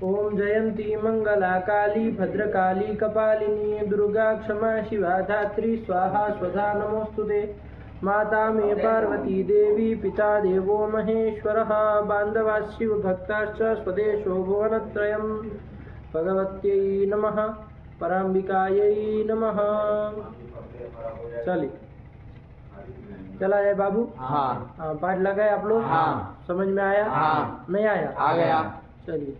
ओम जयंती मंगला काली भद्रकाली कपालिनी दुर्गा क्षमा शिवा धात्री स्वाहा स्वधा नमोस्तुते। माता मे पार्वती देवी पिता देवो महेश्वरः बान्धवा शिव भक्ताश्च स्वदेशो भुवनत्रयम्। भगवत्यै नमः पराम्बिकायै नमः। चलिए चला जाए बाबू। हाँ पाठ लगाए आप लोग। हाँ समझ में आया। हाँ नहीं आया। आ गया। चलिए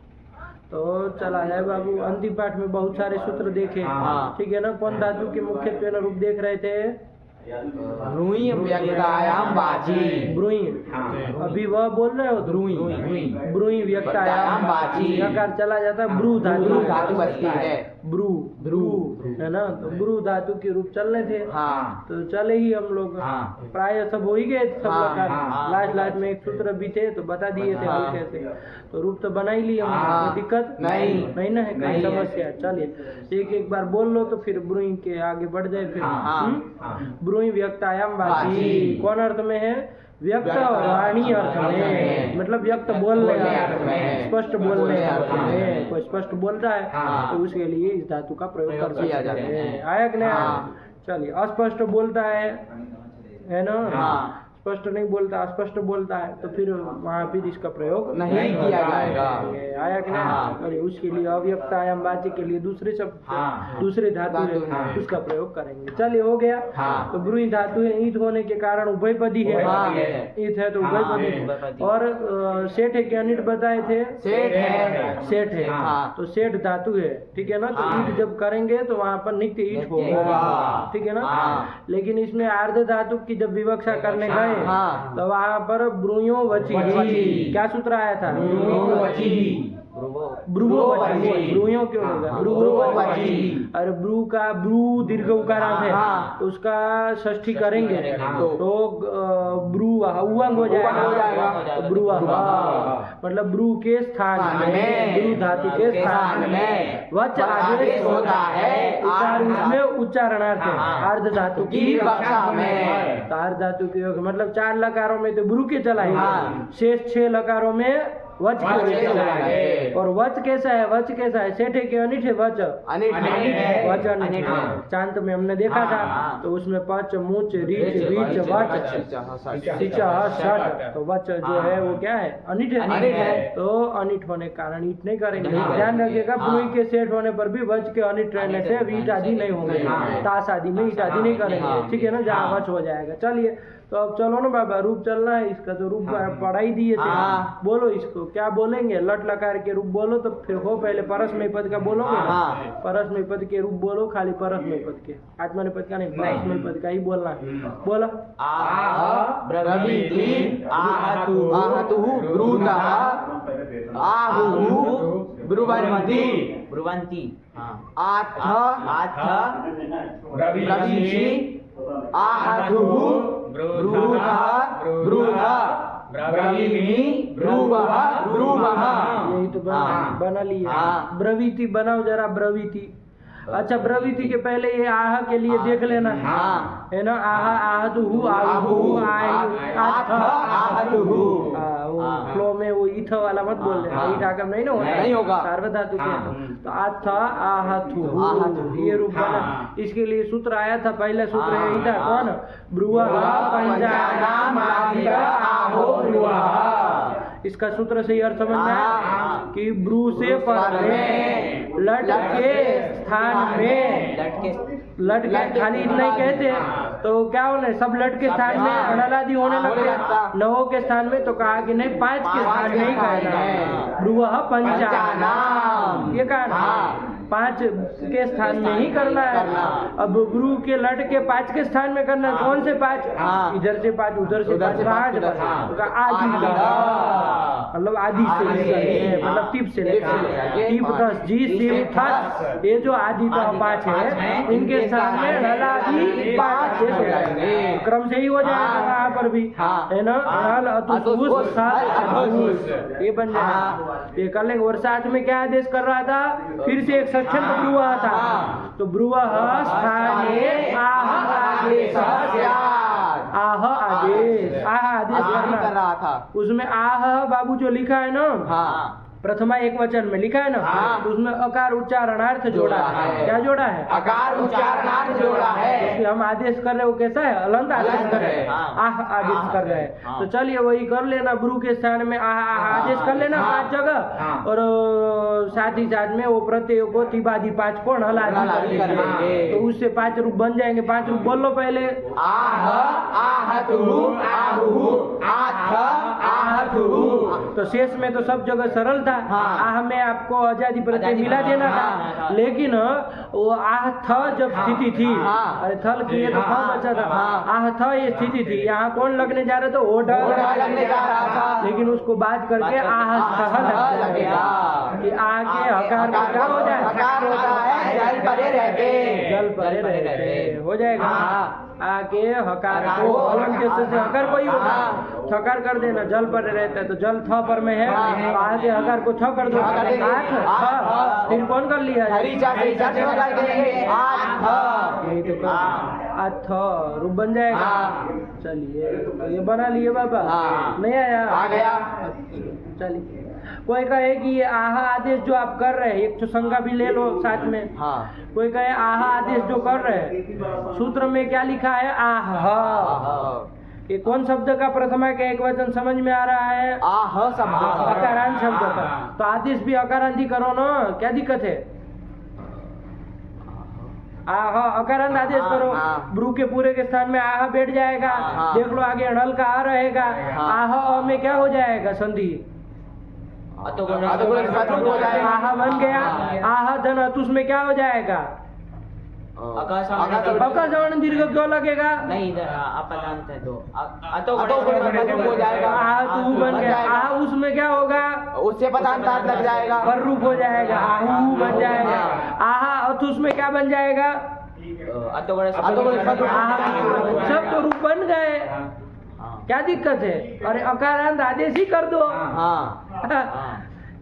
तो चला जाए बाबू। अंतिम पाठ में बहुत सारे सूत्र देखे। ठीक है ना। कौन धातु के मुख्यत्व रूप देख रहे थे। ब्रूई व्यक्तायाम वाची। ब्रूई अभी वह बोल रहे हो। ब्रूई ब्रूई व्यक्तायाम वाची। नकार चला जाता है ब्रू धातु। धातु बचती है ब्रू ब्रू है ना। तो ब्रू धातु के रूप चलने थे। तो चले ही हम लोग। प्राय सब हो ही गए सब लास्ट लास्ट में एक सूत्र भी थे तो बता दिए थे वो कैसे। तो रूप तो बना ही लिया हम। दिक्कत नहीं ना है कोई समस्या। चलिए एक एक बार बोल लो तो फिर ब्रूई के आगे बढ़ जाए फिर। ब्रूई व्यक्तायाम वाची कौन अर्थ में है। व्यक्त वाणी अर्थ में मतलब व्यक्त बोलने अर्थ में स्पष्ट बोलने अर्थ में। कोई स्पष्ट बोलता है तो उसके लिए इस धातु का प्रयोग कर सकते हैं। आया कि नहीं। चलिए अस्पष्ट बोलता है ना। स्पष्ट नहीं बोलता अस्पष्ट बोलता है तो फिर वहाँ फिर इसका प्रयोग नहीं किया जाएगा। आया कि नहीं। उसके लिए अव्यक्तायाम वाची के लिए दूसरे शब्द दूसरे धातु है उसका प्रयोग करेंगे। चलिए हो गया। तो ब्रूई धातु है ईट होने के कारण उभयपदी है। ईट है तो उभयपदी। और सेठ है कि अनिट बताए थे। सेठ है तो सेठ धातु है। ठीक है ना। तो ईट जब करेंगे तो वहाँ पर नित्य ईट होगा। ठीक है ना। लेकिन इसमें आर्ध धातु की जब विवक्षा करने गए तो वहाँ पर ब्रूयो वची क्या सूत्र आया था। ब्रूयो क्यों होगा। अरे ब्रू का ब्रू दीर्घ उकारांत है उसका षष्ठी करेंगे तो ब्रूवाह उवंग हो जाएगा। तो ब्रूवाह मतलब ब्रू के स्थान में ब्रू धातु के स्थान में वच आदेश होता है। उसमें उच्चारणार्थ है अर्ध धातु की कक्षा में। तो अर्ध धातु के योग मतलब 4 लकारों में तो ब्रू के चलाएंगे। शेष 6 लकारों में वच और वच कैसा है। वच कैसा है। सेठ है कि अनिट है। वच वच अनिट है। चांत में हमने देखा था तो उसमें पच मुच रीच रीच वच षट तो वच जो है वो क्या है अनिट है। तो अनिट होने के कारण ईट नहीं करेंगे। ध्यान रखिएगा ब्रूई के सेठ होने पर भी वच के अनिट रहने से ईट आदि नहीं होंगे। ताश आदि में ईट आदि नहीं करेंगे। ठीक है ना। जहाँ वच हो जाएगा। चलिए तो अब चलो ना बाबा रूप चलना है इसका। तो रूप पढ़ाई दिए थे। बोलो इसको क्या बोलेंगे। लट लकार के रूप बोलो तो फिर हो पहले परस्मय पद का बोलोगे ना। परस्मय पद के रूप बोलो खाली परस्मय पद के आत्मनेपद पद का नहीं परस्मय पद का ही बोलना है। बोला ब्रवीति आहतु ब्रूतः आहु ब्रुवन्ति आथ ब्रवीषि आहतु यही तो बना लिया। ब्रवीति बनाओ जरा ब्रवीति। अच्छा ब्रवीति के पहले ये आह के लिए देख लेना है ना। आह आहतु फ्लो में वो ईथ वाला मत बोल रहे। ईठ आगम नहीं होगा सार्वधातु के। तो आथ आहतु ये रूप बना। इसके लिए सूत्र आया था। पहला सूत्र यही था कौन। ब्रुवः पंचानाम आहो ब्रुवः। इसका सूत्र से अर्थ समझ में आया कि ब्रू से पहले लट के स्थान में लट के खाली इतना ही कहते तो क्या होने सब लट के स्थान में अनलादि होने लगते। नवों के स्थान में तो कहा कि नहीं 5 के स्थान में ही कहना है। ब्रुवः पंचानाम ये कहना 5 के स्थान में ही करना है। अब ब्रू के लट के 5 के स्थान में करना है। कौन से 5 इधर से 5 उधर से 5 आदि मतलब आदि से लेकर मतलब टिप से लेकर टिप 10 जी सिप थस ये जो आदि 5 है इनके स्थान में हलादि 5 क्रम से ही हो जाएगा। वहाँ पर भी है ना। हल अतुस सात ये बन जाएगा। ये कर लेंगे। और साथ में क्या आदेश कर रहा था फिर से एक सक्षम ब्रुवः था। तो ब्रुवः स्थाने आह आदेश आह आदेश करना था। उसमें आह बाबू जो लिखा है ना प्रथमा एक वचन में लिखा है ना, हाँ। तो उसमें अकार उच्चारणार्थ जोड़ा है। क्या जोड़ा है? अकार उच्चारणार्थ जोड़ा है। इसलिए हम आदेश कर रहे हो कैसा है? अलंत आदेश कर रहे हैं, हाँ। आह आदेश कर रहे हैं। हाँ। तो चलिए वही कर लेना, ब्रू के स्थान में आह आह आदेश कर लेना 5 जगह, और साथ ही साथ में वो प्रत्यय को तिबादी 5 कोण हलादी कर लेंगे, तो उससे 5 रूप बन जाएंगे। 5 रूप बोल लो पहले। आह आहतु आहु आथ आहतु। तो शेष में तो सब जगह सरल था। आह में आपको आजादी प्रत्यय मिला देना था, लेकिन वो आह थ जब स्थिति थी, अरे थल किए तो थ बचा था, आह थ ये स्थिति थी, यहाँ कौन लगने जा रहा था? ओढ़ लगने जा रहा था, लेकिन उसको बात करके आह स्थ लग जाएगा कि आह के हकार का क्या हो जाए? हकार होता है जल परे रहते, जल परे रहते हो जाएगा। आके हकार को हलन के से हकार को ही होगा, थकार कर देना, जल पर रहता है तो जल थ पर में है, आगे हकार को थ कर दो, आठ थ, फिर कौन कर लिया? यही तो आठ थ रूप बन जाएगा। चलिए ये बना लिए बाबा, नहीं आया? आ गया। चलिए कोई कहे कि ये आहा आदेश जो आप कर रहे हैं, एक तो संज्ञा भी ले लो साथ में। कोई कहे आहा आदेश जो कर रहे हैं, सूत्र में क्या लिखा है? आह। ये कौन शब्द का प्रथमा का एक वचन समझ में आ रहा है? आह शब्द, अकारांत शब्द का। तो आदेश भी अकारांत ही करो ना, क्या दिक्कत है? आह अकारांत आदेश करो, ब्रू के पूरे के स्थान में आह बैठ जाएगा। देख लो आगे अणल का आ रहेगा, आह में क्या हो जाएगा? संधि आहा बन गया। आहा धन अतुष में क्या हो जाएगा? अकाशवर्ण दीर्घ क्यों लगेगा? नहीं इधर अपदांत है तो हो जाएगा। आहा तू बन गया। आहा उसमें क्या होगा? उससे पदांत लग जाएगा, पर रूप हो जाएगा, आहू बन जाएगा। आहा अतुष में क्या बन जाएगा? आहा सब तो रूप बन गए, क्या दिक्कत है? अरे अकारांत आदेश ही कर दो।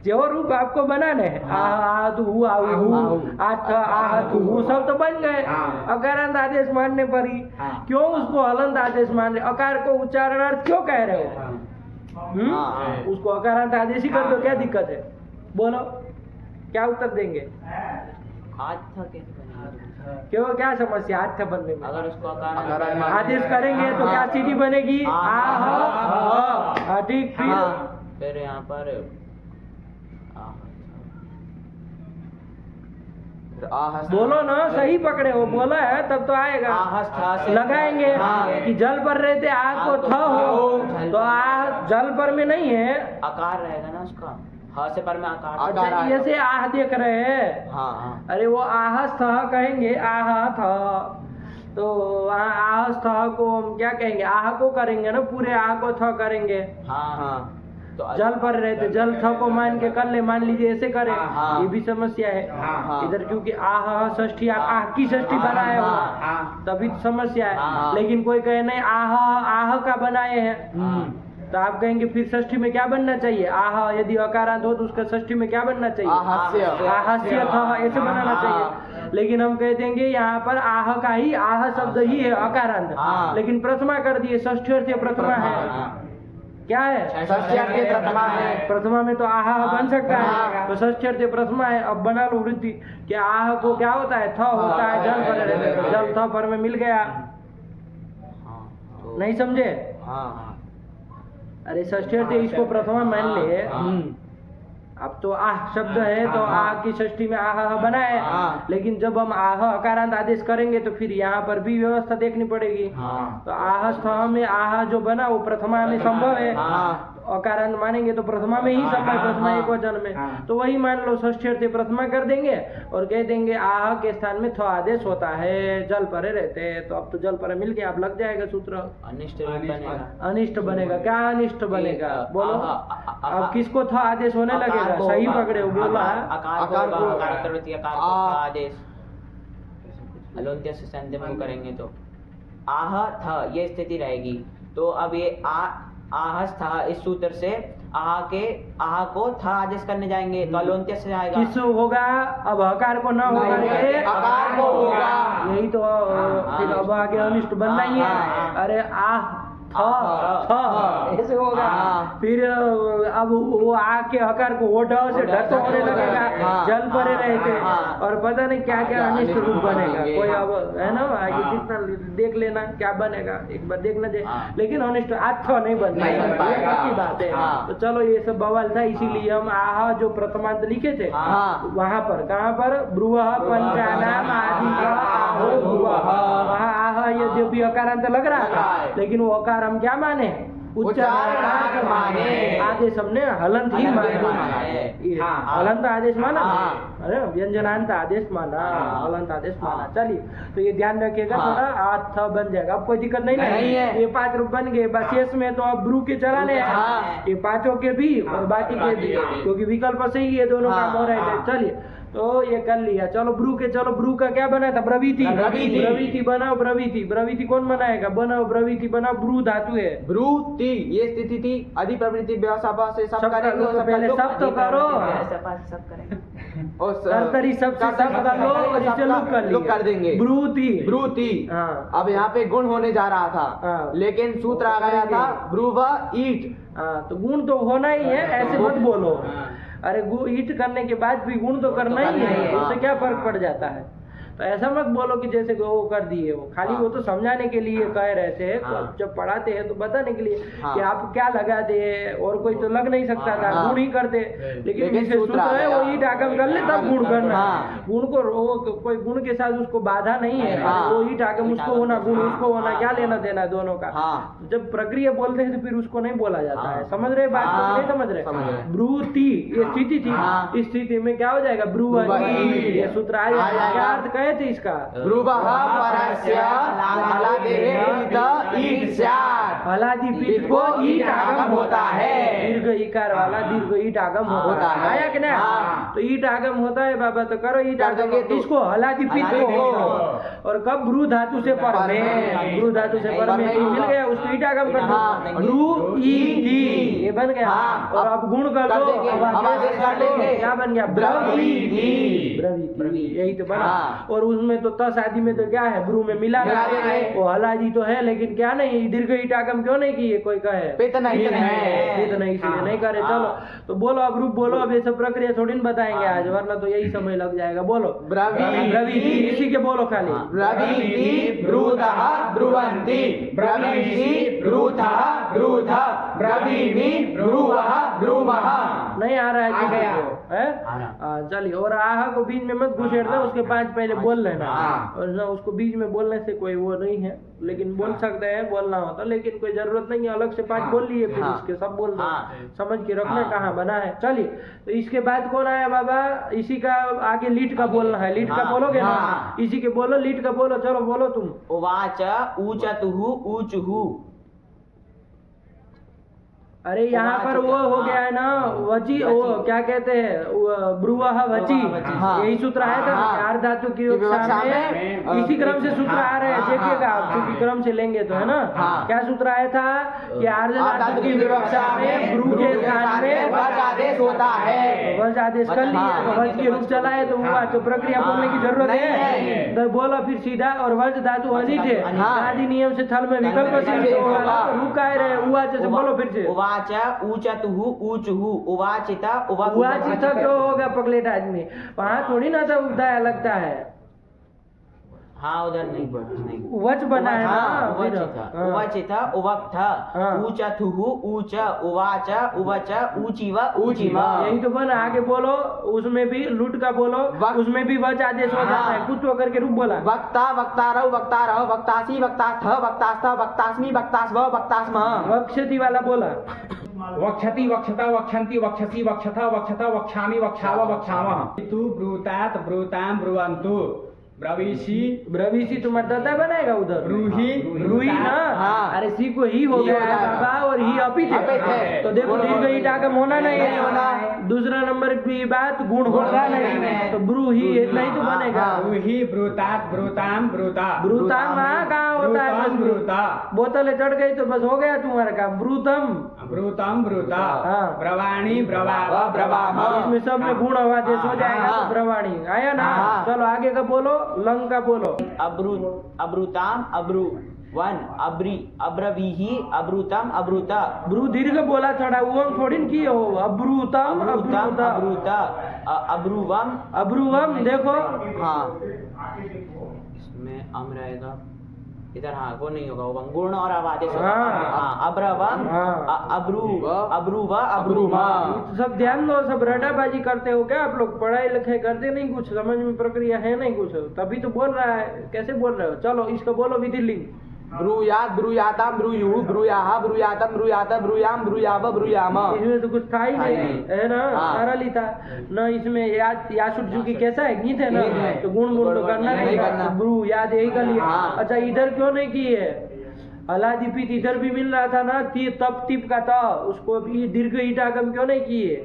जो रूप आपको बनाने हैं, आह तू आहू आठ आह तू सब तो बन गए अकारांत आदेश मानने पर ही। क्यों उसको हलंत आदेश मान रहे? अकार को उच्चारणार्थ क्यों कह रहे हो? उसको अकारांत आदेश ही कर दो, क्या दिक्कत है? बोलो क्या उत्तर देंगे? क्यों, क्या समस्या आठ बनने में? अगर उसको आदेश करेंगे तो क्या स्थिति बनेगी? ठीक, फिर यहाँ पर बोलो ना, सही पकड़े हो, बोला है तब तो आएगा। लगाएंगे कि जल पर रहते आह को थ हो, तो आह जल पर में नहीं है, आकार रहेगा ना उसका, ह से पर में आकार। अच्छा जैसे आह देख रहे हैं, अरे वो आह स्थ कहेंगे, आह थ, तो आह स्थ को हम क्या कहेंगे? आह को करेंगे ना, पूरे आह को थ करेंगे। तो जल पर रहते जल थ को मान के कर ले, मान लीजिए ऐसे करें, ये भी समस्या है इधर, क्योंकि आह षष्ठी आप आह की षष्ठी बनाए हो तभी तो समस्या है। लेकिन कोई कहे नहीं आह आह का बनाए हैं, तो आप कहेंगे फिर षष्ठी में क्या बनना चाहिए? आह यदि अकारांत हो तो उसका षष्ठी में क्या बनना चाहिए? आहस्य था, ऐसे बनाना चाहिए। लेकिन हम कह देंगे यहाँ पर आह का ही, आह शब्द ही है अकारांत, लेकिन प्रथमा कर दिए, षष्ठी प्रथमा है, क्या है? षष्ठी प्रथमा है। प्रथमा में तो आह बन सकता है, तो षष्ठी प्रथमा है। अब बना लो वृद्धि कि आह को क्या होता है? थ होता है, जल पर रहते, तो जल थ पर में मिल गया। नहीं समझे? अरे षष्ठी इसको प्रथमा मान ले, अब तो आह शब्द है तो आह की षष्ठी में आह बनाए, लेकिन जब हम आह अकारांत आदेश करेंगे तो फिर यहाँ पर भी व्यवस्था देखनी पड़ेगी। तो आह स्थ में आह जो बना वो प्रथमा में संभव है, अकारांत मानेंगे तो प्रथमा में ही संभव है, प्रथमा एक वचन में। तो वही मान लो षष्ठी प्रथमा कर देंगे और कह देंगे आह के स्थान में थ आदेश होता है, जल परे रहते हैं। तो अब तो जल परे मिल गया, अब लग जाएगा सूत्र। अनिष्ट बनेगा। क्या अनिष्ट बनेगा? बोलो अब किसको थ आदेश होने लगेगा? सही पकड़े हो, बोला आदेश अलोन्त्य से संधि में करेंगे तो आह थ ये स्थिति रहेगी। तो अब ये आह इस सूत्र से आह को थ आदेश करने जाएंगे तो अलोन्त्य से आएगा। किस होगा? अब हकार को न होगा, अकार को होगा। यही तो फिर अब आगे अनिष्ट बनना ही है। अरे आह ऐसे होगा। फिर अब वो आ के हकार को वो ढ से ढ तो होने लगेगा, जल परे रहते और पता नहीं क्या क्या अनिष्ट रूप बनेगा। कोई अब है ना आगे जितना देख लेना क्या बनेगा, एक बार देखना चाहिए, लेकिन अनिष्ट आठ नहीं बनना है, ये पक्की बात है। तो चलो ये सब बवाल था, इसीलिए हम आह जो प्रथमांत लिखे थे वहाँ पर, कहाँ पर, ब्रुवः पंचानाम आदि का आहो ब्रुवः, वहाँ आह यद्यपि अकारांत लग रहा था, लेकिन वो अकार हम क्या माने, उच्चारणार्थ माने, आदेश हमने हलंत ही माना, हलंत आदेश माना, अरे व्यंजनांत आदेश माना, हलंत आदेश माना। चलिए तो ये ध्यान रखिएगा, थोड़ा आठ बन जाएगा, अब कोई दिक्कत नहीं है। ये 5 रूप बन गए, बस शेष में तो अब ब्रू के चलाने हैं, ये पांचों के भी और बाकी के भी, क्योंकि विकल्प से ही ये दोनों काम हो रहे थे। चलिए तो ये कर लिया, चलो ब्रू के, चलो ब्रू का क्या बना था, ब्रवीति, ब्रवीति बनाओ, ब्रवीति, ब्रवीति कौन बनाएगा, बनाओ ब्रवीति बनाओ, ब्रू धातु है, ब्रूति, ये स्थिति थी, अधि प्रवृत्ति व्यवसाय से सब करेंगे, पहले सब तो करो, सब करेंगे और कर्तरी सब से सब कर लो और इसे लुक कर देंगे, ब्रूति, ब्रूति। अब यहाँ पे गुण होने जा रहा था, लेकिन सूत्र आ गया था ब्रुव ईट। तो गुण तो होना ही है, ऐसे मत बोलो, अरे ईट करने के बाद भी गुण तो करना ही है, उससे क्या फर्क पड़ जाता है। तो ऐसा मत बोलो कि जैसे कि वो कर दिए, वो खाली वो तो समझाने के लिए कह रहे थे, जब पढ़ाते हैं तो बताने के लिए कि आप क्या लगाते हैं, और कोई तो लग नहीं सकता था, गुण ही करते, लेकिन जिसे सूत्र है वो ईट आगम कर ले तब गुण करना, गुण को कोई गुण के साथ उसको बाधा नहीं है, वो ईट आगम उसको होना, गुण उसको होना, क्या लेना देना दोनों का। जब प्रक्रिया बोलते हैं तो फिर उसको नहीं बोला जाता है, समझ रहे बात को, नहीं समझ रहे। ब्रूति ये स्थिति थी, इस स्थिति में क्या हो जाएगा, ब्रुव, ये सूत्र आया, क्या अर्थ कहे थे इसका, ब्रुवः परस्य हलादेः ईट स्यात्, हलादि पीठ को ईट आगम होता है, दीर्घ इकार वाला दीर्घ ईट आगम होता है, आया कि नहीं। तो ईट आगम होता है बाबा, तो करो ईट आगम, इसको हलादि पीठ को, और कब ब्रू धातु से पर में, ब्रू धातु से पर में मिल गया, उसको ईट आगम कर दो, ब्रू ईटी, ये बन गया। और अब गुण कर दो, क्या बन गया, ब्रवीति, ब्रवीति, यही तो बना। और उसमें तो तस आदि में तो क्या है, ब्रू में मिला है, वो हलादी तो है, लेकिन क्या नहीं, दीर्घ ईटागम क्यों नहीं किए, कोई कहे पित नहीं है, पित नहीं, इसलिए नहीं करे। चलो तो बोलो अब रूप बोलो, अब ये सब प्रक्रिया थोड़ी न बताएंगे आज, वरना तो यही समय लग जाएगा। बोलो ब्रवीति, इसी के बोलो खाली, ब्रवीति ब्रूतः ब्रुवन्ति, ब्रवीषि ब्रूतः ब्रूतः, ब्रवीमि ब्रुवः ब्रुवः। नहीं आ रहा है है, चलिए। और आह को बीच में मत घुसेड़ना, उसके 5 पहले बोल लेना, और ना उसको बीच में बोलने से कोई वो नहीं है, लेकिन बोल सकते हैं, बोलना होता, लेकिन कोई जरूरत नहीं है, अलग से 5 बोल लिए, फिर उसके सब बोल दो, समझ के रखना कहाँ बना है। चलिए तो इसके बाद कौन आया बाबा, इसी का आगे लीट का बोलना है, लीट का बोलोगे ना, इसी के बोलो, लीट का बोलो, चलो बोलो तुम। उवाच ऊचतुहु ऊचुहु, अरे यहाँ पर वो हो गया है ना, वची, वो क्या कहते हैं, ब्रुवः वची, यही सूत्र आया था, चार धातु की विवक्षा में इसी क्रम से सूत्र आ रहे हैं, देखिएगा आप, क्योंकि क्रम से लेंगे तो है ना। क्या सूत्र आया था कि आर्ध धातु की विवक्षा में ब्रू के स्थान में वच आदेश होता है, वच आदेश कर लिया, तो वच के रूप चला है, तो हुआ, तो प्रक्रिया बोलने की जरूरत है, तो बोलो फिर सीधा। और वच धातु अनिट है, आदि नियम से थल में विकल्प से रूप का रहे, हुआ जैसे बोलो फिर से। उवाच ऊचतुहु ऊचुहु, उवाचिता उवाचिता तो होगा पगलेट आदमी, वहाँ थोड़ी ना था उगदाया लगता है, हाँ उधर नहीं, वच बना है ना, उवाचिता उवक्थ, ऊचतुहु ऊच, उवाच उवच, ऊचिव ऊचिमा, यही तो बना। आगे बोलो, उसमें भी लुट का बोलो, उसमें भी वच आदेश हो जाता है, कुछ तो करके रूप बोला, वक्ता वक्तारौ वक्तारः वक्तासी वक्तास्थ वक्तास्थ वक्तास्मि वक्तास्व वक्तास्म, वक्षति वाला बोला, वक्षति वक्षता वक्षन्ति वक्षसि वक्षथा वक्षता वक्षामि वक्षाव वक्षामः, तु ब्रूतात ब्रूतां ब्रुवन्तु, ब्रवीषि ब्रवीषि तुम्हारा दादा बनाएगा उधर, ब्रूहि ब्रूहि ना, अरे सी को ही हो गया बाबा, और ही अपित है, तो देखो दीर्घ ईट आगम होना नहीं है। दूसरा नंबर की बात, गुण होगा नहीं, तो ब्रूहि इतना ही तो बनेगा, ब्रूहि ब्रूतात ब्रूतां ब्रूता, ब्रूताम वहाँ कहाँ होता है, बस ब्रूता, बोतलें चढ़ गई तो बस हो गया तुम्हारा काम, ब्रूतम ब्रूतम ब्रूता, ब्रवाणी ब्रवाव ब्रवाम, इसमें सब में गुण आदेश हो जाएगा, तो ब्रवाणी आया ना। चलो आगे का बोलो, लंग का बोलो, अब्रुताम अब्रु, वन अब्री अब्रवीहि अब्रुतम अब्रुता ब्रू दीर्घ बोला थोड़ा उवम थोड़ी न किए हो अब्रूतम अब्रुतम अब्रूता अब्रुता अब्रुवम अब्रुवम देखो हाँ इसमें अम रहेगा इधर। हाँ वो नहीं होगा, वो गुण और आदेश होगा। हाँ। हाँ अब्रवम हाँ। अब्रू अब्रुव अब्रुमा। तो सब ध्यान दो, सब रटाबाजी करते हो क्या आप लोग? पढ़ाई लिखाई करते नहीं, कुछ समझ में प्रक्रिया है नहीं कुछ, तभी तो बोल रहा है। कैसे बोल रहे हो? चलो इसको बोलो विधि लिंग। ब्रूयात ब्रूयाताम ब्रूयुः ब्रूयाहा ब्रूयातम ब्रूयाता ब्रूयाम ब्रूयाव ब्रूयाम। इसमें तो कुछ था ही नहीं, है ना? हाँ। सरल ही था न। इसमें याद की कैसा है? गीत है ना, गीत है। तो गुण तो करना नहीं नहीं करना। ब्रू याद यही कर लिया। हाँ। अच्छा इधर क्यों नहीं की है? अलादीपित इधर भी मिल रहा था ना, तप तिप का था, उसको भी दीर्घ ईटागम क्यों नहीं किए?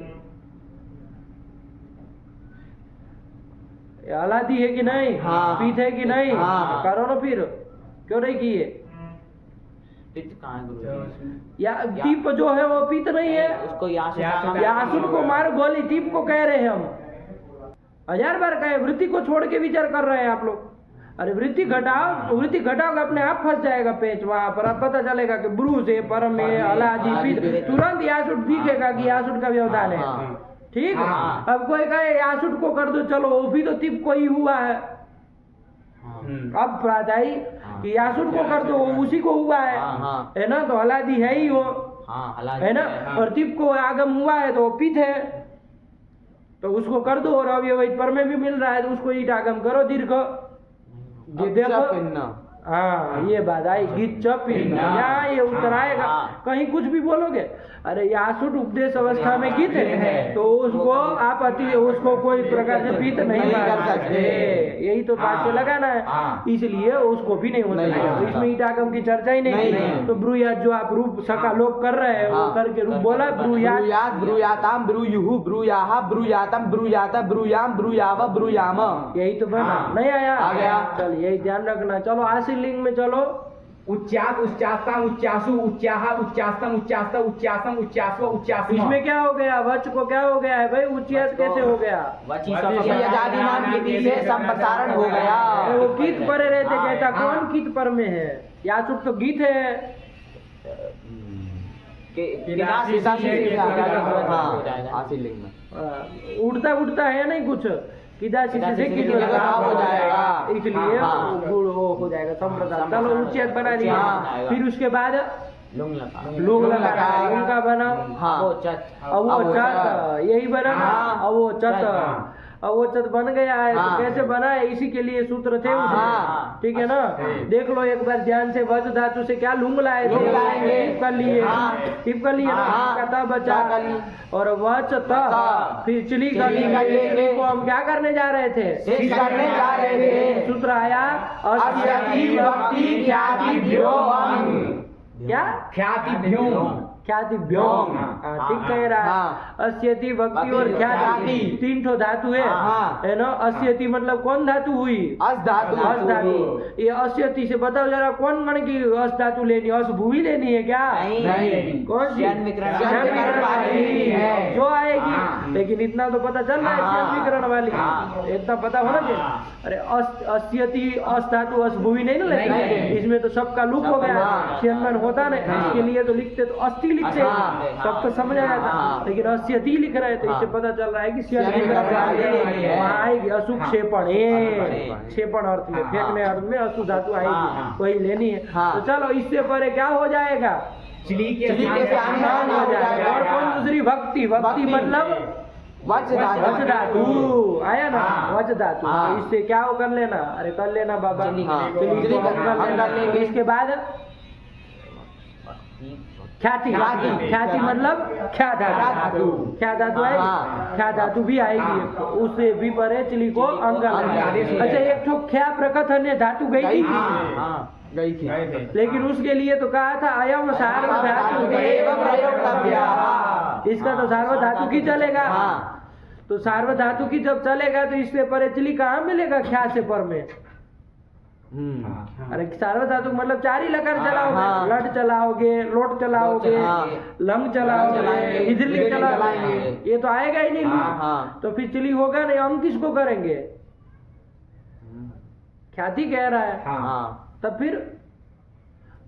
अलादी है कि नहीं? हाँ। पीत है कि नहीं? हाँ। करो ना फिर, क्यों नहीं किए? पित्त कहाँ है गुरु? या तीप जो है वो पीत नहीं है, उसको यासुट यासुट को मार गोली, तीप को कह रहे हैं हम। 1000 बार कहे, वृत्ति को छोड़ के विचार कर रहे हैं आप लोग। अरे वृत्ति घटाओ, तो वृत्ति घटाओगे अपने आप फंस जाएगा पेच वहां पर। अब पता चलेगा कि ब्रू से परम में अलादी पीत, तुरंत यासुट दिखेगा कि यासुट का व्यवधान है। ठीक है। अब कोई कहे यासुट को कर दो, चलो वो भी तो तीप को ही हुआ है। अब बात आई कि यासुट को कर दो, वो उसी को हुआ है, है ना? तो हलादी है ही वो, है ना? और तीप को आगम हुआ है तो पित है, तो उसको कर दो। और अब ये वही पर में भी मिल रहा है तो उसको ईट आगम करो दीर्घ। देखो हाँ ये बात आई, गिच्चप यहाँ ये उत्तर आएगा। कहीं कुछ भी बोलोगे, अरे यासुट उपदेश अवस्था में गीत है तो उसको आप उसको कोई प्रकार से पीत नहीं कर सकते। यही तो बात से लगाना है, इसलिए उसको भी नहीं होता। तो इसमें ईटागम की चर्चा ही नहीं की। तो ब्रूयात जो आप रूप सका लोग कर रहे हैं वो करके रूप बोला ब्रूयात ब्रूयाताम ब्रूयुः ब्रूयाहा ब्रूयातम ब्रूयाता ब्रूयाम ब्रूयाव ब्रूयाम। यही तो बना। नहीं आया? आ गया। चल यही ध्यान रखना। चलो आशी लिंग में चलो। उच्चात उच्चास्ताम उच्चासु उच्चाहा उच्चास्तम उच्चास्त उच्चासम उच्चास्व उच्चास्म। इसमें क्या हो गया? वच को क्या हो गया है भाई? उच्चास कैसे हो गया? यजादिनाम विधि से संप्रसारण हो गया। वो गीत परे रहते, कहता कौन गीत पर में है? यासुट तो गीत है। आशीलिंग में उड़ता उड़ता है नहीं कुछ, किदा से किद हो जाएगा, इसलिए वो हो जाएगा संप्रदान। चलो उच्चेद बना दिया। फिर उसके बाद लोग लगा उनका बना अवोचत, यही बना ना अवोचत। अवोचत बन गया है। तो कैसे बना है? इसी के लिए सूत्र थे उसमें, ठीक है ना? देख लो एक बार ध्यान से। वज धातु से क्या लुंग लाए थे? टिप कर लिए, टिप कर लिए ना, बचा। और वच त फिर चिली कर ली को हम क्या करने जा रहे थे? सूत्र आया क्या? ख्याति व्योम। ठीक कह रहा है। अस्यति भक्ति और ख्याति 3 ठो धातु है ना? अस्यति मतलब कौन धातु हुई? अस धातु। अस धातु। ये अस्यति से बताओ जरा कौन गण की अस धातु लेनी? अस भूमि लेनी है क्या? नहीं। कौन सी? जो आएगी। लेकिन इतना तो पता चल रहा है श्यान विकरण वाली, इतना पता होना चाहिए। अरे अस्यति अस धातु अस भूमि नहीं ना लेंगे, इसमें तो सबका लुक हो गया, श्यान होता नहीं। इसके लिए तो लिखते तो अस्थि लिखते, तब तो समझ आया था। लेकिन अस्यति लिख रहे तो इससे पता चल रहा है कि वहाँ आएगी असुख क्षेपण। क्षेपण अर्थ में, फेंकने अर्थ में असु धातु आएगी, वही लेनी है। तो चलो इससे परे क्या हो जाएगा? चिली के अनुमान हो जाएगा। और कौन दूसरी? भक्ति। भक्ति मतलब वच धातु आया ना, वच धातु। तो इससे क्या हो कर लेना? अरे कर लेना बाबा, इसके बाद ख्याति। ख्याति मतलब ख्या धातु। ख्या धातु आएगी, ख्या धातु भी आएगी, उससे भी परे चिली को अंग। अच्छा एक ठो ख्या प्रकथन धातु गई थी, गई थी, लेकिन उसके लिए तो कहा था अयम सार्वधातु, इसका तो सार्वधातु की चलेगा। तो सार्वधातु की जब चलेगा तो इससे परे चिली कहाँ मिलेगा? ख्या से पर में। अरे सार्वधातुक मतलब 4 ही लकार चलाओगे, लट चलाओगे, लोट चलाओगे, लंग चलाओगे, इधरलिंग चलाओगे, ये तो आएगा ही नहीं। तो फिर चिली होगा नहीं, हम किसको करेंगे? ख्याति कह रहा है। तब फिर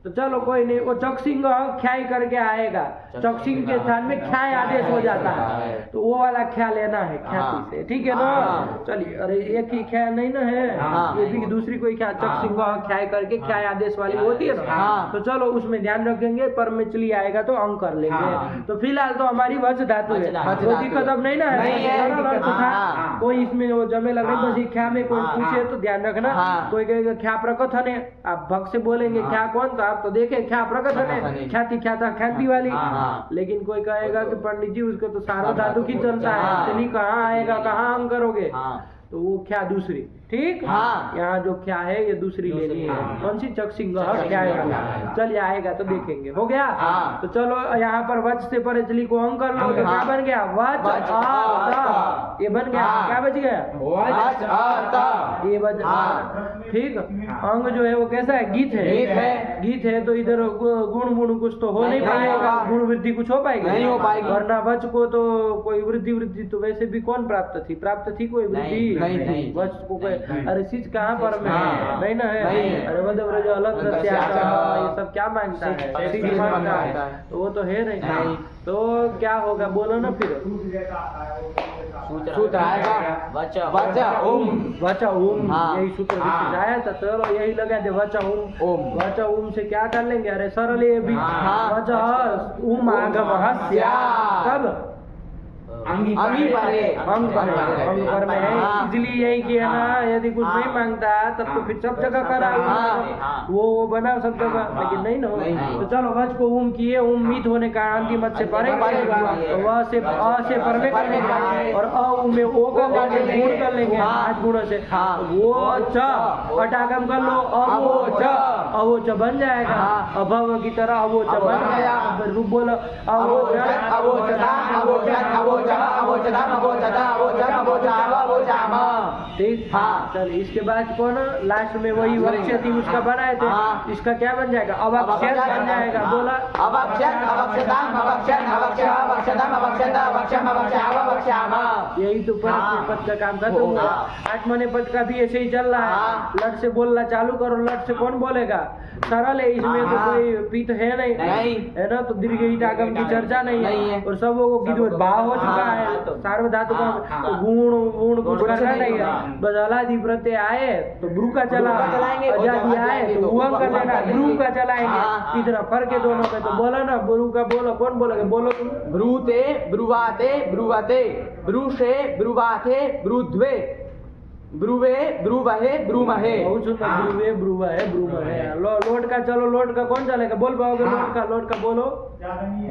तो चलो कोई नहीं, वो चक्षिंग ख्याई करके आएगा, चक्षिंग के स्थान में ख्याय आदेश हो जाता है, तो वो वाला ख्या लेना है ख्याति से, ठीक है ना। चलिए, अरे एक ही ख्या नहीं ना है, ये भी दूसरी कोई ख्या, चक्षिंग ख्याय करके ख्याय आदेश वाली होती है ना, तो चलो उसमें ध्यान रखेंगे, पर में चली आएगा तो अंक कर लेंगे। तो फिलहाल तो हमारी वच धातु है, कोई दिक्कत अब नहीं ना है, कोई इसमें वो जमे लग रही, बस ये ख्या में कोई पूछे तो ध्यान रखना, कोई कहेगा ख्या प्रकथन है, आप भक्त से बोलेंगे ख्या कौन, तो आप तो देखे ख्या प्रकथन है, ख्याति ख्याता ख्याति वाली, लेकिन कोई कहेगा कि पंडित जी उसको तो सार्वधातु की चलता है, चलिए कहाँ आएगा, कहाँ अंक करोगे, तो वो ख्या दूसरी, ठीक। यहाँ जो ख्या है ये दूसरी लेनी है, कौन सी, चक्षिंग क्या है, चलिए आएगा तो देखेंगे, हो गया। तो चलो यहाँ पर वच से परेचली को अंक कर लो, तो क्या बन गया, वच आ, ये बन गया, क्या बच गया, ये बच, ठीक। अंग जो है वो कैसा है, गीत है, गीत है, तो इधर गुण गुण कुछ तो हो नहीं पाएगा, गुण वृद्धि कुछ हो पाएगी, नहीं हो पाएगी, वरना वच को तो कोई वृद्धि तो वैसे भी कौन प्राप्त थी कोई वृद्धि नहीं, वच को अरे चीज कहाँ पर में नहीं ना है, अरे मतलब जो अलग ये सब क्या मांगता है, चीज मांगता है, तो वो तो है नहीं, तो क्या होगा बोलो ना फिर, सूत्र आएगा वचा ओम, यही सूत्र विशेष आया था, चलो यही लगा दे, वचा ओम से क्या कर लेंगे, अरे सरल ये भी वचा ओम आगम कब अंगी पर है, इसलिए यही किया ना, यदि कुछ नहीं मांगता तब तो फिर सब जगह करा, वो बना सब जगह, लेकिन नहीं ना, तो चलो वच को उम किए, उम्मीद होने का अंतिम मत से परे, व से अ से पर में कर लेंगे, और अ में ओ का गुण कर लेंगे 8 गुणों से, वो च अटागम कर लो, अवो च बन जाएगा, अभव की तरह अवो च बन गया, रूप बोलो ठीक। चल इसके बाद कौन लास्ट में वही वक्षति उसका बनाए थे, इसका क्या बन जाएगा, अवक्षत बन जाएगा, बोला यही तो पद का काम खत्म हुआ। आठवां पद का भी ऐसे ही चल रहा है, लट से बोलना चालू करो, लट से कौन बोलेगा, सरल है, इसमें तो कोई पीत है नहीं है ना, तो दीर्घ ईटागम की चर्चा नहीं है, और सबों को विद्वत भाव हो चुका है, सार्वधातु का गुण कुछ करना नहीं है, बस अलादि प्रत्यय आए तो ब्रू का चलाएंगे, अजादि आए तो उंग कर लेना, ब्रू का चलाएंगे, इतना फर्क है दोनों में, तो बोलो ना, ब्रू का बोलो, कौन बोलोगे, बोलो तुम, ब्रूते ब्रुवाते ब्रुवते, ब्रूषे ब्रुवाथे ब्रुध्वे, ब्रुवे ब्रुवहे ब्रुमहे, बहुत सुंदर, ब्रुवे ब्रुवहे ब्रुमहे। लोट का चलो, लोट का कौन चलेगा, बोल पाओगे, लोट का बोलो,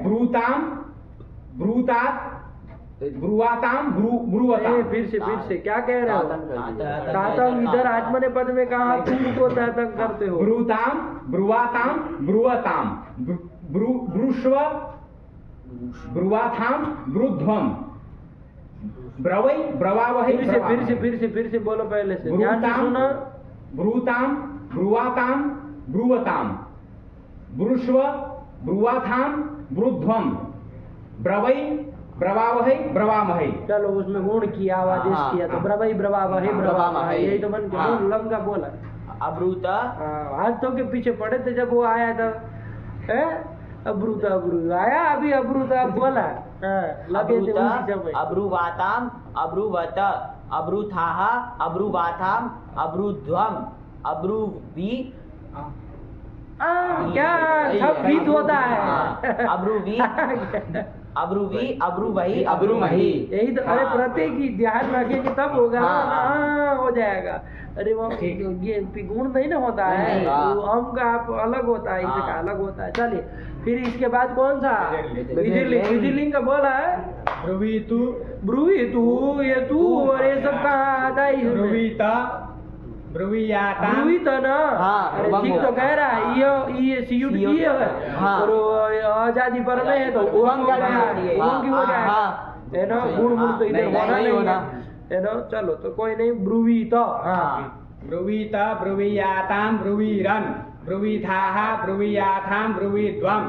ब्रूताम ब्रूतात ब्रुवाताम ब्रुवताम, फिर से क्या कह रहे हो, तातंग, इधर आत्मने पद में कहा तुम को तातंग करते हो, ब्रूताम ब्रुवाताम ब्रुवताम, ब्रुष्व ब्रुवाथाम ब्रुध्वम, ब्रवै ब्रवावहै, फिर से बोलो पहले से, ध्यान से सुनो, ब्रूताम ब्रुवाताम ब्रुवताम, ब्रुष्व ब्रुवाथाम ब्रुध्वम, ब्रवै ब्रवावहै ब्रवामहै, चलो उसमें गुण किया, आदेश किया, तो ब्रवै ब्रवावहै ब्रवामहै, यही तो बन के लंका बोला, अब्रूता, हाथों के पीछे पड़े थे जब वो आया था, अब्रूता आया, अभी अब्रूता बोला, लगे थे उसी समय, अब्रुवाताम अब्रुवत, अब्रुथाह अब्रुवाथाम अब्रुध्वम, अब्रुवी, क्या सब बीत होता है, अब्रुवी अब्रुवी अब्रुवही अब्रुमही, यही तो, अरे प्रत्येक की ध्यान रखेंगे तब होगा ना, हो जाएगा, अरे वो ये गुण नहीं ना होता है, हम का आप अलग होता है, इसका अलग होता है। चलिए फिर इसके बाद कौन सा, विधिलिंग का बोला है, ब्रुवीतु, ये तू और ये सब कहाँ आता है, ब्रुवीता ना, अरे ठीक तो कह रहा है, ये सीयुट की है, और आजादी पर में है तो उंग की हो जाएगा, है ना, गुण तो इधर होना नहीं है ना, चलो तो कोई नहीं, ब्रुवीता, ब्रुवीता ब्रुवीयाताम ब्रुवीरन, ब्रुवीथाः ब्रुवीयाथाम ब्रुवीध्वम,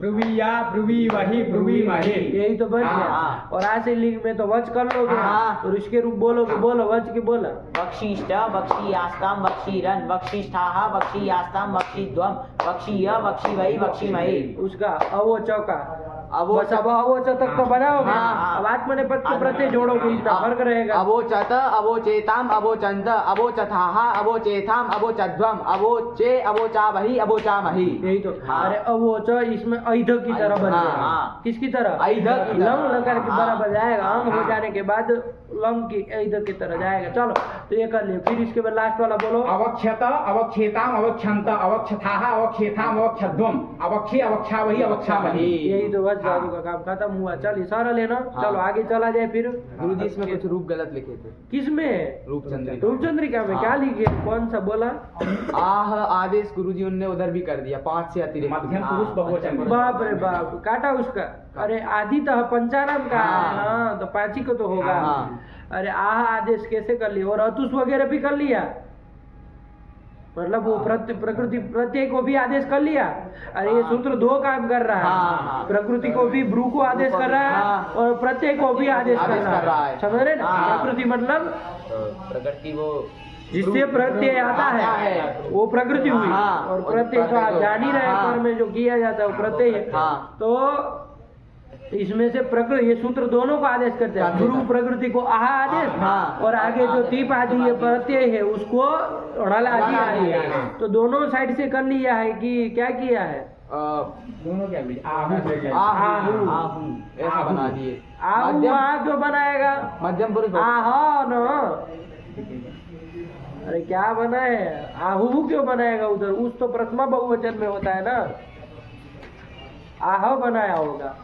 ब्रुवीया ब्रुवी वही ब्रुवी मही। यही तो बच गया। हाँ। और ऐसे लिंग में तो वच कर लोगे हाँ। और इसके रूप बोलोगे, बोलो वच के बोला। बक्षिष्ट बक्षीयास्ताम बक्षीरन बक्षिष्ठाः बक्षीयास्ताम बक्षीध्वम बक्षीय बक्षीवही बक्षीमही। उसका अवो चौका अवो बस अब अवो च तक तो बनाओगे। हाँ। अब आत्मने पद को प्रत्यय जोड़ोगे, इतना फर्क रहेगा। अवोचत अवोचेताम अवोचंत अवोचथाः अवोचेथाम अवोचध्वम अवोचे अवोचावहि अवोचामहि। यही तो। हाँ। अरे अवो च इसमें ऐध की तरह बन हाँ। गया। हाँ। किसकी तरह? ऐध की तरह। लंग लकार के हाँ। बराबर जाएगा। अंग हो हाँ। जाने के बाद लंग की ऐध की तरह जाएगा। चलो तो ये कर लियो। फिर इसके बाद लास्ट वाला बोलो। अवक्षत अवक्षेताम अवक्षंत अवक्षथाः अवक्षेथाम अवक्षध्वम अवक्षे अवक्षावहि अवक्षामहि। यही तो बस जादू का काम खत्म हुआ। चल इशारा लेना। हाँ। चलो आगे चला जाए फिर। गुरुजी इसमें कुछ रूप गलत लिखे थे। किसमें? रूपचंद्रिका। रूपचंद्रिका में हाँ। क्या लिखे? कौन सा बोला? आह आदेश गुरुजी उनने उधर भी कर दिया 5 से अतिरिक्त। मध्यम पुरुष बहुवचन। बाप रे बाप, काटा उसका। अरे आदि तो पंचानन का है। हाँ। हाँ तो पांची को तो होगा। हाँ। अरे आह आदेश कैसे कर लिया? और अतुष वगैरह भी कर लिया, मतलब वो प्रकृति प्रत्यय को भी आदेश कर लिया। अरे ये सूत्र दो काम कर रहा हाँ, है। हाँ। प्रकृति को भी ब्रू को आदेश कर रहा है हाँ। और प्रत्यय को भी आदेश कर रहा है। समझ रहे ना? हाँ। प्रकृति मतलब प्रकृति वो जिससे प्रत्यय आता है वो प्रकृति हुई। हाँ। और प्रत्यय तो आप जान ही रहे हैं, हाँ। कर्म में जो किया जाता है वो प्रत्यय है। हाँ। तो इसमें से प्रकृति, ये सूत्र दोनों को आदेश करते हैं। गुरु प्रकृति को आहा आदेश हाँ। और आगे जो तीप आदि ये प्रत्यय है उसको ढ़ल आदि आदेश। तो दोनों साइड से कर लिया है कि क्या किया है? दोनों क्या मिले? आहू आहू। आहू ऐसा बना दिए। आहू मध्यम- वहाँ क्यों बनाएगा? मध्यम पुरुष आहा न। अरे क्या बना है? आहू क्यों बनाएगा उधर? उस तो प्रथमा बहुवचन में होता है ना। आह बनाया होगा।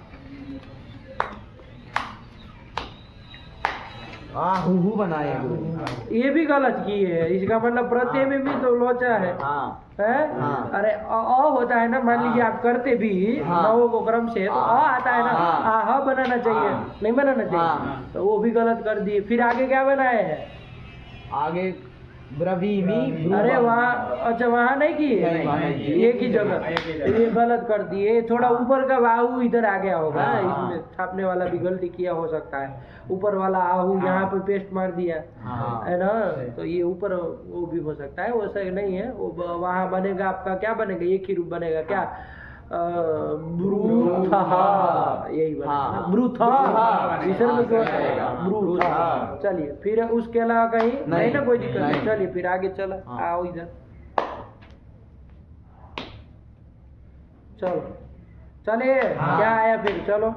आहू बनाए गुरुजी। ये भी गलत किए है। इसका मतलब प्रत्यय में भी तो लोचा है। हाँ है? हाँ। अरे अ होता है ना, मान लीजिए आप करते भी हाँ। नवों को क्रम से तो अ आता है ना। हाँ। आह बनाना चाहिए, हाँ। नहीं बनाना चाहिए। हाँ। तो वो भी गलत कर दिए। फिर आगे क्या बनाए हैं? आगे ब्रवीमी अरे वहाँ, अच्छा वहाँ नहीं किए, नहीं, वहाँ नहीं किए। एक ही जगह। ये गलत कर दिए। थोड़ा ऊपर का आहू इधर आ गया होगा। हाँ। इसमें छापने वाला भी गलती किया हो सकता है। ऊपर वाला आहू यहाँ पे पेस्ट मार दिया हाँ। है ना। तो ये ऊपर वो भी हो सकता है, वैसा नहीं है। वो वहाँ बनेगा आपका क्या बनेगा? एक ही रूप बनेगा क्या? ब्रूथा, यही बनेगा ना। हाँ। ब्रूथा, विसर्ग क्यों हाँ, करेगा? ब्रूथा। ब्रूथा। चलिए फिर उसके अलावा कहीं नहीं ना, कोई दिक्कत नहीं। नहीं। चलिए फिर आगे चला। हाँ। आओ इधर, चलो चलिए। हाँ। क्या आया फिर? चलो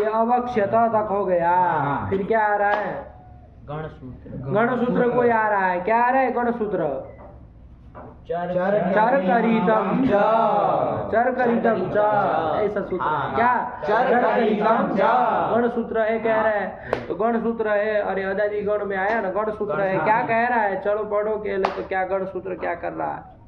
ये अवक्षता तक हो गया। हाँ। फिर क्या आ रहा है? गणसूत्र गणसूत्र कोई आ रहा है। क्या आ रहा है? गणसूत्र। चर चरकरितम च, चरकरितम च, ऐसा सूत्र है। हाँ। क्या? चरकरितम च। गणसूत्र है कह रहा है। तो गणसूत्र है। अरे अदादी गण में आया ना, गणसूत्र है। क्या कह रहा है? चलो पढ़ो के ले। तो क्या गणसूत्र क्या कर रहा है?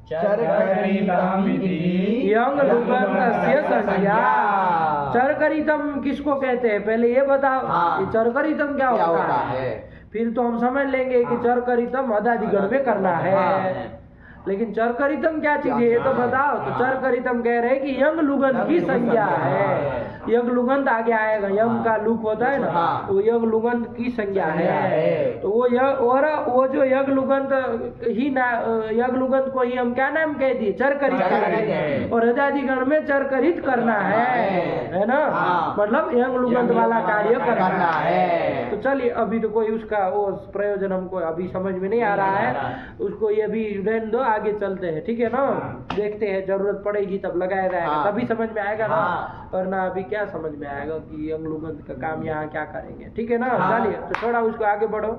यंग लुगंतस्य संज्ञा। चरकरितम किसको कहते हैं? पहले ये बताओ। हाँ। ये चरकरितम क्या होता है? फिर तो हम समझ लेंगे कि चरकरितम अदादिगण में करना है। हाँ। लेकिन चरकरितम क्या चीज है ये तो बताओ। तो चरकरितम कह रहे हैं कि यंग लुगंत की संज्ञा है। यंग लुगंत आगे आएगा। यंग का लुक होता है ना, हाँ। तो यंग लुगंत की संज्ञा है। तो वो और वो जो यंग लुगंत ही ना, यंग लुगंत को ही हम क्या नाम कह दिए? चरकरित। चरकरित। और अदादिगण में चरकरित करना है ना। हाँ। मतलब यंग लुगंत वाला कार्य करना है। तो चलिए अभी तो कोई उसका वो प्रयोजन हमको अभी समझ में नहीं आ रहा है। उसको ये भी रहने दो, आगे चलते हैं। ठीक है ना। देखते हैं, जरूरत पड़ेगी तब लगाया जाएगा। हाँ। तभी समझ में आएगा ना। हाँ। वरना अभी क्या समझ में आएगा कि यंग लुगंत का काम यहाँ क्या करेंगे। ठीक है ना। हाँ। चलिए तो थोड़ा उसको आगे बढ़ो।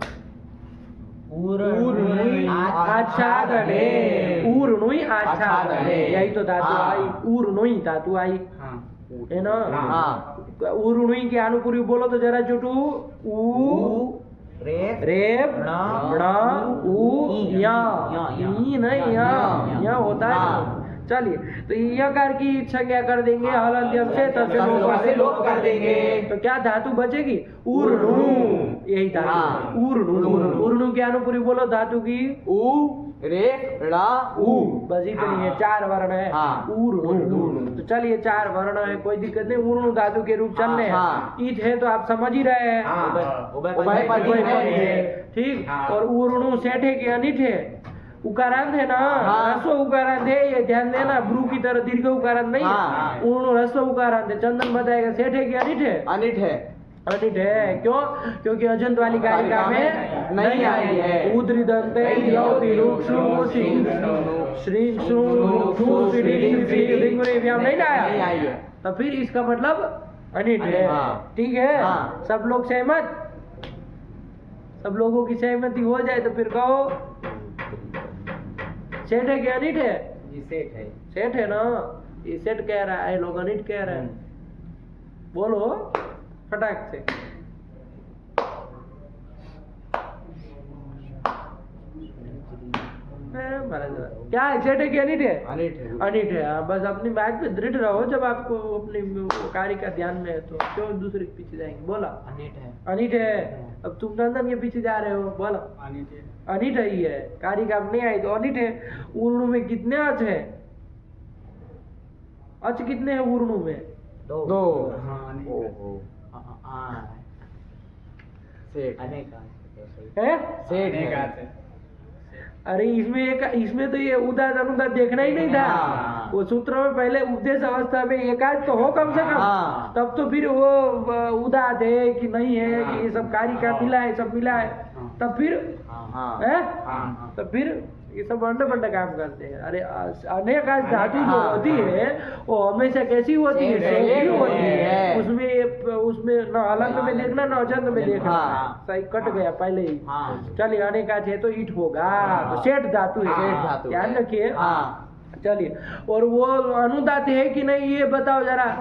ऊर्णुई आच्छादने, ऊर्णुई आच्छादने, यही तो धातु हाँ। आई। ऊर्णुई धातु आई है ना। हाँ। ऊर्णुई के अनुपूर्वी बोलो तो जरा जुटू। ऊ रेप ण ऊ या ई नहीं या होता है। चलिए तो यकार की संज्ञा कर देंगे हलंत्यम से, तसे लोप कर देंगे। तो क्या धातु बचेगी? ऊर्णु। यही धातु हाँ। ऊर्णु। ऊर्णु की अनुपूरी बोलो धातु की। उ रे ड़ा उ। बस इतनी है, 4 वर्ण है। हाँ। ऊर्णु। तो चलिए 4 वर्ण है, कोई दिक्कत नहीं, ऊर्णु धातु के रूप चलने हैं। हाँ। ईट है तो आप समझ ही रहे हैं। उभयपदी है। ठीक। हाँ। और ऊर्णु सेठ है कि अनिट है? उकारांत है ना। हाँ। रस्व उकारांत है, ये ध्यान देना, ब्रू की तरह दीर्घ उकारांत नहीं हाँ। है। ऊर्णु रस्व उकारांत है। चंदन बताएगा सेठ है कि अनिट है? अनिट है। अनिट है। क्यों? क्योंकि अजंत वाली कारिका में नहीं आई है। उद्री दंते यौति रुक्षु सिंह श्रीं शूं शू श्री श्री लिंगुरे व्याम नहीं नहीं आया। आई है। तो फिर इसका मतलब अनिट है। हाँ। ठीक है। हाँ। सब लोग सहमत? सब लोगों की सहमति हो जाए तो फिर कहो सेठ है कि अनिट है? सेठ है। सेठ है ना। ये सेठ कह रहा है, लोग अनिट कह रहे हैं। बोलो फटाक से। क्या है? सेठ है कि अनिट है? अनिट है। अनिट है। हाँ, बस अपनी बात पे दृढ़ रहो। जब आपको अपनी कार्य का ध्यान में है तो क्यों दूसरे के पीछे जाएंगे? बोला अनिट है। अनिट है। अब तुम चंदन के पीछे जा रहे हो। बोला अनिट है। अनिट ही है। कार्य का नहीं आई तो अनिट है। ऊर्णु में कितने अच है? अच कितने हैं ऊर्णु में? 2। हाँ, अनिट है। ओहो। हाँ सेठ अनेक है? सेठ अनेक है। आते। अरे इसमें तो ये उदात अनुदात देखना ही नहीं था। हाँ। वो सूत्र में पहले उपदेश अवस्था में एकाच तो हो कम से कम। हाँ। तब तो फिर वो उदात है कि नहीं है कि ये सब कार्य का मिला है, सब मिला है। तब फिर हाँ। है? हाँ। तो फिर ये सब बंडे काम करते हैं। अरे अनेक धातु जो होती है वो हमेशा कैसी होती है? सेठी होती है। उसमें न अलंत में देखना न अजंत में देखना। हाँ। सही कट गया पहले ही। हाँ। चलिए अनेकाच है तो ईट होगा। तो सेठ धातु है। सेठ धातु ध्यान है। रखिए। हाँ। चलिए, और वो अनुदात है कि नहीं ये बताओ जरा।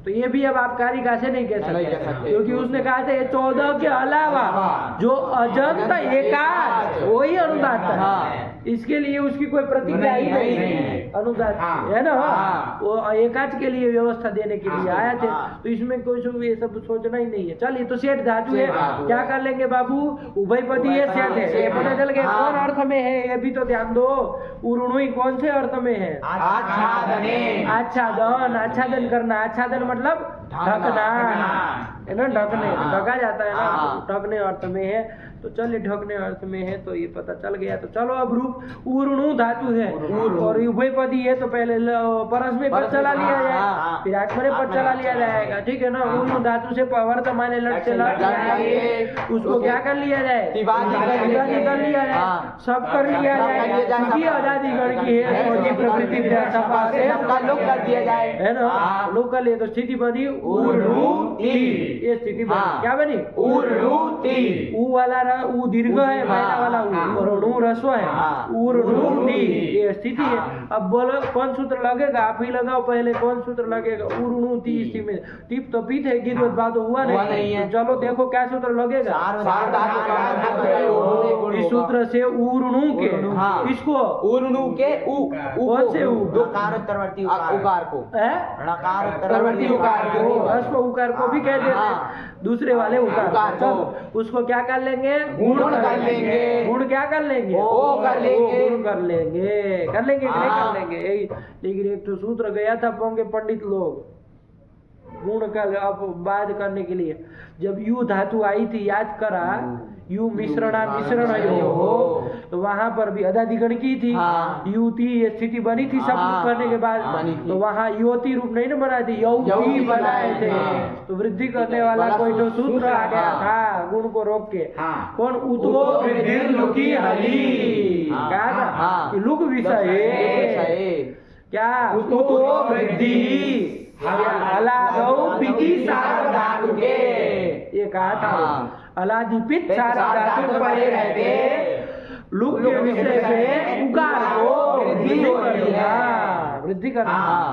तो ये भी अब आप कारिका से नहीं कह नहीं कह सकते, सकते। क्योंकि उसने कहा था ये 14 के अलावा जो अजंत एकाच वही अनुदात है। हाँ। इसके लिए उसकी कोई प्रतिज्ञा ही नहीं। अनुदात हाँ। है ना। हाँ। वो एकाच के लिए व्यवस्था देने के लिए आया थे। हाँ। तो इसमें कोई ये सब सोचना ही नहीं है। चलिए तो सेठ धातु है। सेठ धातु क्या है। कर लेंगे बाबू? उभयपदी है, सेठ है। ये पता चल गया हाँ। कौन अर्थ में है, ये भी तो ध्यान दो। ऊर्णुई कौन से अर्थ में है? आच्छादने। आच्छादन। आच्छादन करना। आच्छादन मतलब ढकना है ना। ढकने ढका जाता है ना। हाँ। ढकने अर्थ में है। तो चलिए ढकने अर्थ में है तो ये पता चल गया। तो चलो अब रूप ऊर्णु धातु है और उभयपदी है तो पहले परस में पद चला लिया जाए, हाँ। फिर आत्मने पद चला लिया जाएगा। ठीक है ना। ऊर्णु धातु से वर्तमान लट से लट जाएंगे, उसको क्या कर लिया जाए? दिवाली कर लिया जाए। हाँ। सब कर लिया जाए। क्योंकि अदादिगण की है फौजी प्रकृति सभा से सबका लोक कर दिया जाए। है ना। हाँ। लोक कर लिए तो स्थिति बनी ऊर्णुति। ये स्थिति बनी। हाँ। क्या बनी? ऊर्णुति। ऊ वाला ऊ दीर्घ है, पहला वाला ऊ, और णु ह्रस्व है। हाँ। ऊर्णुति ये स्थिति है। अब बोलो कौन सूत्र लगेगा? आप ही लगाओ पहले। कौन सूत्र लगेगा? ऊर्णुति स्थिति में टिप तो पीत है, गिरवत बात हुआ नहीं है। चलो देखो क्या सूत्र लगेगा। इस सूत्र से ऊर्णु के हाँ। इसको ऊर्णु के ऊ कौन से ऊ? नकार उत्तरवर्ती उकार को। है? नकार उत्तरवर्ती उकार को, ह्रस्व उकार को भी कह देते हैं। हाँ। दूसरे वाले उकार उकार को। चलो उसको क्या कर लेंगे? गुण कर लेंगे। गुण क्या कर लेंगे? ओ कर लेंगे। गुण कर लेंगे। कर लेंगे कि नहीं हाँ। कर लेंगे? यही। लेकिन एक तो सूत्र गया था पोंगे पंडित लोग गुण का अब बात करने के लिए। जब यू धातु आई थी, याद करा, यू मिश्रण हो, तो वहां पर भी अदादिगण की थी। हाँ। युति ये स्थिति बनी थी सब हाँ। करने के बाद। बनी थी। तो वहां योति रूप नहीं ना बनाए थे, यौति यौति बनाए थे। हाँ। तो वृद्धि करने वाला वाला कोई तो सूत्र आ गया हाँ। था गुण को रोक के। हाँ। कौन? उतो वृद्धि लुकी हली। हाँ। क्या था? हाँ। कि लुक विषय क्या? उतो वृद्धि अलादौ पिति सार्वधातु के। ये कहा था। हाँ। अलादिपित सार्वधातु परे रहते लुक के विषय में उकार को वृद्धि करना। वृद्धि करना। हाँ।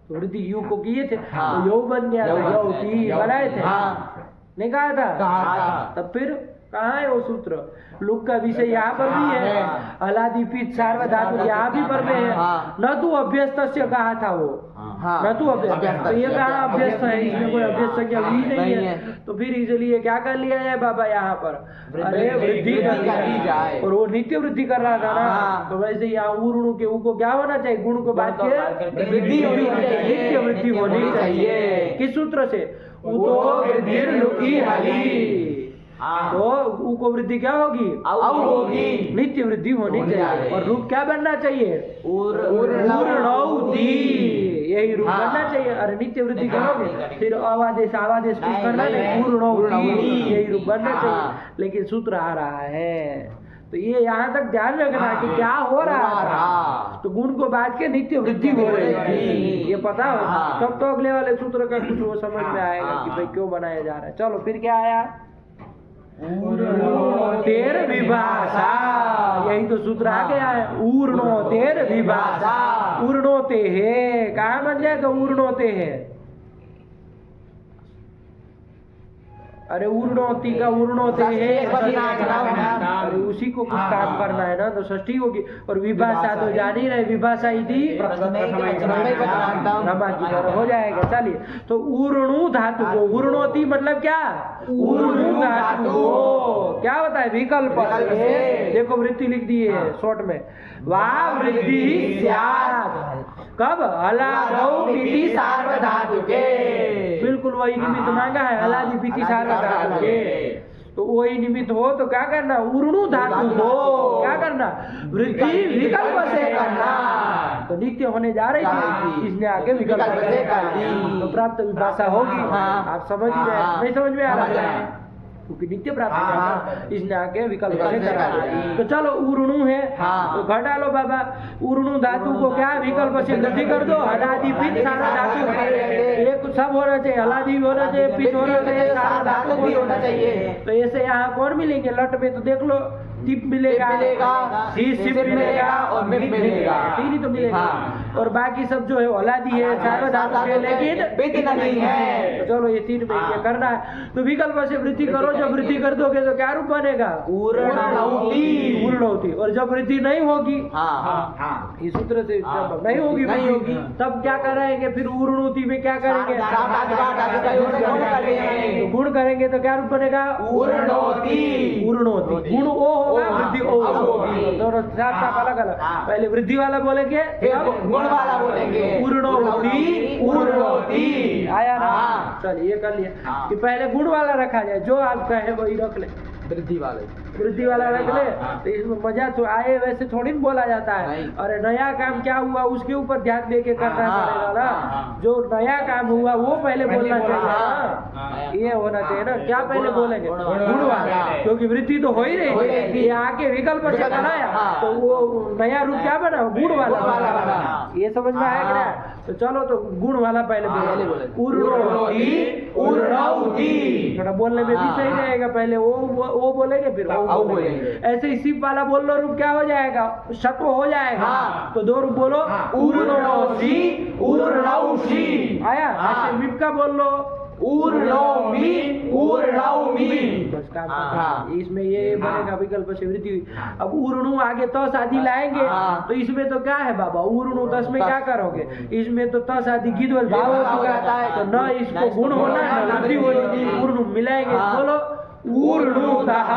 तो वृद्धि यू को किए थे हाँ। तो यौ बन गया था। यौति बनाए थे। हाँ। नहीं कहा था? कहा था। तब फिर कहाँ है वो सूत्र? लुक का विषय यहाँ पर भी है, हलादि पित सार्वधातु यहाँ भी पर में है। हाँ। न तू अभ्यस्त कहा था वो, हाँ। न तू अभ्यस्त, तो ये कहाँ अभ्यस्त है? इसमें कोई अभ्यस्त संज्ञा हुई नहीं है। तो फिर इसलिए क्या कर लिया जाए बाबा यहाँ पर? अरे वृद्धि कर ली जाए। और वो नित्य वृद्धि कर रहा था ना, तो वैसे यहाँ ऊर्णु के ऊ को क्या होना चाहिए? गुण को बात के वृद्धि होनी चाहिए, नित्य वृद्धि होनी चाहिए। किस सूत्र से? तो वृद्धि लुकी हली, तो ऊ को वृद्धि क्या होगी? होगी, नित्य वृद्धि होनी चाहिए। और रूप क्या बनना चाहिए? ऊर्णौति, यही रूप बनना चाहिए। अरे नित्य वृद्धि करोगे, फिर आवादेश आवादेश कुछ करना नहीं, ऊर्णौति यही रूप बनना चाहिए। लेकिन सूत्र आ रहा है, तो ये यहाँ तक ध्यान रखना कि क्या हो रहा था। तो गुण को बात के नित्य वृद्धि हो रही थी, ये पता हो, तब तो अगले वाले सूत्र का कुछ वो समझ में आएगा कि भाई क्यों बनाया जा रहा है। चलो फिर क्या आया? ऊर्णोतेर विभाषा, यही तो सूत्र आ गया है। ऊर्णोतेर विभाषा, ऊर्णोते है, कहाँ बन जाएगा? ऊर्णोते है। अरे ऊर्णोती का ऊर्णोते है, अरे उसी को कुछ काम करना है ना, तो षष्ठी होगी। और विभाषा तो जान ही रहे, विभाषा इति नमा की तरह हो जाएगा। चलिए, तो ऊर्णु धातु को, ऊर्णोती मतलब क्या? ऊर्णु धातु को क्या होता है? विकल्प। देखो वृत्ति लिख दी है शॉर्ट में, वाह वृद्धि स्यात् कब? हलादौ पिति सार्वधातु के, बिल्कुल वही निमित्त मांगा है, हलादि पिति सार्वधातु के। तो वही निमित्त हो तो क्या करना? ऊर्णु धातु हो क्या करना? वृद्धि विकल्प से करना। तो नित्य होने जा रही थी, इसने आगे विकल्प से कर दी, तो प्राप्त विभाषा होगी। आप समझ ही रहे? नहीं समझ में आ रहा है? क्योंकि नित्य प्राप्त इसने आके विकल्प से करा। तो चलो ऊर्णु है, तो घटा लो बाबा। ऊर्णु धातु को क्या विकल्प से वृद्धि कर दो, हलादि पित सारा धातु, एक सब होना चाहिए, हलादि होना चाहिए, पित होना चाहिए, सारा धातु होना चाहिए। तो ऐसे यहाँ कौन मिलेंगे? लट में तो देख लो, टिप मिलेगा, सिप मिलेगा और मिप मिलेगा, तीन ही तो मिलेगा। और बाकी सब जो है हलादि है, सार्वधातु है, लेकिन पित नहीं है। तो चलो ये तीन में ये करना है, तो विकल्प से वृद्धि करो। जब वृद्धि कर दोगे तो क्या रूप बनेगा? ऊर्णौति। ऊर्णौति। और जब वृद्धि नहीं होगी, इस सूत्र से जब नहीं होगी, तब क्या कराएंगे? फिर ऊर्णौति में क्या करेंगे? गुण करेंगे तो क्या रूप बनेगा? ऊर्णौति। ऊर्णौति गुण ओ होगा, वृद्धि ओ होगी, दोनों साफ अलग अलग। पहले वृद्धि वाला बोलेंगे, गुण वाला बोलेंगे। ऊर्णौति, ऊर्णौति आया ना? चलिए ये कर लिया कि पहले गुण वाला रखा जाए, जो आप कहे वही रख ले। वृद्धि वाला रख ले, तो इसमें मजा तो आए, वैसे थोड़ी बोला जाता है। अरे नया काम क्या हुआ उसके ऊपर ध्यान देके करना पड़ेगा ना। जो नया काम हुआ वो पहले बोलना चाहिए, ये होना चाहिए ना। क्या पहले बोलेंगे? गुण वाला, क्योंकि वृद्धि तो हो ही रही, ये आके विकल्प से बनाया, तो वो नया रूप क्या बना? गुण वाला बना। ये समझ में आया क्या? तो चलो, तो गुण वाला पहले बोले, ऊर्णौति, ऊर्णौति। थोड़ा बोलने में भी सही रहेगा, पहले वो बोलेंगे फिर वो बोलेंगे। ऐसे ही सिप वाला बोल लो, रूप क्या हो जाएगा? शत्व हो जाएगा। तो दो रूप बोलो, ऊर्णौसि, ऊर्णौषि आया। ऐसे मिप का बोल लो, ऊर्णौमि, ऊर्णौमि, बस काम। इसमें ये बनेगा विकल्प से वृद्धि हुई। अब ऊर्णु आगे तो शादी लाएंगे, तो इसमें तो क्या है बाबा? ऊर्णु दस में क्या करोगे? इसमें तो त शादी गिद्ध भाव हो चुका है, तो न इसको गुण होना है न वृद्धि होगी। ऊर्णु मिलाएंगे, बोलो ऊर्णुतः।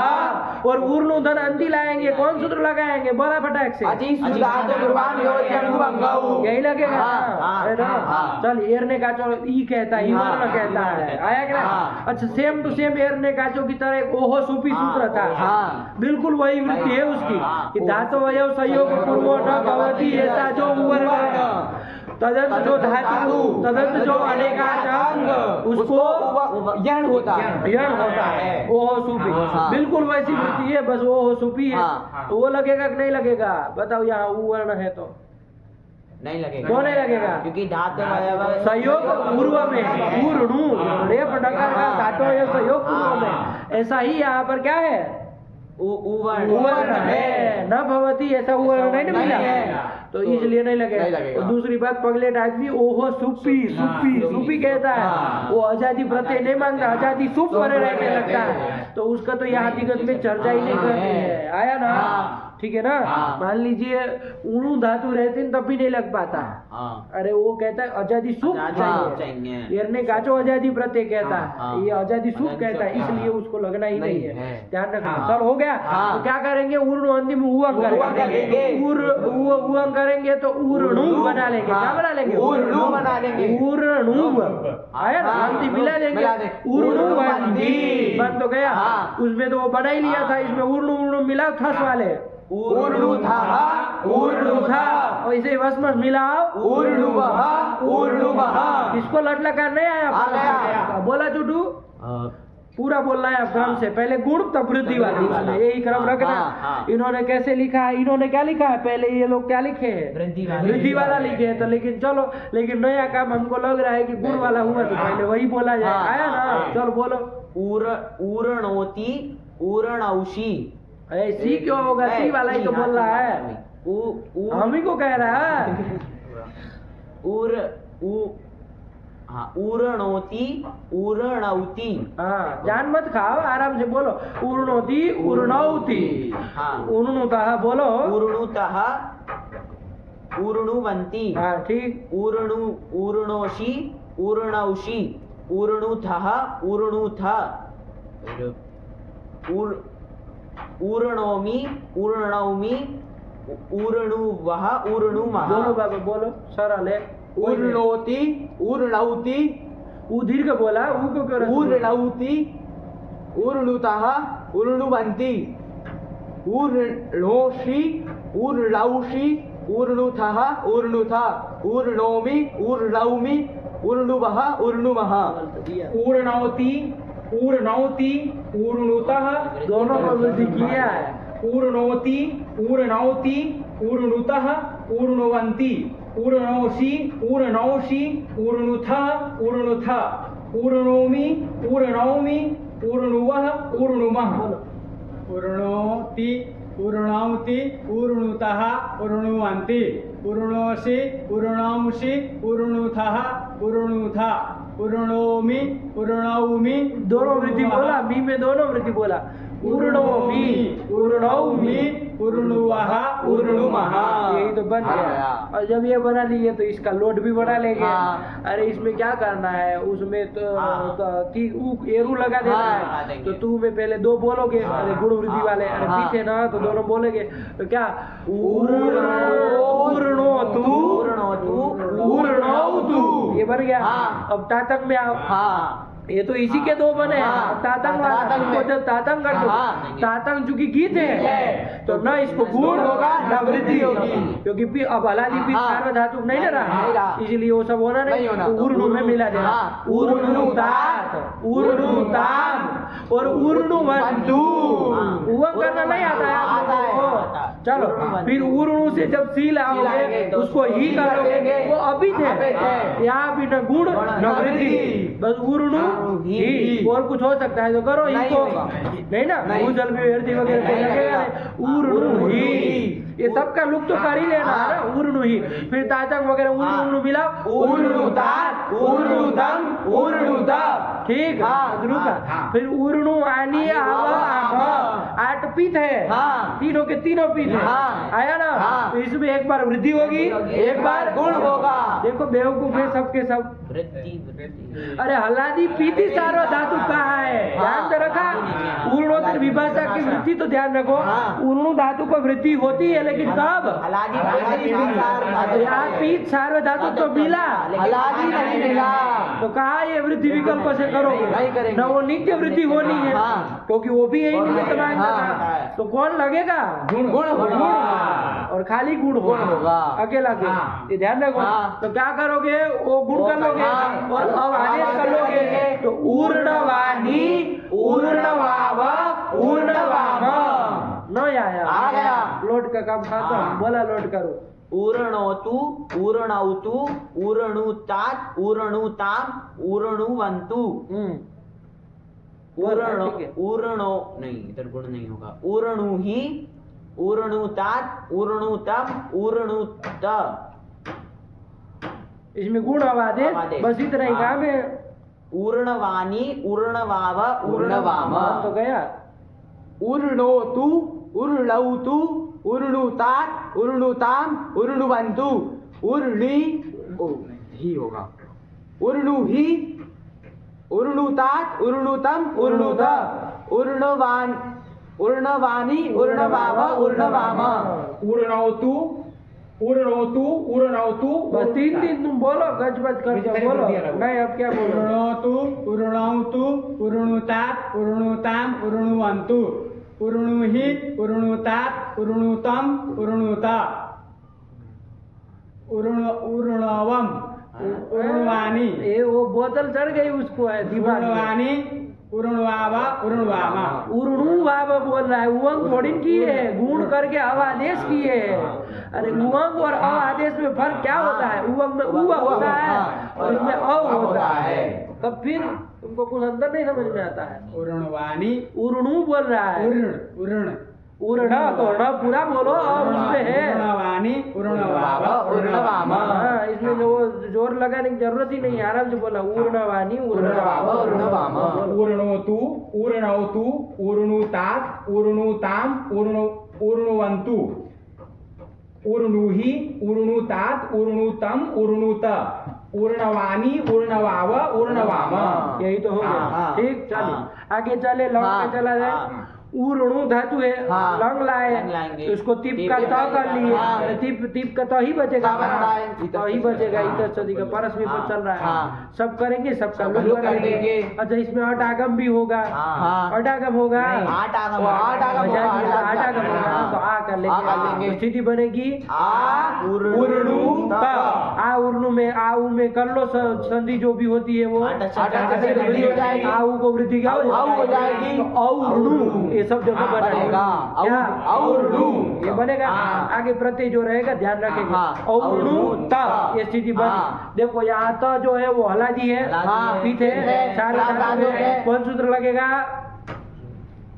और ऊर्णुधन अंति लाएंगे, कौन सूत्र लगाएंगे? बोला फटाक से, यही लगेगा ना? चल एरने का चो ई कहता है, वर्ण कहता है, आया क्या? अच्छा, सेम टू सेम एरने का चो की तरह एक ओहो सूपी सूत्र था, बिल्कुल वही वृत्ति है उसकी कि धातु अवयव संयोग पूर्वो न भवति, ऐसा जो वर्ण तदंत जो धातु, तदंत जो अनेकाच अंग, उसको यण होता है, ओहो सूपी। बिल्कुल वैसी वृत्ति है, बस ओहो सूपी है। तो वो लगेगा कि नहीं लगेगा? बताओ, यहाँ ऊ वर्ण है तो नहीं लगेगा। क्यों नहीं लगेगा? क्योंकि धातु सहयोग पूर्व में, ऊर्णु रेप डकार का धातु अवयव सहयोग पूर्व में। ऐसा ही यहाँ पर क्या है? उवर्ण है, न भवती, ऐसा उवर्ण नहीं मिला है। तो इसलिए नहीं लगेगा। और दूसरी बात, पगलेट आदमी ओहो सुपी सुपी सुपी कहता है, वो आजादी प्रत्यय नहीं मांगता, आजादी सुप पर रहने लगता है, तो उसका तो यहाँ हकीकत में चर्चा ही नहीं करते है। आया ना, ठीक है ना। मान लीजिए उणु धातु रहते तब भी नहीं लग पाता। अरे वो कहता है आजादी सुख चाहिए, येरने गाचो आजादी प्रत्यय कहता है, ये आजादी सुख कहता है, इसलिए उसको लगना ही नहीं है। ध्यान रखना। चल हो गया। तो क्या करेंगे, उर्णु अंतिम उवंग करेंगे, उवंग करेंगे तो उर्णु बना लेंगे। क्या बना लेंगे, उर्णु बना लेंगे, उर्णु। आया ना, अंतिम मिला देंगे, उर्णु बन तो गया। उसमें तो वो बना ही लिया था, इसमें उर्णु उर्णु मिला थस वाले, ऊर्णुधा ऊर्णुधा, और इसे वसमस मिलाओ, ऊर्णुवः ऊर्णुवः। इसको लट लगा नहीं आया, बोला चुटू पूरा बोलना है क्रम से, पहले गुण तब वृद्धि वाली, इसमें यही क्रम रखना। इन्होंने कैसे लिखा है, इन्होंने क्या लिखा है, पहले ये लोग क्या लिखे हैं, वृद्धि वाला लिखे है। तो लेकिन चलो, लेकिन नया काम हमको लग रहा है कि गुण वाला हुआ तो पहले वही बोला जाए। आया ना, चलो बोलो। ऊरणोति ऊरणौषि, ऐसी क्यों होगा, सी वाला ही तो बोल रहा है, हम ही को कह रहा है। ऊरणोति ऊरणौति, हाँ जान मत खाओ, आराम से बोलो। ऊर्णोति ऊर्णौति, ऊर्णुतः बोलो, ऊर्णुतः ऊर्णुवन्ति, हाँ ठीक। ऊर्णोषि ऊर्णौषि, ऊर्णुतः ऊर्णुथ, ऊर्णोमि ऊर्णौमि, ऊर्णुवः ऊर्णुमः। बोलो बाबा बोलो, सरल है। ऊर्णोति ऊर्णौति, ऊ दीर्घ बोला, ऊ को क्यों रखा? ऊर्णौति ऊर्णुतः ऊर्णुवन्ति, ऊर्णोषि ऊर्णौषि, ऊर्णुथः ऊर्णुथ, ऊर्णोमि ऊर्णौमि, ऊर्णुवः ऊर्णुमः। ऊर्णौति ऊर्णौति ऊर्णुतः, दोनों को वृद्धि किया है। ऊर्णोति ऊर्णौति ऊर्णुतः ऊर्णुवन्ति, ऊर्णोषि ऊर्णौषि, ऊर्णुथ ऊर्णुथ, ऊर्णोमि ऊर्णौमि, ऊर्णुवः ऊर्णुमः। ऊर्णोति ऊर्णौति ऊर्णुतः ऊर्णुवन्ति, ऊर्णोषि ऊर्णौषि, ऊर्णुथः ऊर्णुथ, ऊर्णोमि ऊर्णौमि, दोनों वृद्धि बोला, मी में दोनों वृद्धि बोला। ऊर्णोमि ऊर्णौमि, ऊर्णुवः ऊर्णुमः। यही तो बन गया। और जब ये बना लिए तो इसका लोड भी बना लेंगे। अरे इसमें क्या करना है, उसमें तो एरू लगा देना है, तो तू में पहले दो बोलोगे, अरे गुण वृद्धि वाले, अरे पीछे ना तो दोनों बोलेंगे, तो क्या ऊर्णोतु ऊर्णौतु, ये बन गया। अब तातक में आओ, ये तो इसी के दो बने हैं। तातंग को जब तातंग कर दो, तातंग चूंकि गीत है तो न इसको गुण होगा न वृद्धि होगी, क्योंकि अब हलादी भी सार्वधातुक नहीं रहा, इसलिए वो सब होना नहीं, ऊर्णु में मिला देना। ऊर्णुतात ऊर्णुताम और ऊर्णुवन्तु, उवंग करना नहीं आता है आपको। चलो फिर ऊर्णु से जब सी लाओगे उसको ही करोगे, वो अभी थे, यहाँ भी न गुण न वृद्धि, बस ऊर्णु ही। और कुछ हो सकता है तो करो, ही को नहीं ना, जल भी वृद्धि वगैरह लगेगा। ऊर्णु ही, ये सबका लुक तो कर ही लेना है ना, ऊर्णु ही। फिर तातंग वगैरह ऊर्णु मिला, ऊर्णुतात ऊर्णुदम ऊर्णुदा, ठीक है। फिर ऊर्णु आनी आठ पीठ है, तीनों के तीनों पीठ है, आया ना। तो इसमें एक बार वृद्धि होगी, एक बार गुण होगा। देखो बेवकूफ है सबके सब। अरे हलादी पीति सार्वधातुक कहा है, ध्यान तो रखा। ऊर्णोत्तर विभाषा की वृद्धि तो ध्यान रखो, ऊर्णु धातु को वृद्धि होती है, लेकिन कब, यहाँ पीत सार्वधातुक तो मिला, हलादी नहीं मिला, तो कहा ये वृद्धि विकल्प से करोगे न, वो नित्य वृद्धि होनी है, क्योंकि वो भी यही निमित्त मांगता। तो कौन लगेगा, गुण होगा, और खाली गुण होगा, अकेला गुण, ये ध्यान रखो। तो क्या करोगे, वो गुण कर लोगे और अब आदेश कर लोगे, तो ऊर्णवाणी ऊर्णवाव ऊर्णवाम, न आया, आ गया, लोट का काम खत्म। बोला लोट करो। ऊर्णोतु ऊर्णौतु ऊर्णुतात ऊर्णुताम ऊर्णुवन्तु, ऊर्णो नहीं, इधर गुण नहीं होगा। ऊर्णुहि ऊर्णुतात ऊर्णुतम ऊर्णुत। इसमें गुण आवादेश आवादेश। बस इतना ही हाँ। काम है। ऊर्णवाणी ऊर्णवाव ऊर्णवाम। तो गया। उर्णोतु उर्णौतु उर्णुतात उर्णुताम उर्णुवन्तु उर्णी ही होगा उर्णुहि उर्णुतात उर्णुतम उर्णुत उर्णवान उर्णवाणी उर्णवाव उर्णवाम। ऊर्णौतु ऊर्णौतु ऊर्णौतु। बस तीन दिन तुम बोलो गज बज करके बोलो। नहीं अब क्या बोलो। ऊर्णौतु ऊर्णौतु ऊर्णुतात ऊर्णुताम ऊर्णुवन्तु ऊर्णुहि ऊर्णुतात ऊर्णुतम उर्णुत ऊर्णवम उर्णवाणी ये वो बोतल चढ़ गई उसको है दिमाग में। उर्णवाणी उर्णवाव उर्णवाम। उर्णु वाव बोल रहा है। उवंग थोड़ी किए है, गुण करके अवादेश किए है। अरे उवंग और अवादेश में फर्क क्या होता है? उवंग में उ होता है और इसमें अ होता है। तब फिर तुमको कुछ अंदर नहीं समझ में आता है। उर्णवाणी उर्णु बोल रहा है। उर्ण उर्ण तो र्ण पूरा बोलो और उसमें है उर्णवाणी उर्णवाव उर्णवाम। हाँ, इसमें जो जोर लगाने की जरूरत ही नहीं है। आराम से बोला उर्णवाणी उर्णवाव उर्णवाम। ऊर्णोतु ऊर्णौतु ऊर्णुतात ऊर्णुताम ऊर्णुवन्तु ऊर्णुहि ऊर्णुतात ऊर्णुतम ऊर्णुत ऊर्णवाणी उर्णवाव उर्णवाम। यही तो हो हाँ, गया। हाँ, ठीक चलो हाँ। आगे चले। लंग हाँ, में चला जाए। हाँ। उर्णु धातु है। हाँ। लंग लाए लंग लाएंगे। उसको तिप तिप का का त कर लिए। हाँ। अरे तिप का तो ही बचेगा। ता बचता है। तो ही बचेगा। इधर सदी का परस में हाँ। चल रहा है। हाँ। सब करेंगे सबका सब लोग लोग कर करेंगे। लेंगे। अच्छा इसमें अटागम भी होगा। हाँ। अटागम होगा। आठ आगम वो आठ आगम होगा, आठ आगम होगा हाँ। तो आ कर आ कर लेंगे। लेंगे। स्थिति बनेगी आ उर्णु त। आ उर्णु में आऊ में कर लो संधि जो भी होती है वो आठ से वृद्धि हो जाएगी। आऊ को वृद्धि क्या आऊ हो जाएगी। तो और्णु ये सब देखो बनेगा। बनेगा। क्या और्णु ये बनेगा। हाँ। आगे प्रत्यय जो रहेगा ध्यान रखेंगे। हाँ। और्णु और्णु त ये स्थिति बनी। हाँ। देखो यहाँ त जो है वो हलादी है। हाँ। पीठ है। है। चार चार धातु धातु है। है। कौन सूत्र लगेगा?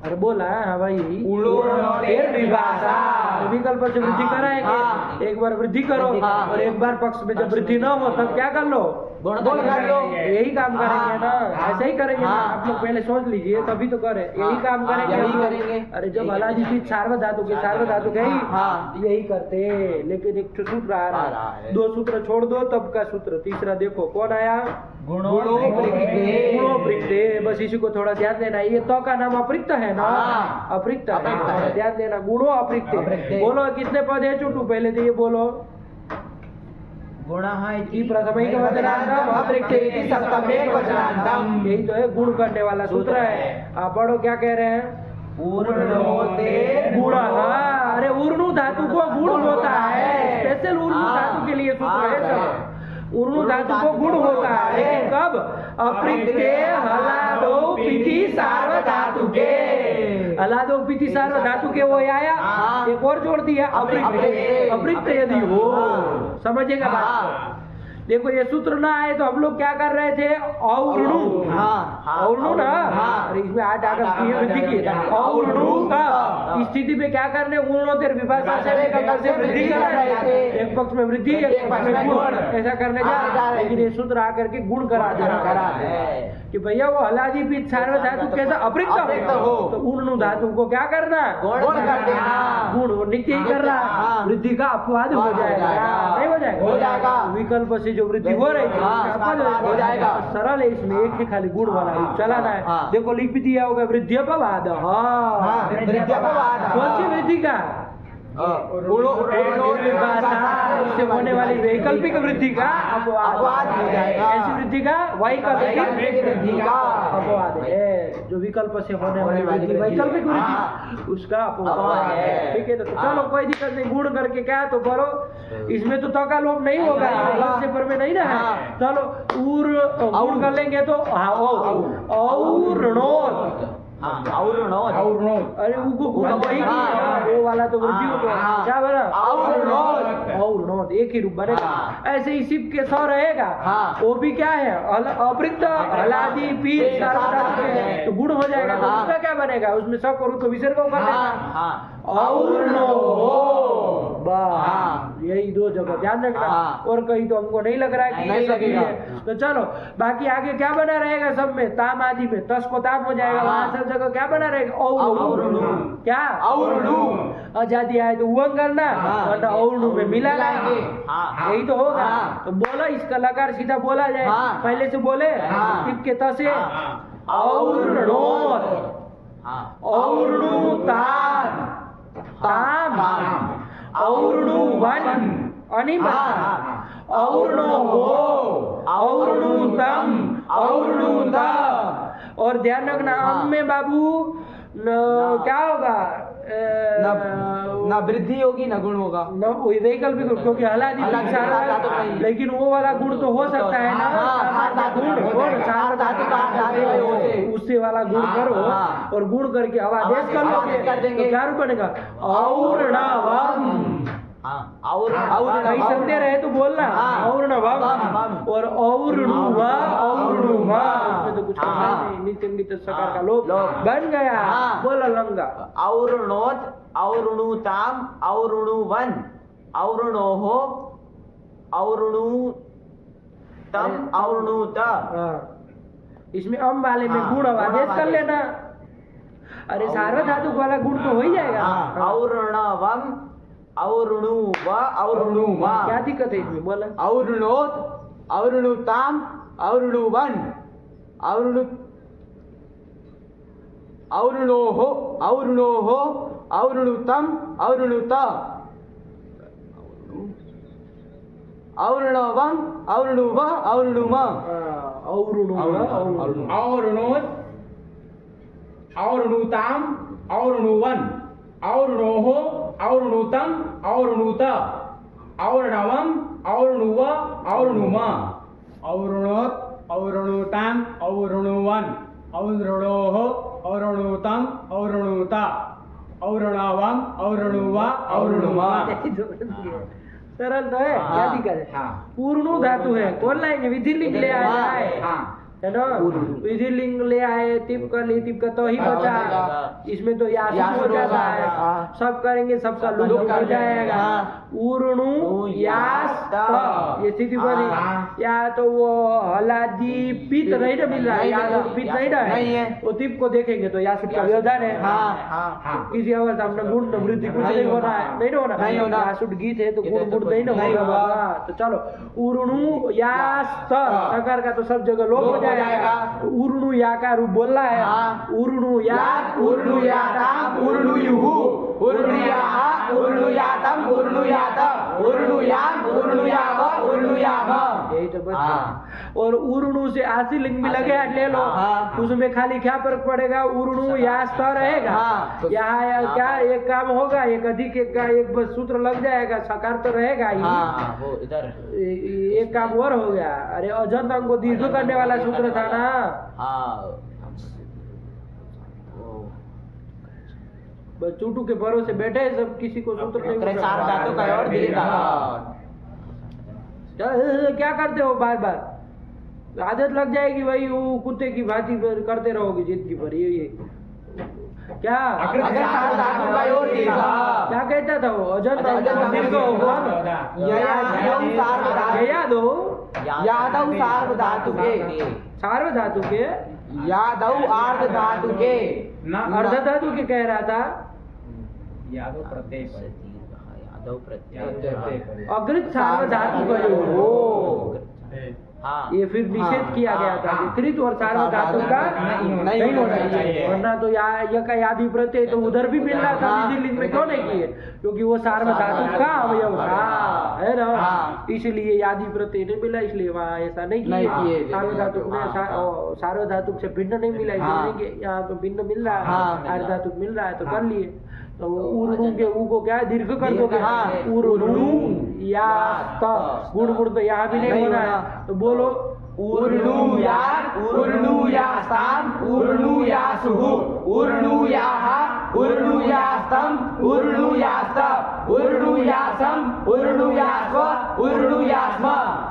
अरे बोला हाँ भाई फिर विभाषा। विकल्प से वृद्धि हाँ, कराएंगे। हाँ। एक बार वृद्धि करो हाँ। और एक बार पक्ष में जब वृद्धि ना हो तब क्या कर लो? गुण गुण कर लो। यही काम करेंगे ना। हाँ। ऐसे ही करेंगे ना। हाँ। आप लोग पहले सोच लीजिए तभी तो करें। यही हाँ। काम करेंगे यही हम लोग। करेंगे। अरे जब हलादी की सार्वधातु के ही हाँ। यही करते। लेकिन एक सूत्र आ आ रहा रहा है। है। दो सूत्र छोड़ दो तब का सूत्र तीसरा देखो कौन आया? गुणोपृक्ते। गुणोपृक्ते। बस इसी को थोड़ा ध्यान देना। ये तो का नाम अपृक्त है ना। हाँ। अपृक्त अपृक्त है। है। ध्यान देना। गुणो अपृक्त। अपृक्ते। बोलो कितने पद है चुटू? पहले तो ये बोलो गुणः प्रथम का वचनांतम अपृक्ते इति सप्तमेक वचनांतम। यही तो है गुण करने वाला सूत्र है। आप पढ़ो क्या कह रहे हैं? ऊर्णोते गुण। अरे उर्णु धातु को गुण होता है। स्पेशल उर्णु धातु के लिए सूत्र है सब। उर्णु धातु को गुण होता है लेकिन कब? अपृक्ते हलादो पिति सार्वधातु के। हलादो पिति सार्वधातु के वो आया। हाँ। एक और जोड़ दिया अपृक्ते। अपृक्त यदि हो समझेगा बात। देखो ये सूत्र ना आए तो हम लोग क्या कर रहे थे? और्णु। हाँ। और्णु ना। हाँ। अरे इसमें आठ आगम की वृद्धि की। और्णु का स्थिति में क्या करने? उर्णोत्तर विभाषा से विकल्प से वृद्धि कर रहे थे। एक पक्ष में वृद्धि एक पक्ष में गुण ऐसा करने जा रहे हैं। लेकिन ये सूत्र आकर के गुण करा दे रहा है कि भैया वो हलादी पीठ सार्वधातु कैसा अपृक्त हो तो उर्णु धातु को क्या करना? गुण कर देना। गुण वो नित्य ही कर रहा। हाँ। वृद्धि का अपवाद हो जाएगा। नहीं हो जाएगा? हो जाएगा। विकल्प से जो वृद्धि हो रही है हाँ, उसका अपवाद हो जाएगा। सरल है। इसमें एक ही खाली गुण वाला ही चलाना है। हाँ। देखो लिख भी दिया होगा वृद्धि अपवाद। हाँ वृद्ध्यपवाद। कौन सी वृद्धि का? उससे होने वाली वैकल्पिक वृद्धि का अपवाद हो जाएगा। ऐसी वृद्धि का वैकल्पिक वृद्धि का अपवाद है। जो विकल्प से होने वाली वृद्धि वैकल्पिक वृद्धि उसका अपवाद है। ठीक है तो चलो कोई दिक्कत नहीं। गुण करके क्या तो करो। इसमें तो का लोप नहीं होगा। अलग से पर में नहीं ना है। चलो गुण कर लेंगे तो हाँ और्णोत हाँ औरणोत औरणोत अरे उको वही वो वाला तो वृद्धि हो गया। क्या बना औरणोत एक ही रूप बनेगा। ऐसे ही सिप के सौ रहेगा वो भी क्या है अपृक्त हलादी पीठ सार्वधातुक है तो गुण हो जाएगा। तो उसका क्या बनेगा उसमें सब करूँ तो विसर्ग कर देगा औरणो यही दो जगह ध्यान रखना। और कहीं तो हमको नहीं लग रहा है कि नहीं लगेगा। तो चलो बाकी आगे क्या बना रहेगा सब में ताम आदि में तस को ताम हो जाएगा। वहां सब जगह क्या बना रहेगा औरणु क्या औरणु आजादी आए तो उंग करना वरना औरणु में मिला लाएंगे यही तो होगा। तो बोलो इसका लकार सीधा बोला जाए पहले से बोले टिप के तसे औरणोत औरणुतान ताम औरणुवन अनिमत औरणो हो औरणुतम औरणुत। और ध्यान रखना अम में बाबू क्या होगा ना वृद्धि होगी ना गुण होगा न वैकल्पिक गुण क्योंकि हलादी लेकिन वो वाला गुण तो हो सकता है ना गुण उससे वाला गुण करो और गुण करके आवादेश कर लोगे तो क्या रूप बनेगा औरणवम और कहीं संदेह रहे तो बोलना औरणवम और औरणुवा औरणुवा उसमें तो कुछ करना नहीं नित्य नित्य सकार का लोप बन गया। बोला लंगा औरणोत औरणुताम औरणुवन औरणोहो औरणुतम औरणुत। इसमें अम वाले में गुण आदेश कर लेना। अरे सार्वधातुक वाला गुण तो हो ही जाएगा। औरणवम औरणुव औरणुवा क्या दिक्कत है इसमें बोला औरणोत औरणुताम औरणुवन औरणु औरणोहो औरणोहो औरणुतम औरणुत औरणवम औरणुव औरणुम औरणोत औरणुताम औरणुवन औरणोहो औरणुतम औरणुत औरणवम औरणुव औरणुम औरणोत औरणुताम औरणुवन औरणोहो औरणुतम औरणुत औरणवम औरणुव औरणुम। सरल तो है क्या दिक्कत है। पूर्ण धातु है कौन लाएंगे विधि लिंग ले आए है ना विधि लिंग ले आए तिप कर ली तिप का तो ही बचा इसमें तो यासु हो जाता है सब करेंगे सबका लुक हो जाएगा। उर्णु यास ये स्थिति बनी या तो वो हलादी पित नहीं ना मिल रहा है या पित नहीं ना है वो तिप को देखेंगे तो यासु का व्यवधान है किसी अवस्था में गुण वृद्धि कुछ नहीं होना है नहीं होना यासु गीत है तो गुण गुण नहीं ना होगा। तो चलो उर्णु यास सकार का तो सब जगह लोप हो जाएगा। उर्णु या का रूप बोल रहा है उर्णु या उर्णु याताम उर्णु युहु उर्णु याहा उर्णु यातम उर्णु यात उर्णु याम उर्णु याव उर्णु याम यही तो बच्चा। और उर्णु से आशी लिंग भी लगे ले लो उसमें खाली क्या फर्क पड़ेगा उर्णु यास रहेगा यहाँ क्या एक काम होगा एक अधिक एक का एक बस सूत्र लग जाएगा सकार तो रहेगा ही वो इधर एक काम और हो गया। अरे अजंत अंग को दीर्घ करने वाला सूत्र था ना बस चूटू के भरोसे बैठे सब किसी को सूत्र नहीं धातु का और क्या करते हो बार बार आदत लग जाएगी वही वो कुत्ते की भांति करते रहोगे जिंदगी भर ये क्या क्या कहता था वो अजंत दीर्घ होगा यादव यादव सार्वधातु के सार्वधातु के यादव अर्ध धातु के अर्ध धातु के कह रहा था यादव प्रत्यय यादव प्रत्यय अग्रित सार्वधातु का ये फिर निषेध किया गया था कृत और सार्वधातु का नहीं होना चाहिए वरना तो का यादि प्रत्यय तो उधर भी मिल रहा था विधि लिंग में क्यों नहीं किए क्योंकि वो सार्वधातु का अवयव था है ना इसलिए यादि प्रत्यय नहीं मिला इसलिए वहाँ ऐसा नहीं किए सार्वधातु में सार्वधातु से भिन्न नहीं मिला इसलिए यहाँ तो भिन्न मिल रहा है अर्धातु मिल रहा है तो कर लिए। तो उर्णु के ऊ को क्या दीर्घ कर दोगे उर्णु या गुण गुण तो यहाँ भी नहीं होना है तो बोलो ऊर्णुयात् ऊर्णुयास्ताम् ऊर्णुयासुः ऊर्णुयाः ऊर्णुयास्तम् ऊर्णुयास्त ऊर्णुयासम् ऊर्णुयास्व ऊर्णुयास्म।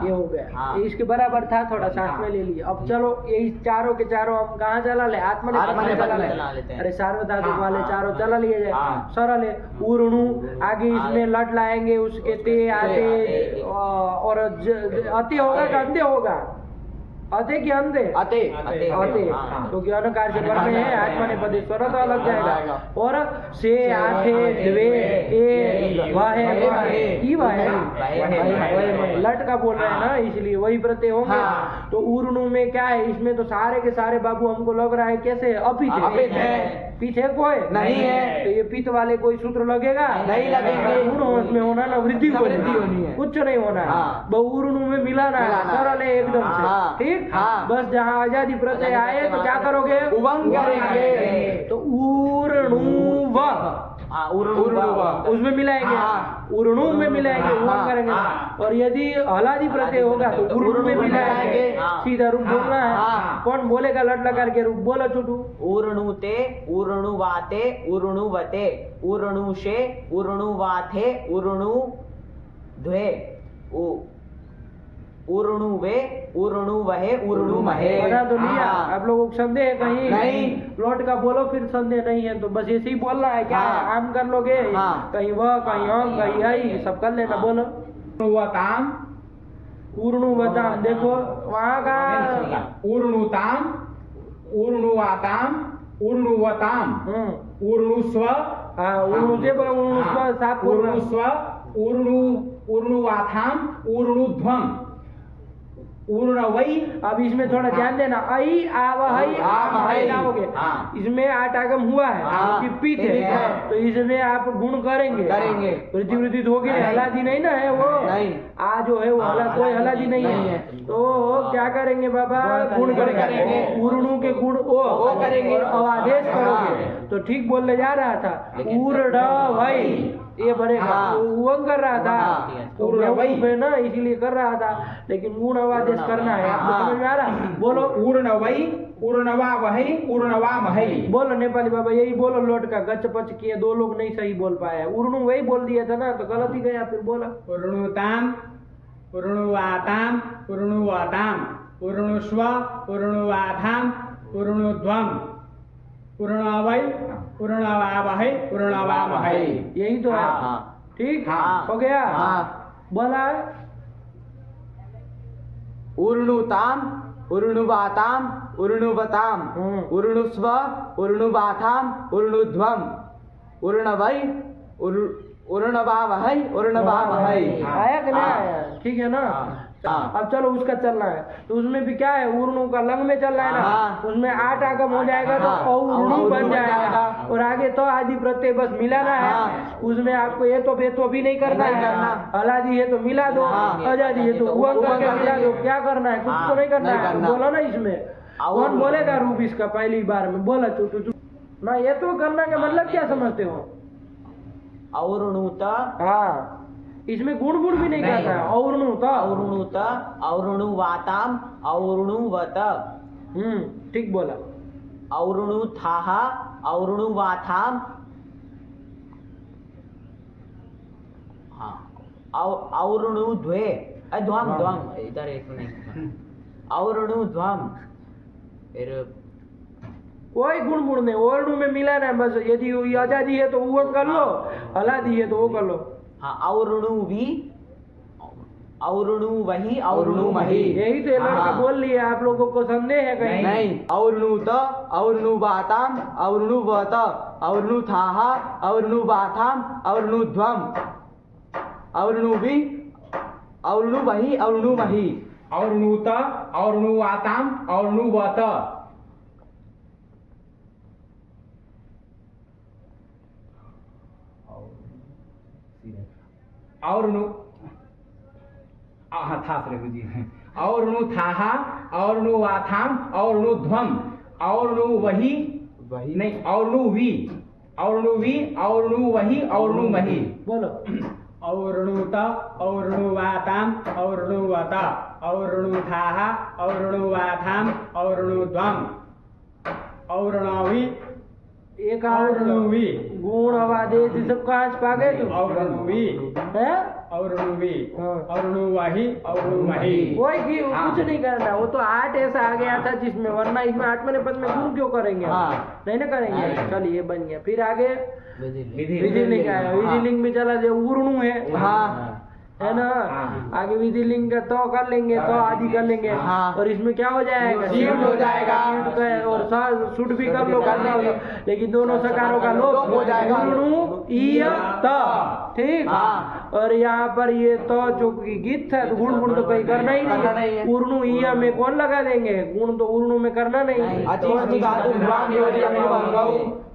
ये हो गया। हाँ। ये इसके बराबर था, थोड़ा साथ में ले लिया। अब चलो ये इस चारों के चारों हम कहाँ चला ले? आत्मनेपद में चला लेते हैं। अरे सार्वधातुक हाँ, वाले हाँ, चारों चला लिए जाए। हाँ। सरल है। ऊर्णु आगे इसमें लट लाएंगे, उसके ते आते और अति होगा कि अंधे होगा? अते कि अंधे? अते अते। आते हाँ। तो ज्ञान कार्य से पर में है आत्मनेपद स्वर तो अलग जाएगा। और से आठे द्वे ए वाहे ई वाहे लट का बोल रहे हैं ना, इसलिए वही प्रत्यय होंगे। हाँ। तो ऊर्णु में क्या है? इसमें तो सारे के सारे बाबू हमको लग रहा है कैसे अपित अपित है। पीछे कोई नहीं है। तो ये पित वाले कोई सूत्र लगेगा? नहीं लगेंगे। ऊर्ण में होना ना वृद्धि होनी है। कुछ नहीं होना है। हाँ। ऊर्णु में मिलाना है, मिलाना है। सरल है एकदम से। हाँ। ठीक। हाँ। बस जहाँ आजादी प्रत्यय आए तो क्या करोगे? उवंग करेंगे। तो ऊर्णु व हाँ, उसमें मिलाएंगे। हाँ। ऊर्णु में मिलाएंगे, हाँ। उवंग करेंगे। हाँ। और यदि हलादी प्रत्यय होगा तो ऊर्णु में मिलाएंगे। हाँ। सीधा रूप बोलना है। हाँ। कौन बोलेगा लट लगा के रूप? बोलो छोटू। ऊर्णुते ऊर्णुवाते ऊर्णुवते ऊर्णुषे ऊर्णुवाथे ऊर्णुध्वे ऊर्णुवे ऊर्णुवहे ऊर्णुमहे। बना तो लिया। हाँ। आप लोगों को संदेह है कहीं? नहीं। लौट का बोलो, फिर संदेह नहीं है तो बस ऐसे ही बोलना है। क्या हाँ। आम कर लोगे? हाँ। कहीं वह कहीं हम कहीं आई सब कर लेना। बोलो ऊर्णुवताम ऊर्णु बताम। देखो वहाँ का ऊर्णुताम ऊर्णुवाताम ऊर्णुवताम ऊर्णुस्व हाँ ऊर्णु से ऊर्णु स्व साफ बोलना। ऊर्णुस्व ऊर्णुवाथाम ऊर्णुध्वम ऊर्णवै। अब इसमें थोड़ा ध्यान देना। आई आवहई आवहई। लाओगे। हाँ। इसमें आठ आगम हुआ है, हाँ। कि पित पित है है। तो इसमें आप गुण करेंगे। वृद्धि वृद्धि होगी। नहीं। हलादी नहीं ना है वो। नहीं। आ जो है वो कोई हलादी नहीं नहीं है। है। तो क्या करेंगे बाबा? गुण करेंगे। ऊर्णु के गुण ओ करेंगे। और अवादेश करोगे। हाँ। तो ठीक बोलने जा रहा था। ऊर्णवई ये बनेगा। हाँ। उवंग कर रहा था। हाँ। तो ऊर्णवई है ना, इसीलिए कर रहा था। लेकिन गुण अवादेश करना है। आपको हाँ। समझ में आ रहा? बोलो ऊर्णवै ऊर्णवावहै ऊर्णवामहै। बोलो नेपाली बाबा यही बोलो। लौट का गच पच किए दो लोग नहीं सही बोल पाए। ऊर्णु वही बोल दिया था ना, तो गलत ही गया। फिर बोला ऊर्णुताम ऊर्णुवाताम ऊर्णुवाताम ऊर्णुस्व ऊर्णुवाथाम ऊर्णुध्वम ऊर्णवै ऊर्णवावहै ऊर्णवामहै। यही तो है। हाँ। ठीक हाँ। हो गया। हाँ। बोला ऊर्णुताम ऊर्णुवाताम ऊर्णुवताम ऊर्णुस्व ऊर्णुवाथाम ऊर्णुध्वम ऊर्णवै ऊर्णवावहै ऊर्णवामहै। आया कि नहीं आया? ठीक है ना। हाँ। अब चलो उसका चलना है। तो उसमें भी क्या है? ऊर्णु का लंग में चल रहा है ना। हाँ। उसमें आठ आगम हो जाएगा तो हाँ। और्णु बन बन जाएगा। जाएगा। और आगे तो आदि प्रत्यय बस मिलाना है। हाँ। उसमें आपको ये तो बेतो भी नहीं करना नहीं है। करना। हलादी है तो मिला दो, हाँ। आजादी है तो उवंग करके मिला दो। क्या करना है? कुछ तो नहीं करना नहीं है। करना। बोलो ना इसमें कौन बोलेगा रूप इसका पहली बार में? बोला चुटू ना। ये तो करना का मतलब क्या समझते हो? और्णुत हाँ इसमें गुण गुण भी नहीं करना है। और्णुत और्णुत और्णुवाताम और्णुवत ठीक बोला। और्णुथाः और्णुवाथाम। हाँ और्णुध्वे ध्वम ध्वम इधर एक नहीं और्णुध्वम। फिर कोई गुण गुण नहीं। और्णु में मिलाना है बस। यदि आजादी है तो वो कर लो, हलादी है तो वो कर लो। हाँ और्णुवी और्णुवहि और्णुमहि। यही तो ये लड़का हाँ। बोल लिया। आप लोगों को संदेह है कहीं? नहीं। और्णुत और्णुवाताम और्णुवत और्णुथाः और्णुवाथाम और्णुध्वम और्णुवि और्णुवहि और्णुमहि। और्णुत और्णुवाताम और्णुवत और्णु हाँ था जी। और्णुथाः और्णुवाथाम और्णुध्वम और्णुवहि नहीं और्णुवी और्णुवी और्णुवहि और्णुमहि। बोलो और्णुत और्णुवाताम और्णुवत औरणुधाः औरणुवाथाम औरणुद्वम औरणवी एक औरणवी गुण अवादेश ये सब कहाँ से पा गए तुम? औरणवी है औरणवी हाँ। औरणुवाही औरणुमही कोई की कुछ नहीं करना, वो तो 8 ऐसा आ गया था जिसमें, वरना इसमें आत्मनेपद में गुण क्यों करेंगे? हाँ। नहीं ना करेंगे। चलिए बन गया। फिर आगे विधि विधिलिंग आया। विधिलिंग में चला जो उर्णु है, हाँ है ना? आगे विधिलिंग का तो कर लेंगे, तो आदि कर लेंगे, हाँ। और इसमें क्या हो जाएगा? शीट हो जाएगा। शीट का और शुट भी कर लो, करना होगा, लेकिन दोनों सकारों का लोप हो जाएगा। उर्णु ईय त, ठीक। हाँ। और यहाँ पर ये तो जो गीत था तो गुण तो कहीं करना ही करना नहीं नहीं है। है। उर्णु ईय में कौन लगा देंगे? गुण तो उर्णु में करना नहीं है। अचिष्टि धातु ध्वाम योनि अम्बंगौ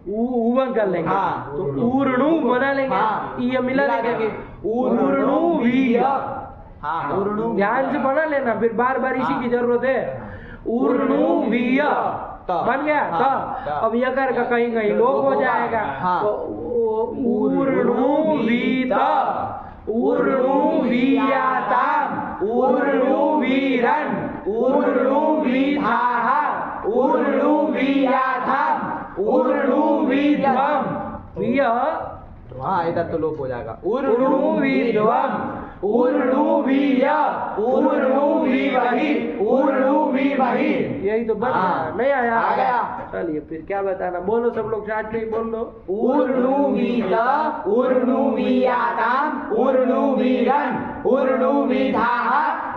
उवन कर लेंगे, हाँ। तो उर्णु बना लेंगे, हाँ। ईय मिला देंगे, उर्णु वीय। हाँ उर्णु ध्यान से बना लेना, फिर बार बार इसी की जरूरत है। उर्णु वीय बन गया। हाँ। अब यकार का कहीं कहीं लोप हो जाएगा, हाँ। तो उर्णु वीत, उर्णु वीयाताम, उर्णु वीरन, उर्णु वीधाः, उर्णु वीयाथाम, उर्णु वीध्वम। वीय हाँ इधर तो लोप हो जाएगा। उर्णु वीध्वम, उर्णु वीय, उर्णु वीवहि, उर्णु वीवहि। यही तो बन हाँ। नहीं आया? आ गया। चलिए फिर क्या बताना, बोलो सब लोग साथ में ही बोल दो। उर्णु वीत, उर्णु वीयाताम, उर्णु वीरन, उर्णु वीधाः,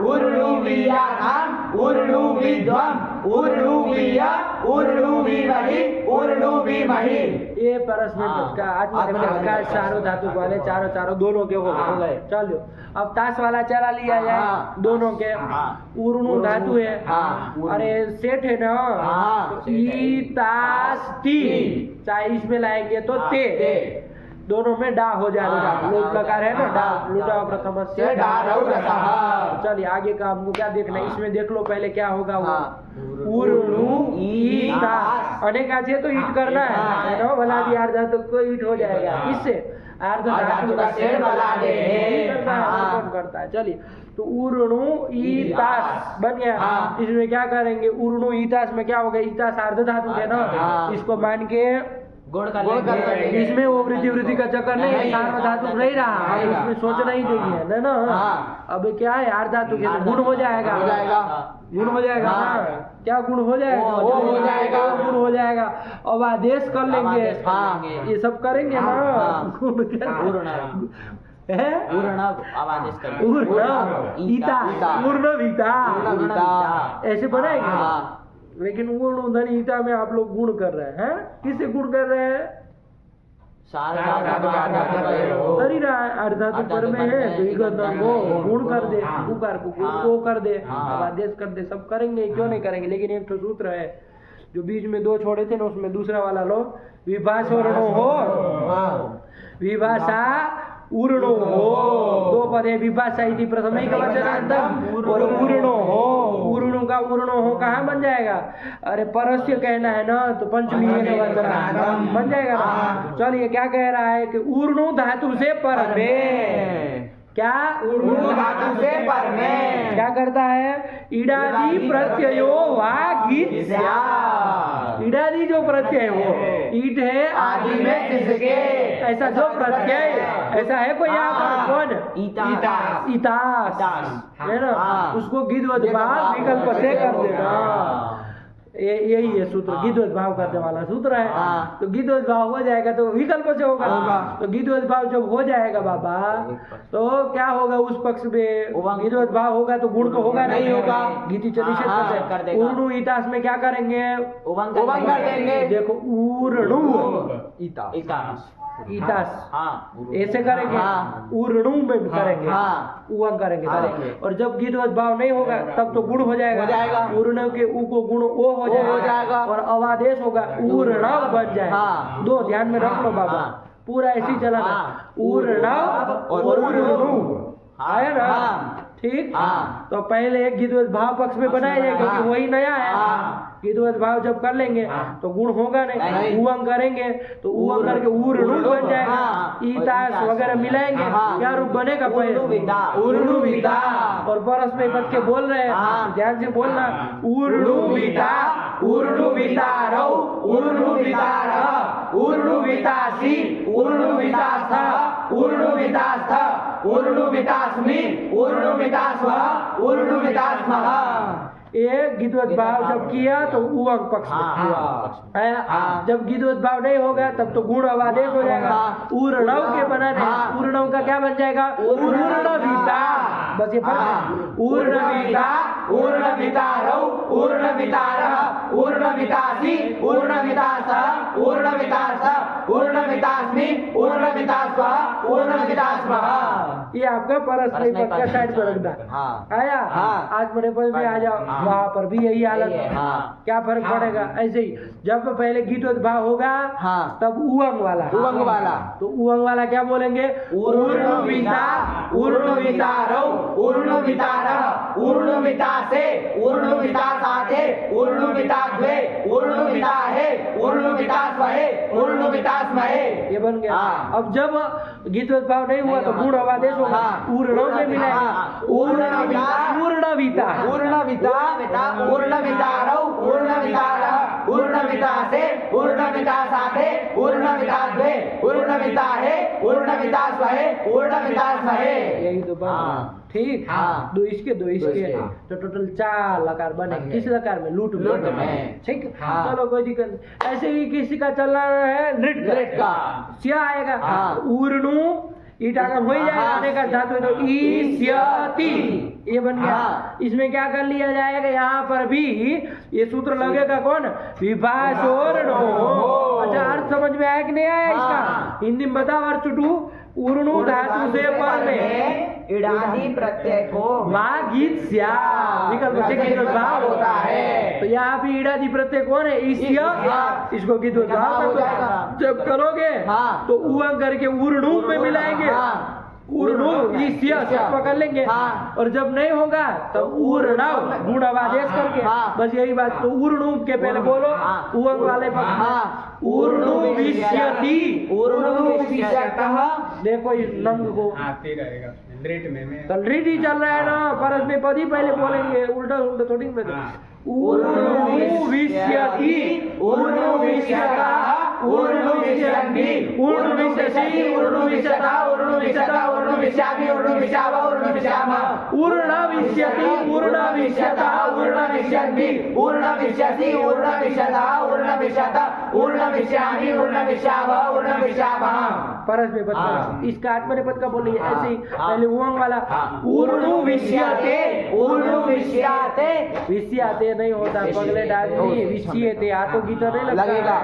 उर्णु वीयाथाम, उर्णु वीध्वम, उर्णु वीय, उर्णु वीवहि, उर्णु वीमहि। ये परस्मैपद का आत्मनेपद का चारों धातु वाले चारों दोनों के हो गए। चलो अब ताश वाला चला लिया जाए, हाँ। दोनों के। हाँ। उर्णु धातु है, हाँ। अरे सेठ है ना, हाँ। तो ई तास ती, चाहे इसमें लाएंगे तो ते, दोनों में डा हो जाएगा। हाँ। लोट लकार है ना, डा लुटा प्रथम से डा रऊ रसः। चलिए आगे का हमको क्या देखना है, इसमें देख लो पहले क्या होगा वो। हाँ। उर्णु ईतास, अनेक आचे तो ईट करना है ना, भला भी अर्ध धातु को ईट हो जाएगा। इससे अर्ध धातु का शेर बना दे, कौन करता है? चलिए तो उर्णु ईतास बन गया। हाँ। इसमें क्या करेंगे? उर्णु ईतास में क्या होगा? ईतास अर्ध धातु है ना, हाँ। इसको मान के गुण कर गुण कर लेंगे। लेंगे। इसमें वो वृद्धि का चक्कर नहीं है, सार्वधातुक नहीं रहा, नहीं रहा। इसमें सोचना ही नहीं है ना। हाँ। अब क्या है, अर्धातुक है तो गुण हो जाएगा, हो जाएगा। गुण हो जाएगा। हाँ। क्या गुण हो जाएगा? वो हो जाएगा। गुण हो जाएगा। अब आदेश कर लेंगे, आदेश कर हाँ। लेंगे। ये सब करेंगे ना। हाँ। गुण क्या उर्णव। है? उर्णव अब आदेश कर लेंगे। उर्णव ईता, उर्णविता, उर्णविता। ऐसे बनाएंगे। हाँ। लेकिन उर्णधनिता में आप लोग गुण कर रहे हैं, किससे गुण कर रहे हैं? कर ही रहा है, अर्धातु पर में है तो इगत को गुण कर दे, उकार को गुण को कर दे, अब आदेश कर दे, सब करेंगे, क्यों नहीं करेंगे? लेकिन एक तो सूत्र है जो बीच में दो छोड़े थे ना, उसमें दूसरा वाला लो, विभाषोर्णो हो, विभाषा उर्णो हो, दो पद है, विभाषा इति प्रथमैकवचनान्तम और उर्णो हो। उर्णो का उर्णो हो कहाँ बन जाएगा? अरे परस्य कहना है ना, तो पंचमी एकवचनान्तम बन जाएगा ना। चलिए क्या कह रहा है कि उर्णो धातु से पर में, क्या? उर्णु धातु से पर में क्या करता है? इडादि प्रत्ययो वा गीत स्यात्। इडादि जो प्रत्यय वो ईट है आदि में जिसके, ऐसा जो प्रत्यय ऐसा है कोई यहाँ पर? कौन? ईतास। इतास है ना, हाँ। उसको गिद्वत भाव विकल्प से कर देना। यही है सूत्र, गिद्वत भाव करने वाला सूत्र है। हाँ। तो गिद्वत भाव हो जाएगा तो विकल्प से होगा। हाँ। तो गिद्वत भाव जब हो जाएगा बाबा, तो क्या होगा? उस पक्ष में गिद्वत भाव होगा तो गुण तो होगा नहीं होगा, गीति निषेध हाँ, कर देगा। उर्णु ईतास में क्या करेंगे? उभंग उभंग कर देंगे। देखो उर्णु ईता ईतास। ईतास हाँ ऐसे करेंगे, हाँ। उर्णु में भी करेंगे, हाँ। उवंग करेंगे हाँ। पहले। और जब गिद्वत भाव नहीं होगा तब तो गुण हो जाएगा, हो जाएगा। उर्ण के उ को गुण ओ हो जाएगा, और अवादेश होगा, उर्णव बन जाएगा। हाँ। दो ध्यान में रख लो बाबा, हाँ। पूरा ऐसे ही चलाना, हाँ। उर्णव और उर्णु आया ना, हाँ। ठीक। हाँ। तो पहले एक गिद्वत भाव पक्ष में बनाया जाए, क्योंकि हाँ। वही नया है। हाँ। गिद्वत भाव जब कर लेंगे तो गुण होगा नहीं, नहीं। उवंग करेंगे तो उवंग करके उर्णु बन जाएगा, हाँ। ईतास वितास वगैरह मिलाएंगे, हाँ। क्या रूप बनेगा? ऊर्णुविता। ऊर्णुविता। और परस्मै पद के बोल रहे हैं, हाँ। ध्यान से बोलना। ऊर्णुविता, ऊर्णुवितारौ, ऊर्णुवितारः, ऊर्णुवितासि, ऊर्णुवितास्थः, ऊर्णुवितास्थ, ऊर्णुवितास्मि, ऊर्णुवितास्वः, ऊर्णुवितास्मः। ये गीतवत भाव जब किया तो उवंग पक्ष में हाँ, हुआ। हाँ। है? हाँ। जब गीतवत भाव नहीं होगा तब तो गुण अवादेश हो जाएगा। हाँ। ऊर्णव के बनाने, हाँ। ऊर्णव का क्या बन जाएगा? ऊर्णविता। बस ये फर्क है। ऊर्णविता, ऊर्णवितारौ, ऊर्णवितारः, ऊर्णवितासि, ऊर्णवितासः, ऊर्णवितास्थ, ऊर्णवितास्मि, ऊर्णवितास्वः, ऊर्णवितास्मः। ये आपका परस्मै पद का साइड पर रखना। हाँ। आया? हाँ। आज मेरे पद में आ जाओ, हाँ। वहाँ पर भी यही हालत यही है। है, हाँ। क्या फर्क पड़ेगा? ऐसे ही जब पहले गीतवत भाव होगा हाँ। तब उवंग वाला। उवंग वाला। तो उवंग वाला क्या बोलेंगे? ऊर्णुविता, ऊर्णुवितारौ, ऊर्णुवितारः, ऊर्णुवितासे, ऊर्णुवितासाते, ऊर्णुविताद्वे, ऊर्णुविताहे, ऊर्णुवितास्महे, ऊर्णुवितास्महे। ये बन गया। हाँ। अब जब गीतवत भाव नहीं हुआ तो गुण अवादेश होगा। हाँ। ऊर्णव में मिलाएंगे। हाँ। ऊर्णविता, ऊर्णविता। ऊर्णविता, ऊर्णवितारौ, ऊर्णवितारः, ऊर्णवितासे, ऊर्णवितासाते, ऊर्णविताद्वे, ऊर्णविताहे, ऊर्णवितास्महे, ऊर्णवितास्महे। यही तो बात हाँ। है। ठीक। हाँ। दो इसके दो इसके। तो टोटल 4 लकार बने। बन गए। किस लकार में? लूट लूट में। ठीक। हाँ। चलो कोई दिक्कत नहीं। ऐसे ही किसी का चल रहा है नृट नृट का। क्या आएगा? हाँ। ऊर्णु ईटा का हो ही जाएगा। हाँ। आने का धातु है तो ईस्यति, ये बन गया। हाँ। इसमें क्या कर लिया जाएगा? यहाँ पर भी ये सूत्र लगेगा कौन? विभाषोर्णो। अच्छा, अर्थ समझ में आया कि नहीं आया इसका? हाँ। हिंदी में बताओ। अर्थ चुटू ऊर्णु धातु से पर में इडादी प्रत्यय को वागीत्स्या विकल्प से गीतवत भाव होता है। तो यहाँ पे ईडादी प्रत्यय कौन है? ईस्य। इसको गीतवत भाव हो कर दो। जाएगा। जब करोगे हाँ। तो उवंग करके ऊर्णु में मिलाएंगे। हाँ। ऊर्णु ईस्य पकड़ लेंगे। हाँ। और जब नहीं होगा तब ऊर्णव गुण अवादेश करके। हाँ। बस यही बात। तो ऊर्णु के पहले बोलो हाँ। उवंग वाले पक्ष में। हाँ। ऊर्णुविष्यति। ऊर्णुविष्यतः। देखो इस नंग को आते रहेगा उसमें नृट में तो रीड ही चल रहा है ना। परस में पद ही पहले बोलेंगे, उल्टा उल्टा थोड़ी में। हाँ। ऊर्णुविष्यति, ऊर्णुविष्यतः, ऊर्णुविष्यन्ति, ऊर्णुविष्यसि, ऊर्णुविष्यतः, ऊर्णुविष्यतः, ऊर्णुविष्यामि, ऊर्णुविष्यावः, ऊर्णुविष्यामः। ऊर्णविष्यति, ऊर्णविष्यतः, ऊर्णविष्यन्ति, ऊर्णविष्यसि, ऊर्णविष्यतः, ऊर्णविष्यतः, ऊर्णविष्यामि, ऊर्णविष्यावः, ऊर्णविष्यामः। परस में पद हाँ। इसका आत्मने पद का बोलिए हाँ। ऐसे ही। हाँ। पहले उवंग वाला हाँ। ऊर्णुविष्यते। ऊर्णुविष्यते। विष्यते नहीं होता, पगले डाली विष्यते। आतो गीता नहीं लगेगा।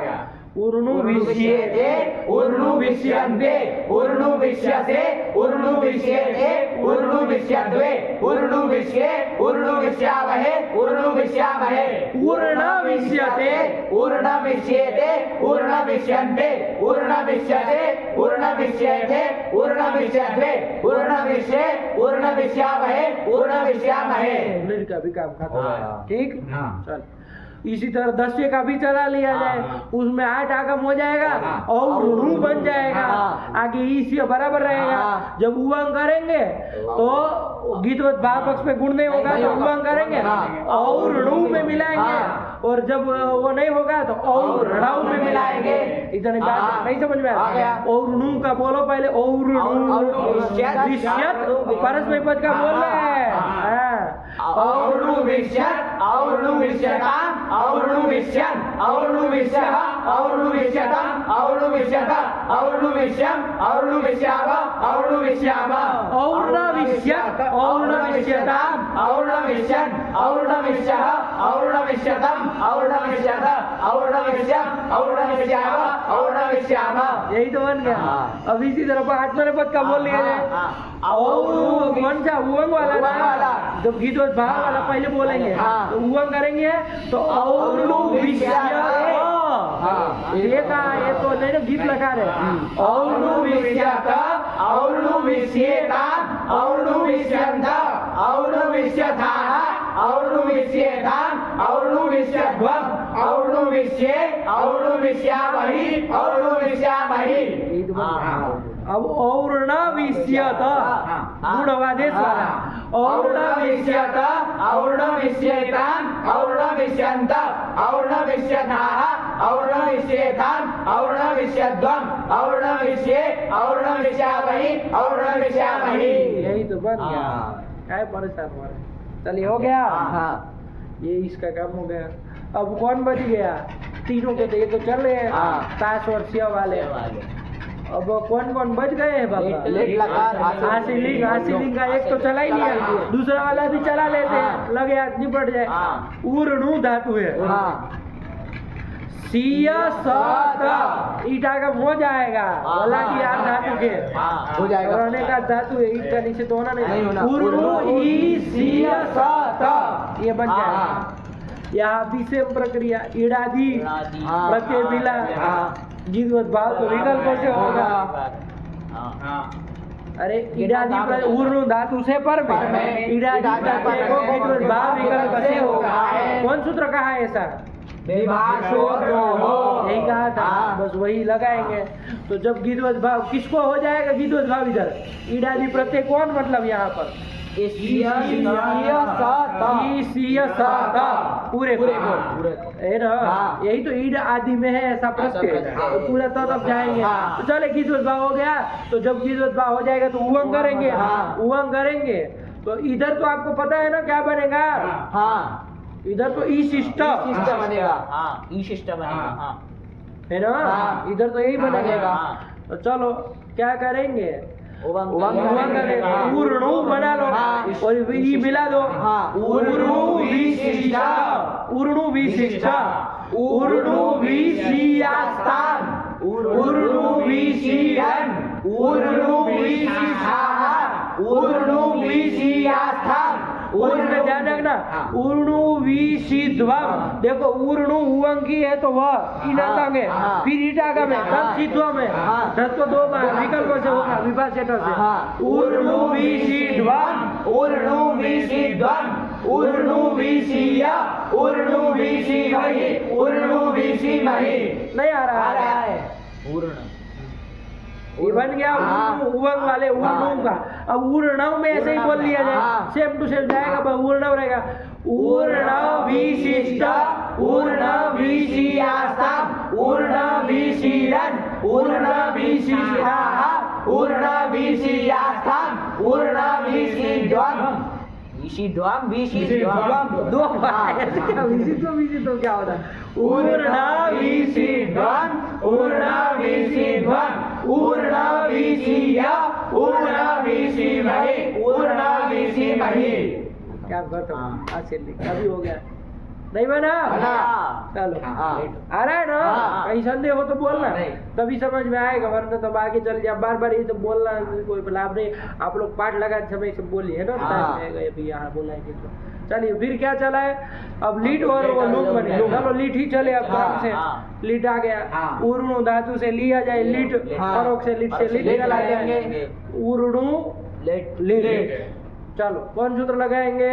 ऊर्णुविष्यते, ऊर्णुविष्यन्ते, ऊर्णुविष्यसे, ऊर्णुविष्येते, ऊर्णुविष्यद्वे, ऊर्णुविष्ये, ऊर्णुविष्यावहे, ऊर्णुविष्यामहे। ऊर्णविष्यते, ऊर्णविष्येते, ऊर्णविष्यन्ते, ऊर्णविष्यसे, ऊर्णविष्येते, ऊर्णविष्यद्वे, ऊर्णविष्ये, ऊर्णविष्यावहे, ऊर्णविष्यामहे। इंग्लिश का भी काम खत्म है। हाँ। ठीक। हाँ। चल इसी तरह 10वें का भी चला लिया जाए। उसमें 8 आगम हो जाएगा और ऋणु बन जाएगा। हाँ। आगे ईस्य बराबर रहेगा। हाँ। जब जब उवंग करेंगे तो गीतवत भाव पक्ष में गुण नहीं होगा नहीं तो होगा। उवंग करेंगे हाँ। और ऋणु में मिलाएंगे। हाँ। और जब वो नहीं होगा तो और ऋणव में मिलाएंगे। इतनी बात हाँ। नहीं समझ में आ गया। और ऋणु का बोलो पहले। और ऋणु विष्यत परस में पद का बोल रहे हैं। हाँ। और्णुविष्यत्, और्णुविष्यताम्, और्णुविष्यन्, और्णुविष्यः, और्णुविष्यतम्, और्णुविष्यतः, और्णुविष्यम्, और्णुविष्यावः, और्णुविष्यामः। और्णविष्यत्, और्णविष्यताम्, और्णविष्यन्, और्णविष्यः, और्णविष्यतम्, और्णविष्यतः, और्णविष्यम्, और्णविष्यावः, और्णविष्यामः। यही तो बन गया। हाँ। अब इसी तरह आत्मने पद का बोल लिया जाए। और कौन सा उवंग वाला उवंग ना? वाला। जब गीतवत भाव वाला पहले बोलेंगे हाँ। तो उवंग करेंगे तो और्णुविष्यत। हाँ। देखा ये तो नहीं ना गीत लगा रहे। और्णुविष्यत, और्णुविष्येताम्, और्णुविष्यन्त, और्णुविष्यथाः, और्णुविष्येताम्, और्णुविष्यध्वम्, और्णुविष्ये, और्णुविष्यामहि, और्णुविष्यामहि। यही तो बन गया। हाँ। अब और्णविष्यत गुणवादेश वाला और्णविष्यत और्णविष्येतान् और्णविष्यन्त और्णविष्यथाः और्णविष्येथान् और्णविष्यध्वम् और्णविष्ये और्णविष्यामहि और्णविष्यामहि। यही तो बन गया। क्या परेशान हुआ? चलिए हो गया। हाँ ये इसका काम हो गया। अब कौन बच गया? तीनों के तो ये तो चल रहे हैं ताश और सिया वाले। अब कौन कौन बच गए हैं बाबा? लेट लकार आशीलिंग का एक तो चला ही लिया, दूसरा वाला भी चला लेते हैं, लगे हाथ निपट जाए। ऊर्णु धातु है। सिया सत ईटा का हो जाएगा, वाला की यार धातु के हो जाएगा। और अनेक धातु है, ईट का नीचे तो होना नहीं होना। ऊर्णु ई सिया सत ये बन जाएगा। यहाँ भी सेम प्रक्रिया इड़ादी प्रत्यय मिला जीवत भाव तो विकल्प से होगा। अरे इड़ादी ऊर्णु धातु से पर में इड़ादी प्रत्यय को जीवत भाव विकल्प से होगा। कौन सूत्र कहा है ऐसा? यही कहा था, बस वही लगाएंगे। तो जब गिद्वत भाव किसको हो जाएगा? गिद्वत भाव इधर इड़ादी प्रत्यय कौन मतलब यहाँ पर पूरे है ना। यही तो ईड आदि में है ऐसा प्रत्यय, तो पूरा तब जाएंगे। तो चले गिद्वत भाव हो गया, तो जब गिद्वत भाव हो जाएगा तो उवंग करेंगे। उवंग करेंगे तो इधर तो आपको पता है ना क्या बनेगा? इधर तो ई शिष्ट बनेगा। है ना, इधर तो यही बनेगा। तो चलो क्या करेंगे? उवंग करेंगे। ऊर्णु बना लो और ई मिला दो। ऊर्णु विशिष्टा ऊर्णु विशिष्टा ऊर्णु विशियास्तान ऊर्णु विशियन ऊर्णु विशिषाः ऊर्णु विशियास्थान। उसमें ध्यान रखना ऊर्णु विशिध्वम। देखो ऊर्णु उवंगी है तो वह इनतंग है, फिर ईटागम है, तब सिध्वम है। तब तो दो बार विकल्प से होगा, विभाषेट से। ऊर्णु विशिध्वम ऊर्णु विशिध्वम् ऊर्णु विशिया ऊर्णु विशिमहि ऊर्णु विशिमहि। नहीं आ रहा है ये बन गया उवंग वाले ऊर्णव का। अब ऊर्णव में ऐसे ही बोल लिया जाए, सेम टू सेम जाएगा, ऊर्णव रहेगा। ऊर्णव विशिष्ट ऊर्णव विशियास्ताम ऊर्णव विशिरन ऊर्णव विशिषाः ऊर्णव विशियास्थाम ऊर्णव विशिध्वम्। दो क्या होता है? ऊर्णा विशिध्वम् ऊर्णा विशिध्वम् ऊर्णा विशिया ऊर्णा विशिमहि ऊर्णा विशिमहि। क्या बात है? अभी हो गया नहीं बना? चलो आ रहा है ना? कहीं संदेह हो तो बोलना, तभी समझ में आएगा, वरना तो आगे चल जाए। बार बार ये तो बोलना कोई लाभ नहीं। आप लोग पाठ लगाते समय सब बोलिए है ना, अभी यहाँ बोलाएंगे तो। चलिए फिर क्या चला है? अब लीट और वो लूप बने। चलो लीट ही चले अब क्रम से। लीट आ गया, ऊर्णु धातु से लिया जाए लीट, परोक्ष से लीट निकला जाएंगे। ऊर्णु लीट। चलो कौन सूत्र लगाएंगे?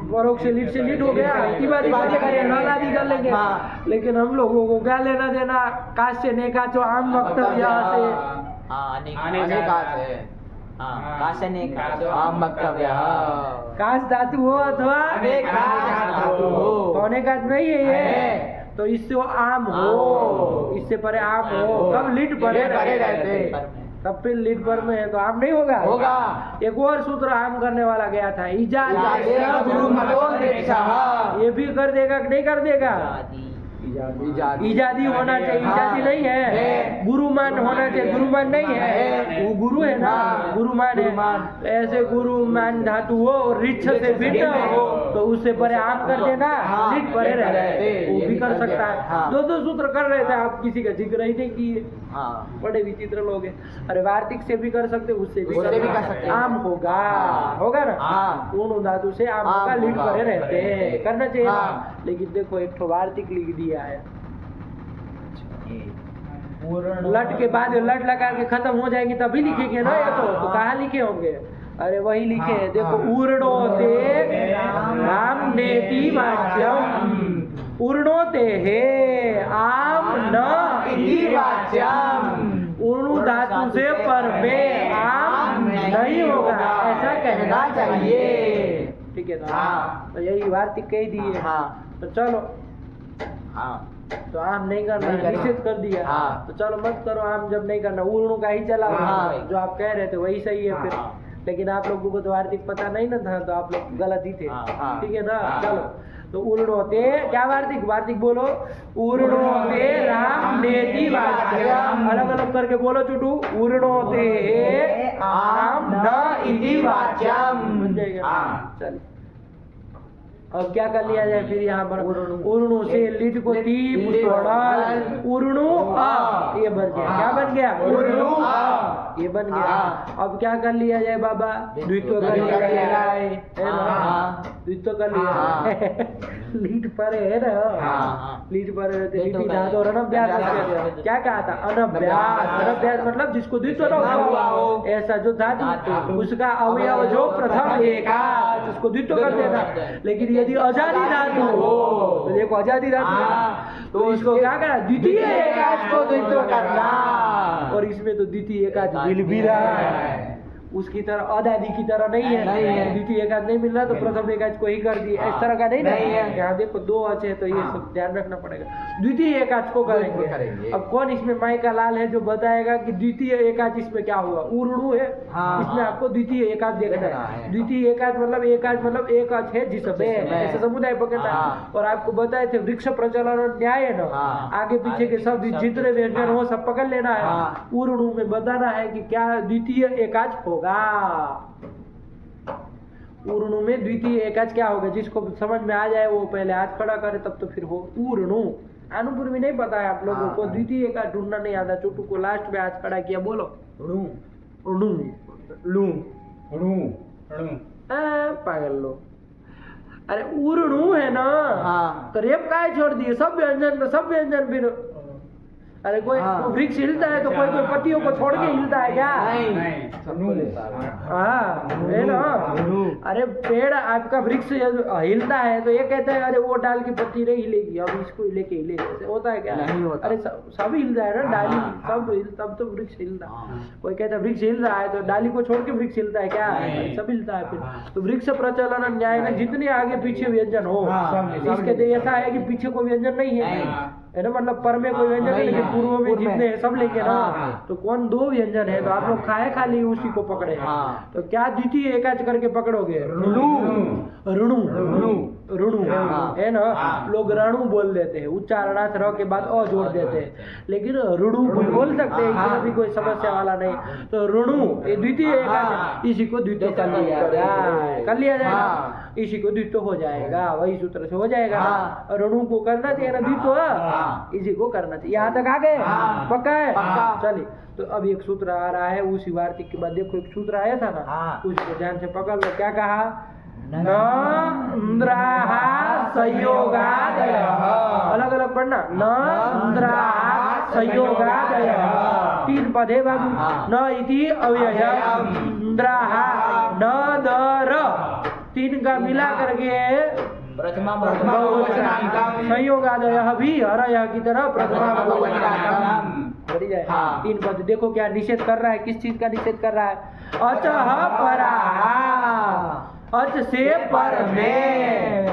परोक्ष से लीट हो गया। तिवारी नालादी कर लेंगे। लेकिन हम लोगों को क्या लेना देना? काश्य नेका जो आम वक्तव्य काश धातु हो अथवा अनेकात नहीं है ये, तो इससे वो आम हो, इससे परे आम हो। कब लीट परे रहते तब फिर लीड पर में है तो आम नहीं होगा। एक और सूत्र आम करने वाला गया था, इजादी। ये भी कर देगा कि नहीं कर देगा? इजादी होना चाहिए, इजादी नहीं है। गुरुमान होना चाहिए, गुरुमान नहीं है, वो गुरु है ना, गुरुमान है। ऐसे गुरुमान धातु हो और रिच्छ से भिन्न हो तो उससे परे आम कर देना, लिट परे रहते, वो भी कर सकता है। दो सूत्र कर रहे थे, आप किसी का जिक्र ही नहीं किए। बड़े विचित्र लोग हैं। अरे वार्तिक से भी कर सकते, उससे भी कर सकते। आम होगा ना, पूर्ण धातु से आम होगा, लिट परे रहते, करना चाहिए। लेकिन देखो एक तो वार्तिक लिख दिया है, लट के बाद लट लगा के खत्म हो जाएंगे तभी लिखेंगे ना। ये तो कहाँ लिखे होंगे? अरे वही लिखे हैं, देखो ऊर्णोते राम नेति वाच्यम ऊर्णोते हे आम न इति वाच्यम। धातु से पर में आम नहीं होगा, ऐसा कहना चाहिए। ठीक है ना? तो यही वार्तिक कह दी है। तो चलो, तो आम नहीं करना, निषेध कर दिया। तो चलो मत करो आम, जब नहीं करना ऊर्णु का ही चला। जो आप कह रहे थे वही सही है फिर। लेकिन आप लोगों को तो वार्तिक पता नहीं ना था, तो आप लोग गलत ही थे। ठीक है ना? चलो, तो ऊर्णोते क्या वार्तिक? वार्तिक बोलो, ऊर्णोते राम नेति वाच्यम। अलग अलग करके बोलो चुटू, ऊर्णोते आम न इति वाच्यम। चल, अब क्या कर लिया जाए फिर यहाँ पर? उर्णु से लिट को ती उर्णु आ, ये बन गया। क्या बन गया? उर्णु आ, ये बन गया। अब क्या कर लिया जाए बाबा? द्वित्व कर लिया जाए, है ना? द्वित्व कर लिया। लीट पर है ना, लीट पर धातु और अनभ्यास। क्या कहा था? अनभ्यास। अनभ्यास मतलब जिसको द्वित्व न हुआ हो, ऐसा जो धातु उसका अवयव जो प्रथम एकाच, उसको द्वित्व कर देना। लेकिन यदि अजादी धातु हो, तो देखो अजादी धातु तो इसको क्या करना? द्वितीय एकाच को द्वित्व करना। और इसमें तो द्वितीय एकाच मिल भी रहा है, उसकी तरह अदादी की तरह नहीं है। द्वितीय एकाच नहीं मिल रहा तो प्रथम एकाच को ही कर दिया, इस तरह का नहीं है। यहाँ देखो दो अच्छे, तो ये सब ध्यान रखना पड़ेगा। द्वितीय एकाच को करेंगे। अब कौन इसमें माई का लाल है जो बताएगा कि द्वितीय एकाच इसमें क्या हुआ? ऊर्णु है, इसमें आपको द्वितीय एकाच देखना है। द्वितीय एकाच मतलब एकाच है जिसमें ऐसे समुदाय पकड़ना है। और आपको बताए थे वृक्ष प्रचलन और न्याय है ना, आगे पीछे के सब जितने व्यंजन हो सब पकड़ लेना है। ऊर्णु में बताना है कि क्या द्वितीय एकाच होगा। ऊर्णु में द्वितीय एकाच क्या होगा? जिसको समझ में आ जाए वो पहले हाथ खड़ा करे, तब तो फिर हो ऊर्णु। अनुपूर्व में नहीं पता है आप लोगों को, द्वितीय एकाच ढूंढना नहीं आता। चोटू को लास्ट में हाथ खड़ा किया, बोलो पागल लो। अरे ऊर्णु है ना, तो रेप का छोड़ दिए सब व्यंजन फिर। अरे कोई वृक्ष हिलता है तो कोई पत्तियों को छोड़ के हिलता है क्या? है ना। अरे पेड़ आपका वृक्ष हिलता है तो ये कहता है अरे वो डाल की पत्ती नहीं हिलेगी, अब इसको लेके हिलेगी, ऐसे होता है क्या? नहीं होता। अरे सब हिलता है ना, डाली सब तब तो वृक्ष हिलता है। कोई कहता है वृक्ष हिल रहा है तो डाली को छोड़ के वृक्ष हिलता है क्या? सब हिलता है फिर। तो वृक्ष प्रचलन न्याय में जितने आगे पीछे व्यंजन हो, इसके ऐसा है कि पीछे कोई व्यंजन नहीं है ना, मतलब पर में कोई व्यंजन नहीं, लेकिन पूर्व में जितने हैं सब लेंगे ना। तो कौन दो व्यंजन है तो आप लोग खाए खाली उसी को पकड़े। तो क्या द्वितीय एकाच करके पकड़ोगे? ऋणु है ना। लोग रणु बोल देते हैं, उच्चारणार्थ र के बाद अ जोड़ देते हैं, लेकिन ऋणु भी बोल सकते हैं, इसमें भी कोई समस्या वाला नहीं। तो ऋणु ये द्वितीय एकाच, इसी को द्वित्व कर लिया जाएगा, इसी को द्वित्व हो जाएगा, वही सूत्र से हो जाएगा। ऋणु को करना चाहिए ना द्वित्व, इसी को करना चाहिए। यहाँ तक आ गए? पक्का है? चलिए, तो अब एक सूत्र आ रहा है उसी वार्तिक के बाद। देखो एक सूत्र आया था ना, उसको ध्यान से पकड़ लो। क्या कहा? न इंद्राः संयोगादयः। अलग अलग पढ़ना। न इंद्राः संयोगादयः। तीन पद है बाबू। न इति अव्ययम्, इंद्राः, न दर, तीन का मिला करके प्रथमा बहुवचनांतम। संयोगादयः भी हरयः की तरह प्रथमा बहुवचनांतम। बढ़ी जाए। तीन पद। देखो क्या निषेध कर रहा है, किस चीज का निषेध कर रहा है? अचः पराः, अच से पर में।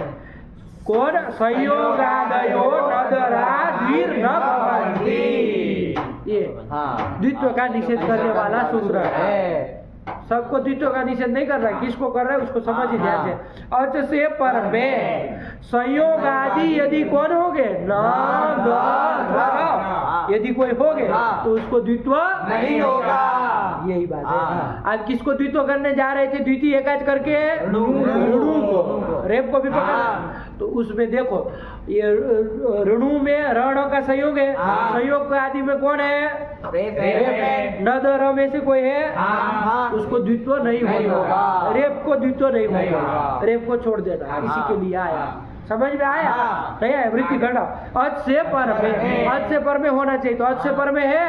कौन? संयोगादयो नदरा धीर न भवन्ति। ये द्वित्व का निषेध करने वाला सूत्र है। सबको द्वित्व का निषेध नहीं कर रहा है, किसको कर रहा है उसको समझिए ध्यान से। अच से पर में संयोग आदि यदि कौन हो गए? न यदि कोई हो गए तो उसको द्वित्व नहीं होगा। यही बात है। आज किसको द्वित्व करने जा रहे थे? द्वितीय एकाच करके ऋणु को, रेप को भी पकड़ा। तो उसमें देखो ये ऋणु में रण का संयोग है, संयोग का आदि में कौन है? रेप है। न दर में से कोई है, उसको द्वित्व नहीं होगा। रेप को द्वित्व नहीं होगा, रेप को छोड़ देना, इसी के लिए आया। समझ में आया? नहीं आया? वृत्ति करना। अच से पर में, अच से पर में होना चाहिए, तो अच से पर में है।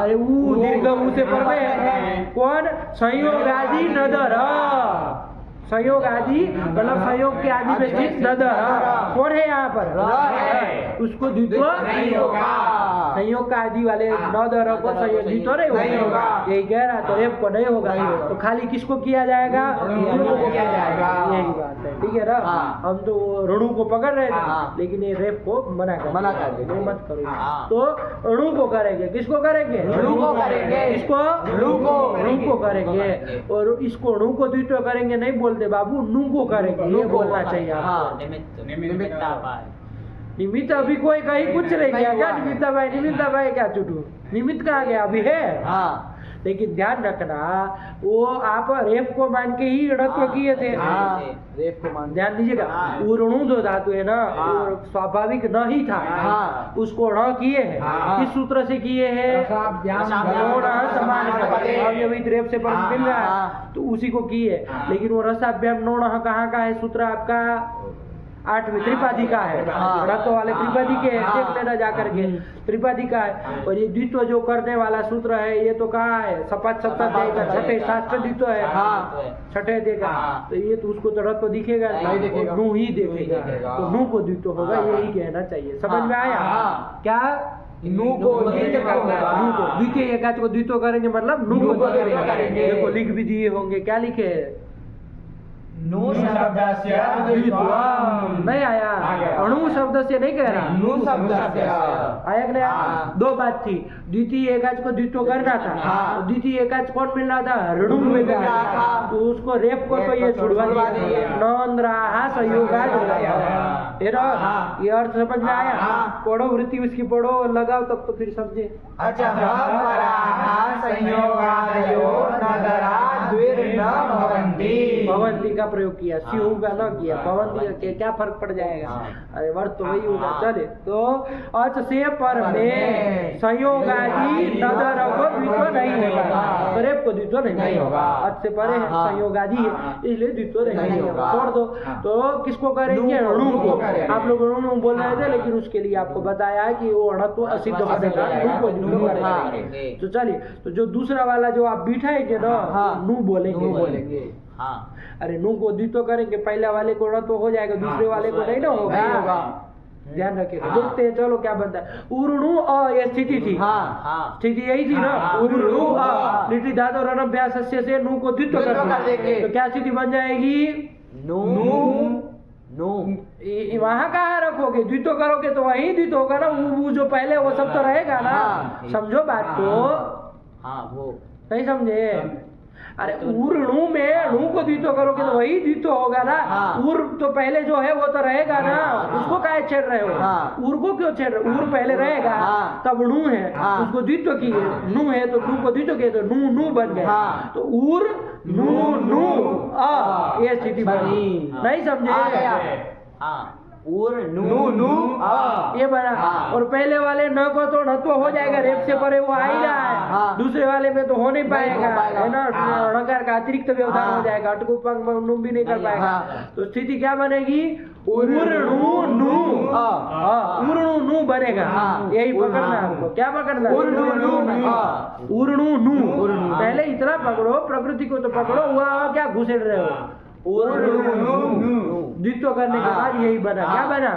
अरे ऊ दीर्घ ऊ से पर में है। कौन? संयोग आदि नदर। संयोग आदि मतलब संयोग के आदि में स्थित नदर कौन है? यहाँ पर उसको द्वित्व नहीं होगा। संयोग का आदि वाले न दर को संयोग द्वित्व नहीं होगा, यही कह रहा। तो रेप को नहीं होगा, तो खाली किसको किया जाएगा? ऋणु को किया जाएगा, यही बात है। ठीक है ना? हम तो ऋणु को पकड़ रहे थे, लेकिन ये रेप को मना कर देंगे, मत करो। तो ऋणु को करेंगे, किसको करेंगे? ऋणु को करेंगे, इसको ऋणु को करेंगे, और इसको ऋणु को द्वित्व करेंगे नहीं बोलते बाबू, नु को करेंगे, ये बोलना चाहिए आपको। निमित्त अभी कोई कहीं कुछ नहीं किया क्या? निमित्ता भाई क्या चुटू? निमित्त कहाँ गया? अभी है। लेकिन ध्यान रखना, वो आप रेप को मान के ही ऋणत्व किए थे। रेप को मान, ध्यान दीजिएगा, वो ऋणु जो धातु है ना, वो स्वाभाविक न ही था, उसको ण किए हैं। किस सूत्र से किए हैं? अव्यवहित रेप से पर मिल रहा है, तो उसी को किए। लेकिन वो रसाभ्याम नोण कहाँ का है सूत्र? आपका 8वें त्रिपादी का है, रत्व वाले त्रिपादी के देख लेना जाकर के, त्रिपादी का है। और ये द्वित्व जो करने वाला सूत्र है, ये तो कहाँ है? सपाट सप्तक देगा, छठे शास्त्र द्वित्व है, छठे देगा, तो ये तो उसको तो रत्व दिखेगा नहीं, दिखेगा, नु ही देखेगा, तो नु को द्वित्व होगा, यही कहना चाहिए। समझ में आया क्या? नु को द्वितीय एकाच को द्वित्व करेंगे, मतलब नु को करेंगे। देखो लिख भी दिए होंगे, क्या लिखे है? नु शब्दस्य द्वित्वम्। नहीं आया, अणु शब्द से नहीं कह रहा, नु शब्दस्य आया कि नहीं? दो बात थी, द्वितीय एकाच को द्वित्व करना था, द्वितीय एकाच कौन मिल रहा था? ऋणु मिल रहा था, तो उसको रेप को तो ये छुड़वा दिया, नंद्राहा संयोगाद हो गया। ये अर्थ समझ में आया? पढ़ो वृत्ति उसकी, पढ़ो, लगाओ तब तो फिर समझे। अच्छा, संयोगादयो नदरा द्विर्न भवन्ति। भवन्ति का प्रयोग किया, स्यू का न किया, भवन्ति का क्या फर्क पड़ जाएगा? अरे वर्त तो वही होगा। चले तो अच से पर में संयोगादि नदर को द्वित्व नहीं होगा, तो रेप को द्वित्व नहीं होगा। अच से पर संयोगादि है, इसलिए द्वित्व नहीं होगा, छोड़ दो। तो किसको करेंगे? ऋणु को। आप लोग ऋणु बोल रहे थे, लेकिन उसके लिए आपको बताया है कि वो अणत्व असिद्ध होने का ऋणु को द्वित्व करेंगे। तो चलिए, तो जो दूसरा वाला जो आप बिठाएंगे ना, नु बोलेंगे। अरे नु को द्वित्व करेंगे, पहले वाले को ऋण तो हो जाएगा, दूसरे वाले को नहीं ना होगा। ध्यान रखिएगा, देखते हैं चलो क्या बनता है। उर्णु अ ये स्थिति थी, स्थिति यही थी ना, उर्णु अ लिटि धातु रणभ्यास से नु को द्वित्व कर देंगे, तो क्या स्थिति बन जाएगी? नु। वहाँ कहाँ रखोगे? द्वित्व करोगे तो वही द्वित्व होगा ना, वो जो पहले वो सब तो रहेगा ना। समझो बात को? वो नहीं समझे? अरे उर्णु में णु को द्वित्व करोगे तो वही द्वित्व होगा ना। उर तो पहले जो है वो तो रहेगा ना, उसको काहे छेड़ रहे हो? उर को क्यों छेड़ रहे हो? उर पहले रहेगा, तब णु है, उसको द्वित्व किए, नु है तो नु को द्वित्व किए, तो नु बन गया। तो उर नु अ ये स्थिति बनी। नहीं समझे? ये बना। और पहले वाले न को तो णत्व हो जाएगा, रेप से परे वो आ ही रहा है, दूसरे वाले में तो हो नहीं पाएगा, है ना? णकार का अतिरिक्त व्यवधान हो जाएगा, अटकुपंग नुम भी नहीं कर पाएगा। तो स्थिति क्या बनेगी? उर्णु नु बनेगा। यही पकड़ना है आपको। क्या पकड़ना? उर्णु नु। पहले इतना पकड़ो, प्रकृति को तो पकड़ो, हुआ क्या घुसेड़ रहे हो? द्वित्व करने के बाद यही बना। क्या बना?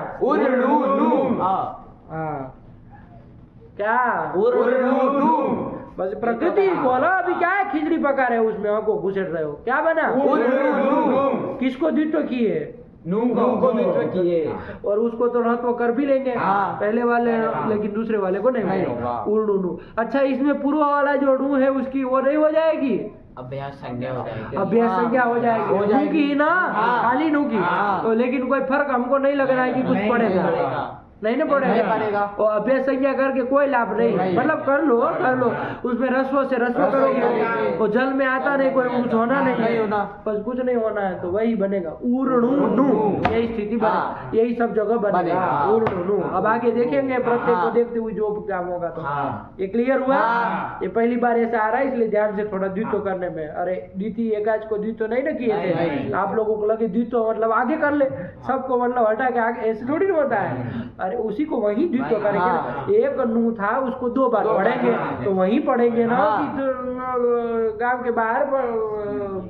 क्या? बस प्रकृति बोला, अभी क्या है? खिचड़ी पका रहे हो, उसमें आपको घुसेड़ रहे हो। क्या बना? किसको द्वित्व किए? नु को द्वित्व किए, और उसको तो ऋणत्व कर भी लेंगे पहले वाले, लेकिन दूसरे वाले को नहीं होगा। उर्णु। अच्छा, इसमें पूर्व वाला जो णु है उसकी वो नहीं हो जाएगी? अभ्यास संज्ञा हो जाएगी। अभ्यास संज्ञा हो जाएगी, नु की ना, खाली नु की। तो लेकिन कोई फर्क हमको नहीं लग रहा है कि कुछ पड़ेगा, नहीं ना पड़ेगा। और अभ्यास संज्ञा करके कोई लाभ नहीं, मतलब कर लो उसमें रस्व से रस्व करोगे, वो जल में आता नहीं, कोई कुछ होना नहीं होना, बस कुछ नहीं होना है, तो वही बनेगा उर्णु नु। यही स्थिति बने, यही सब जगह बनेगा उर्णु नु। अब आगे देखेंगे, प्रत्येक को देखते हुए जो काम होगा। तो ये क्लियर हुआ? ये पहली बार ऐसा आ रहा है, इसलिए ध्यान से थोड़ा द्वित्व करने में। अरे द्वितीय एकाच को द्वित्व नहीं ना किए थे आप लोगों को, लगे द्वित्व मतलब आगे कर ले, सबको मतलब हटा के आगे, ऐसे थोड़ी ना होता है। उसी को वही द्वित्व करेंगे। एक नु था, उसको 2 बार पढ़ेंगे, तो वही पढ़ेंगे ना कि गांव के बाहर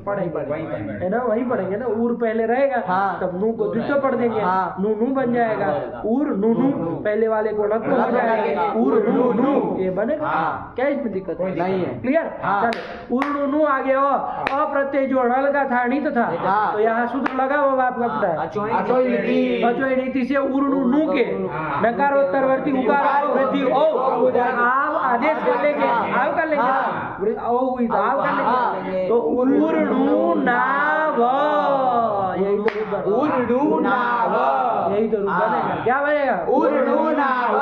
पढ़ेंगे, है ना, वहीं पढ़ेंगे ना। उर पहले रहेगा, हाँ। तब नू को द्वित्व पढ़ देंगे, हाँ। नू नू बन जाएगा, उर नू नू, पहले वाले को णत्व हो जाएगा, उर नू नू, ये बनेगा। हाँ। क्या इसमें दिक्कत नहीं है। क्लियर? हाँ। चलो, उर नू नू आगे अप्रत्यय जो णल का था, णित था, हाँ। तो यहाँ सूत्र लगा होगा आपका अपना। अचोई नीति। अचोई नीति से उर नू नू के नकारोत्तरवर्ती उकार वृद्धि ओ आव आदेश कर लेंगे, आव कर लेंगे, ओ हुई तो आव कर लेंगे, तो उर नू नाव, यही तो रूप बनेगा। उर्णु नाव। यही तो रूप बनेगा। क्या बनेगा? उर्णु नाव।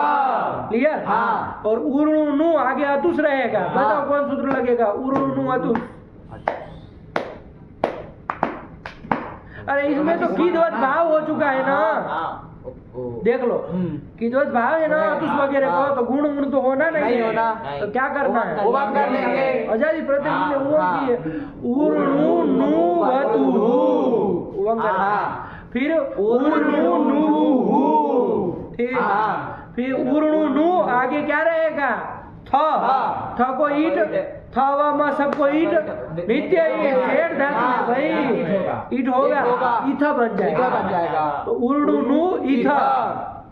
क्लियर? हाँ। और उर्णु नु आगे अतुस रहेगा। बताओ कौन सूत्र लगेगा? उर्णु नु अतुस। अरे इसमें तो कीदवत भाव हो चुका है ना, देख लो, कीदवत भाव है ना, अतुस वगैरह को, तो गुण गुण तो होना नहीं होना। तो क्या करना है? उवंग कर लेंगे। आजादी प्रत्येक में उवंग की है। उर्णु नु वतुहु, उवंग करना। हाँ। फिर उर्णु नुहु, ठीक। हाँ। फिर उर्णु नु आगे क्या रहेगा? थ, हाँ। थ को ईट, थ व म सबको ईट, नित्य ईट, शेर धातु है भाई, ईट होगा, इथ बन इथ बन जाएगा। तो उर्णु नु इथ,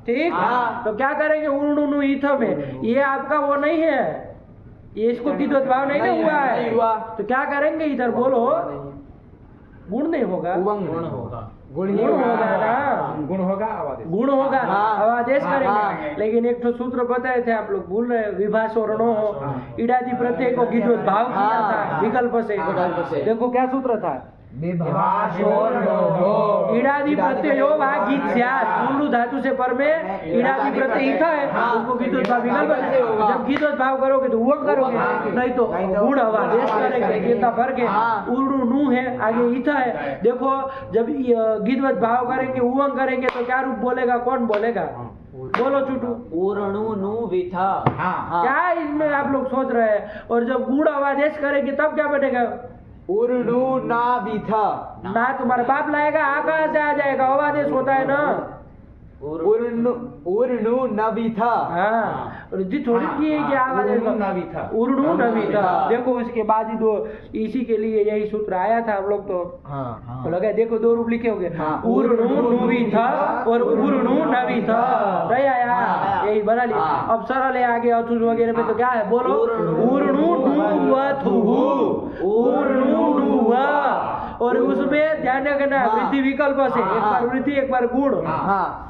ठीक। हाँ। तो क्या करेंगे उर्णु नु इथ में? ये आपका वो नहीं है, ये इसको कीदवत भाव नहीं ना नहीं, हुआ नहीं है, हुआ। तो क्या करेंगे? इधर बोलो, गुण नहीं होगा, उवंग होगा। गुण गुण होगा ना, गुण होगा, आवाज गुण होगा, हाँ। अब आदेश हाँ, करेंगे। हाँ। लेकिन एक तो सूत्र बताए थे, आप लोग भूल रहे, विभास और नो इडादि प्रत्यय को कीदवत भाव किया हाँ, था हाँ। विकल्प से। विकल्प से। देखो क्या सूत्र था? इडादि प्रत्यय हो वहाँ गीत स्यात्, उल्लू धातु से पर में इडादि प्रत्यय इथा है, हाँ। उसको कीदवत भाव विकल्प से होगा। जब कीदवत भाव करोगे तो उवंग करोगे, नहीं तो गुण हवा आदेश करेंगे। इतना फर्क है। हाँ। उर्णु नु है, आगे इथा है। देखो जब गिदवत भाव करेंगे, उवंग करेंगे, तो क्या रूप बोलेगा? कौन बोलेगा? बोलो चुटू। उर्णु नु विथ। हाँ। क्या इसमें आप लोग सोच रहे हैं? और जब गुण आदेश करेंगे तब क्या बनेगा? उर्णु ना विथ। ना तुम्हारा बाप लाएगा, आ कहाँ से आ जाएगा? आदेश होता है ना। उर्णु न विथ। हाँ, वृद्धि थोड़ी की है कि आवाज उर्णु न विथ। उर्णु न विथ। देखो उसके बाद ही दो, इसी के लिए यही सूत्र आया था। हम लोग तो हाँ। तो लगा, देखो दो रूप लिखे होंगे, हाँ। उर्णु नु विथ और उर्णु न विथ, नहीं आया? हाँ। यही बना लिया। हाँ। अब सरल है आगे अथुस वगैरह में, तो क्या है? बोलो, उर्णु नु वथुहु, उर्णु नु व। और उसमें ध्यान रखना, हाँ। वृद्धि विकल्प से, एक बार वृद्धि एक बार गुण, हाँ।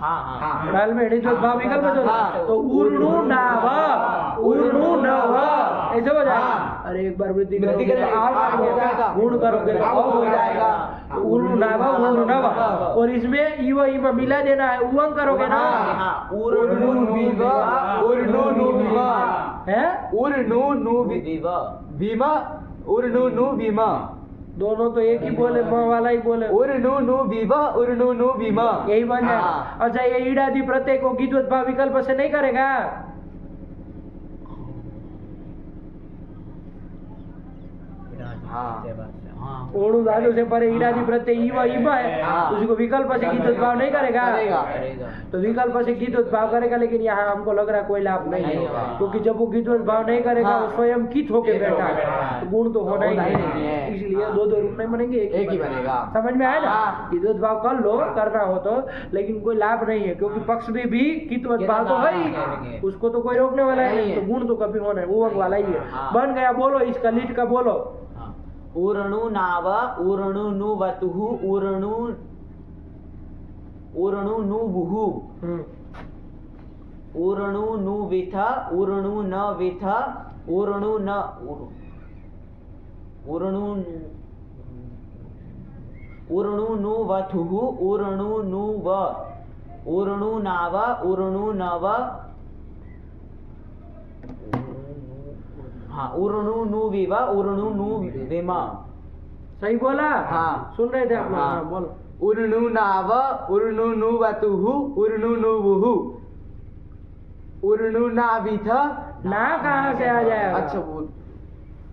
डाल में ऋतु भाव विकल्प जो था, हाँ। तो उर्णु नाव, उर्णु नव, ऐसे हो जाएगा। हाँ। अरे एक बार वृद्धि वृद्धि करोगे तो करोगे, आव आव हो जाएगा। गुण करोगे तो आव हो जाएगा। तो उर्णु नाव, उर्णु नव, और इसमें इव इम मिला देना है, उवंग करोगे ना, उर्णु विव। उर्णु नु विव। है? उर्णु नु विव। विम। उर्णु नु विम। दोनों तो एक ही बोले, म वाला ही बोले, उर्णु नु विव। उर्णु नु विम। यही बन जाएगा। हाँ। अच्छा, ये ईडादि प्रत्यय को गिद्वत भाव विकल्प से नहीं करेगा? हाँ। ओणु धातु से परे ईडादि प्रत्यय इव इम है, हाँ। उसको विकल्प से गिद्वत भाव नहीं करेगा? करेगा। तो विकल्प से गिद्वत भाव करेगा, लेकिन यहाँ हमको लग रहा है कोई लाभ नहीं नहीं है, होगा। क्योंकि जब वो गिद्वत भाव नहीं करेगा, हाँ। वो स्वयं कित होके बैठा है, तो गुण तो होना ही होना ही नहीं नहीं है। है। इसलिए हाँ। दो दो रूप नहीं बनेंगे, एक ही बनेगा। समझ में आया ना? हाँ। गिद्वत भाव कर लो, करना हो तो, लेकिन कोई लाभ नहीं है, क्योंकि पक्ष में भी कितवत भाव तो है ही, उसको तो कोई रोकने वाला नहीं नहीं, है। तो गुण तो कभी होना है, उवंग वाला ही है। हाँ। बन गया। बोलो इसका लीट का बोलो। उर्णु नाव, उर्णु नु वतुहु, उर्णु नु वुहु, उर्णु नु विथ, उर्णु न विथ, उर्णु न उर्णु नु वथुहु, उर्णु नु व, उर्णु नाव, उर्णु नव, हाँ, उर्णु नु विव, उर्णु नु विम। सही बोला? हाँ। सुन रहे थे आप लोग? हाँ। हाँ, बोलो। उर्णु नाव। उर्णु नु वतुहु। उर्णु नु वुहु। उर्णु ना विथ। ना कहाँ से आ जाएगा? अच्छा बोल।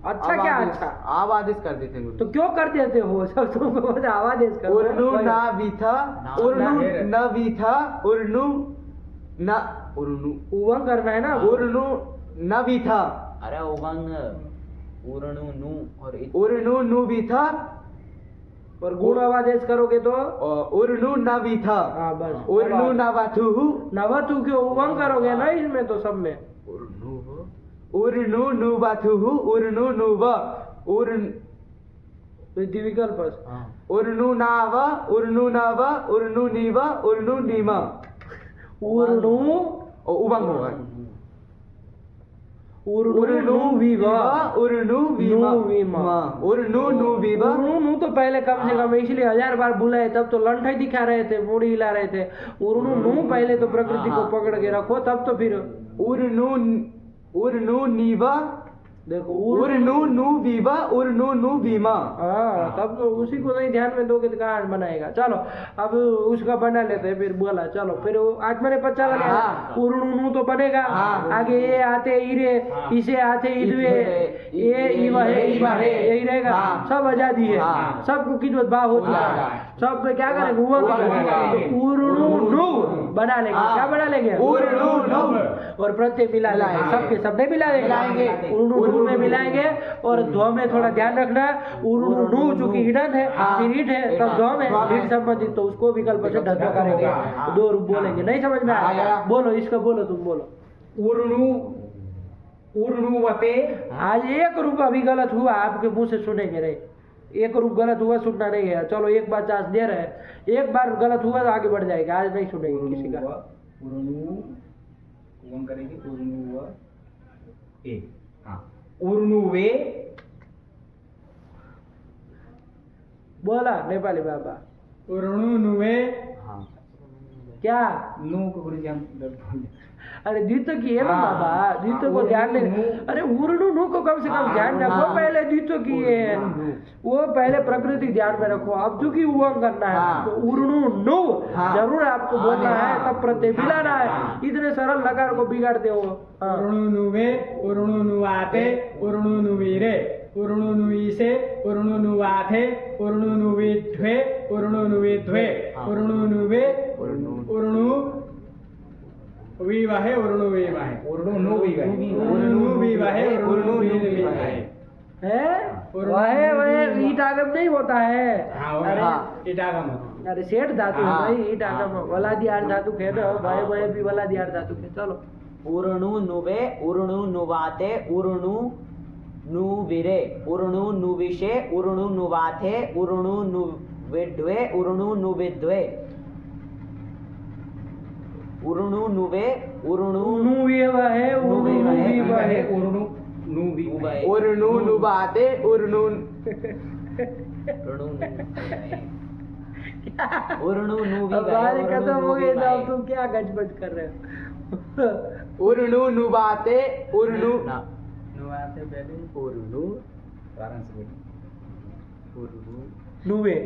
अच्छा क्या अच्छा? आप आदेश कर देते हैं। तो क्यों कर देते हो? सब तुमको बता, आदेश करो। उर्णु ना विथ। उर्णु न विथ। उर्णु न। उर्णु उवंग करना है ना? उर्णु न विथ। अरे उवंग उर्णु नु और उर्णु नुविथ और गुण आदेश करोगे तो उर्णु नविथ हाँ बस उर्णु नवथुः नवतु क्यों उवंग करोगे ना इसमें तो सब में उर्णु नुवथुः उर्णु नुव वृद्धि विकल्प उर्णु नाव उर्णु नव उर्णु निव उर्णु निम उर्णु उबंग होगा उर्णु विवा उर्णु विमा उर्णु नु विवा उर्णु तो पहले कम से कम इसलिए 1000 बार बुलाए तब तो लंठे दिखा रहे थे मुड़ी हिला रहे थे उर्णु नु पहले तो प्रकृति को पकड़ के रखो तब तो फिर उर्णु निवा देखो उर्णु नु विवा उर्णु नु विमा हाँ तब तो उसी को नहीं ध्यान में दोगे तो कहाँ बनाएगा। चलो अब उसका बना लेते हैं फिर बोला चलो फिर आज मैंने पचा लगा उर्णु नु तो बनेगा आगे ये आते इरे इसे आते इधवे ये इवा है यही रहेगा सब आजादी है सबको किस्मत बा हो चुका है सब पे क्या करेंगे उर्णु नु बना लेंगे क्या बना लेंगे उर्णु नु और प्रत्यय मिला लेंगे सबके सब नहीं मिलाएंगे उर्णु में मिलाएंगे और ध्व में थोड़ा ध्यान रखना उर्णु चूंकि हिडन है फिर ईट है तब ध्व में ईट संबंधित तो उसको विकल्प से ढक्का करेंगे दो रूप बोलेंगे नहीं समझ में आया बोलो इसका बोलो तुम बोलो उर्णुवते आज एक रूप अभी गलत हुआ आपके मुंह से सुनेंगे नहीं एक रूप गलत हुआ सुनना नहीं है चलो एक बार चांस दे रहे हैं एक बार गलत हुआ तो आगे बढ़ जाएगा आज नहीं सुनेंगे किसी का उर्णुवे बोला नेपाली बाबा उर्णुनुवे क्या नु को गुरुजी हम अरे द्वित्व की है ना बाबा द्वित्व को ध्यान में अरे उर्णु नु को कम से कम ध्यान रखो पहले द्वित्व की है वो पहले प्रकृति ध्यान में रखो अब चूंकि उवंग करना है तो उर्णु नु जरूर आपको बोलना है तब प्रत्यय मिलाना है इतने सरल लकार को बिगाड़ते हो उर्णुनुवे उर्णुनुवाते उर्णुनुवीरे उर्णुनुवीसे उर्णुनुवाथे उर्णुनुविध्वे उर्णुनुविध्वे उर्णुनुवे उर्णु विवाहे उर्णु विवाहे उर्णु विवाहे उर्णु विवाहे है वह ईट आगम नहीं होता है अरे ईटागम अरे सेठ धातु है भाई ईट आगम वलादी आर धातु है ना भाई भाई भी वलादी आर धातु है चलो उर्णु नुवे उर्णु नुवाते उर्णु नुविरे उर्णु नुविशे उर्णु नुवाथे उर्णु नुविध्वे उर्णु नुविध्वे उर्णु नुवे उर्णु नुविवाहे उर्णुविवाहे उर्णु नुवाते उर्णु उर्णु नुविवाहे बारी खत्म हो गई तो अब तुम क्या गजबज कर रहे हो उर्णु नुवाते उर्णु नुवाते पहले उर्णु नुवे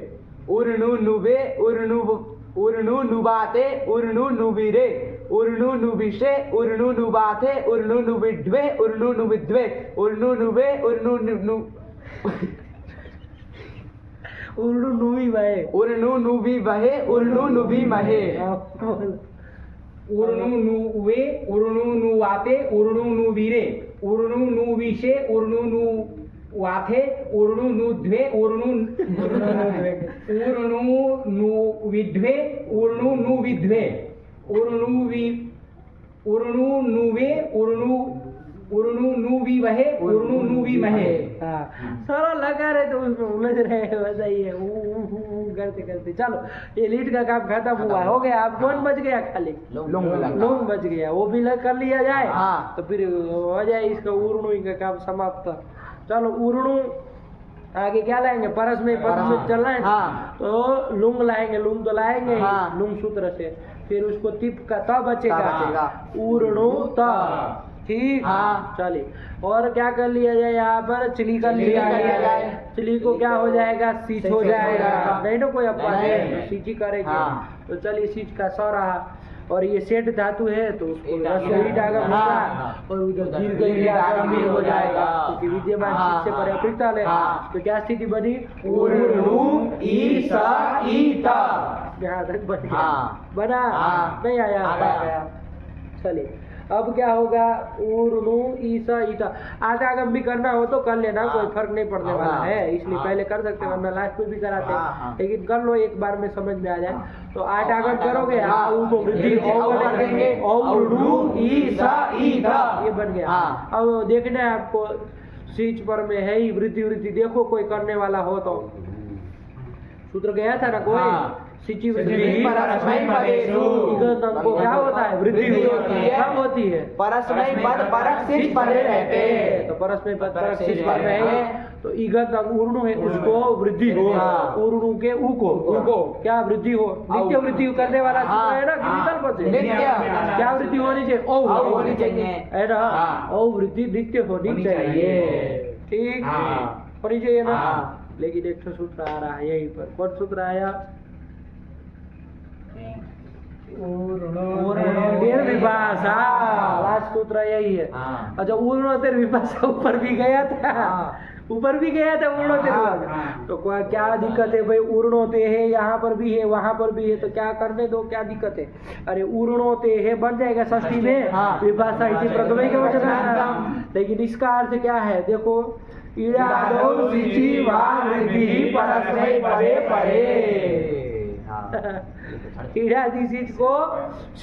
उर्णु नुवे उर्णु नुवाते उर्णु नुविरे उर्णु नुविशे उर्णु नुवाथे उर्णु नुविध्वे उर्णु नुविध्वे उर्णु नुवे उर्णु उर्णु नुविवाहे उर्णु नुविवाहे उर्णु नुविमहे उर्णु नुवे उर्णु नुवाते उर्णु नुवीरे उर्णु नुविशे उर्णु नुवाथे उर्णु नुध्वे उर्णु नुविध्वे उर्णु नुविध्वे उर्णु नुवे उर्णु नुविवहे उर्णु नुविमहे सरल लगा रहे तो उसमें उलझ रहे हैं बताइए करते करते चलो ये लीड का काम खत्म हुआ हो गया अब कौन बच गया खाली लोग बच गया वो भी कर लिया जाए तो फिर हो जाए इसका उर्णु का काम समाप्त चलो उर्णु आगे क्या लाएंगे परस में चलना है तो लुंग लाएंगे लुंग तो लाएंगे लुंग सूत्र से फिर उसको तिप का त बचेगा उर्णु त ठीक चलिए और क्या कर लिया जाए यहाँ पर चिली कर लिया जाए चिली को क्या हो जाएगा सीच हो जाएगा नहीं ना कोई अपवाद है सीची करेंगे तो चलिए सीच का स रहा और ये सेठ धातु है तो उसको ईट आगम होगा और उधर दीर्घ आगम भी हो जाएगा क्योंकि विद्यमान सीच से परे अतिरिक्ता ले तो क्या स्थिति बनी उर्णु ई स ई त यहाँ तक बन गया बना नहीं आया चलिए अब क्या होगा, उर्णु ईसा ईता। आगागम भी करना हो तो कर लेना, कोई फर्क नहीं पड़ने वाला है, इसलिए पहले कर सकते हैं, वरना लास्ट में भी कराते हैं, लेकिन कर लो एक बार में समझ में आ जाए। तो आगागम करोगे, को वृद्धि करेंगे, उर्णु ईसा ईता, ये बन गया। अब देखना है आपको, सीच पर में है ही वृद्धि वृद्धि, देखो कोई करने वाला हो तो। सूत्र गया था ना कोई, सिची वृद्धि परस्मै पदेषु। को क्या होता है, वृद्धि होती है, कब होती है, परस्मै पद परक सिच परे रहते हैं। तो परस्मै पद परक सिच पर में, तो ईगत उर्णु है, उसको वृद्धि हो, उर्णु के ऊ को क्या वृद्धि हो, नित्य वृद्धि करने वाला सूत्र है ना, कि विकल्प से नित्य क्या वृद्धि होनी चाहिए, ओ होनी चाहिए, है ना, ओ वृद्धि नित्य होनी चाहिए, ठीक होनी चाहिए ना। लेकिन एक तो सूत्र आ रहा है यहीं पर, कौन सूत्र आया, विभाषा, लास्ट सूत्र यही है। अच्छा, उर्णोत्तर विभाषा ऊपर भी गया था, ऊपर भी गया था उर्णोत्तर। तो क्या दिक्कत है भाई, उर्णोते है, यहाँ पर भी है, वहां पर भी है, तो क्या करने दो, क्या दिक्कत है। अरे उर्णोते है बन जाएगा षष्ठी में, विभाषा इति प्रथमे के वचन। लेकिन इसका अर्थ क्या है, देखो, इडादो सिचि वा वृद्धि परस्मै परे परे। ईड़ादी सीच को,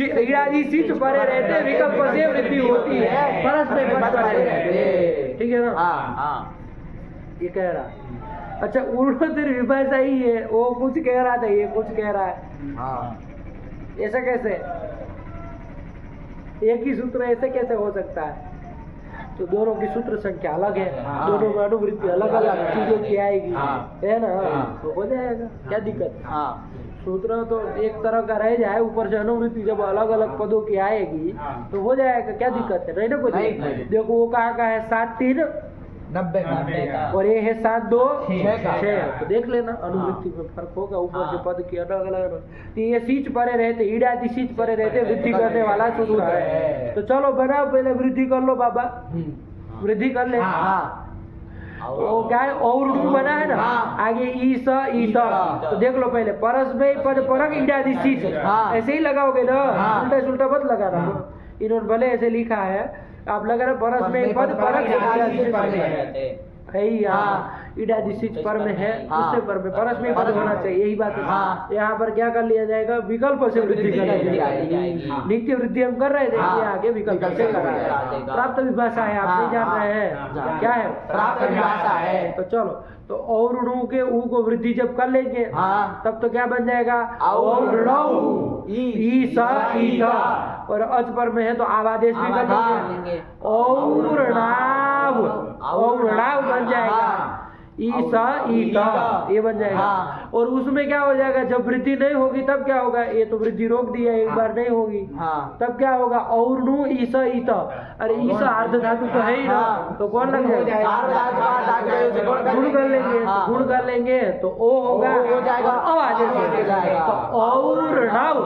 ईड़ादी सीच परे रहते, विकल्प से वृद्धि होती है, परस्मै पद परे रहते, ठीक है ना। ये कह रहा, अच्छा उर्णोत्तर विभाषा ही है, वो कुछ कह रहा था, ये कुछ कह रहा है, ऐसा कैसे, एक ही सूत्र ऐसे कैसे हो सकता है। तो दोनों की सूत्र संख्या अलग है, दोनों में अनुवृत्ति अलग अलग चीजों की आएगी, है ना, तो हो जाएगा, क्या दिक्कत। सूत्र तो एक तरह का रह जाए, ऊपर से अनुवृत्ति जब अलग अलग पदों की आएगी तो हो जाएगा, क्या दिक्कत है, नहीं ना कोई। देखो वो कहाँ का है, 7 3 90 का, और ये है 7 2 6, तो देख लेना अनुवृत्ति में फर्क होगा, ऊपर से पद की अलग अलग। तो ये सीच परे रहते, ईडादी सीच परे रहते, वृद्धि करने वाला सूत्र है। तो चलो बनाओ, पहले वृद्धि कर लो बाबा, वृद्धि कर ले। वो क्या है, और बना है ना, आगे ईस ईस, तो देख लो पहले, परस्मै पद परक ईडादी सीच, ऐसे ही लगाओगे ना, उल्टा सुल्टा मत लगाना। इन्होंने भले ऐसे लिखा है, आप लगा रहे परस्मै पद परक ईडादी सीच पर में है, उससे पर में परस्मै पद होना चाहिए, यही बात है। यहाँ पर क्या कर लिया जाएगा, विकल्प से वृद्धि कर जाएगी, नित्य वृद्धि हम कर रहे थे, आगे विकल्प से कर रहे हैं। प्राप्त विभाषा है, आप नहीं जान रहे हैं क्या है, प्राप्त विभाषा है। तो चलो, तो और के ऊ को वृद्धि जब कर लेंगे, तब तो क्या बन जाएगा, ईसा ईसा, और अच पर में है तो आवादेश भी कर देंगे, औरणाव बन जाएगा, ईसा ईता, ये बन जाएगा। और उसमें क्या हो जाएगा, जब वृद्धि नहीं होगी तब क्या होगा, ये तो वृद्धि रोक दिया एक बार, नहीं होगी तब क्या होगा, औरनु ईसा ईता। अरे ईसा अर्ध धातु तो है ही ना, तो कौन लग जाएगा, गुण कर लेंगे, गुण कर लेंगे तो ओ होगा, तो औरणाव,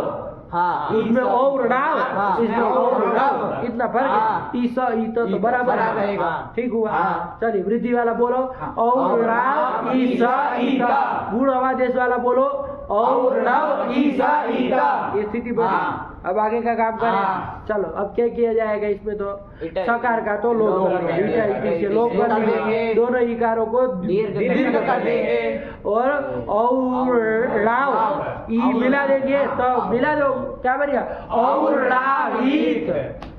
इसमें औरणाव, इसमें औरणाव, इतना फर्क है, ईसा ईता तो बराबर रहेगा, ठीक हुआ। चलिए वृद्धि वाला बोलो, औरणाव ईसा ईता, गुण आवादेश वाला बोलो, औरणाव ईसा ईता, ये स्थिति बनी। अब आगे का काम करें, चलो अब क्या किया जाएगा इसमें, तो सकार का तो लोप से लोप कर देंगे, दोनों इकारों को दीर्घ कर देंगे, और औरणाव ई मिला देंगे, तो मिला दो, क्या बन गया, औरणावीत,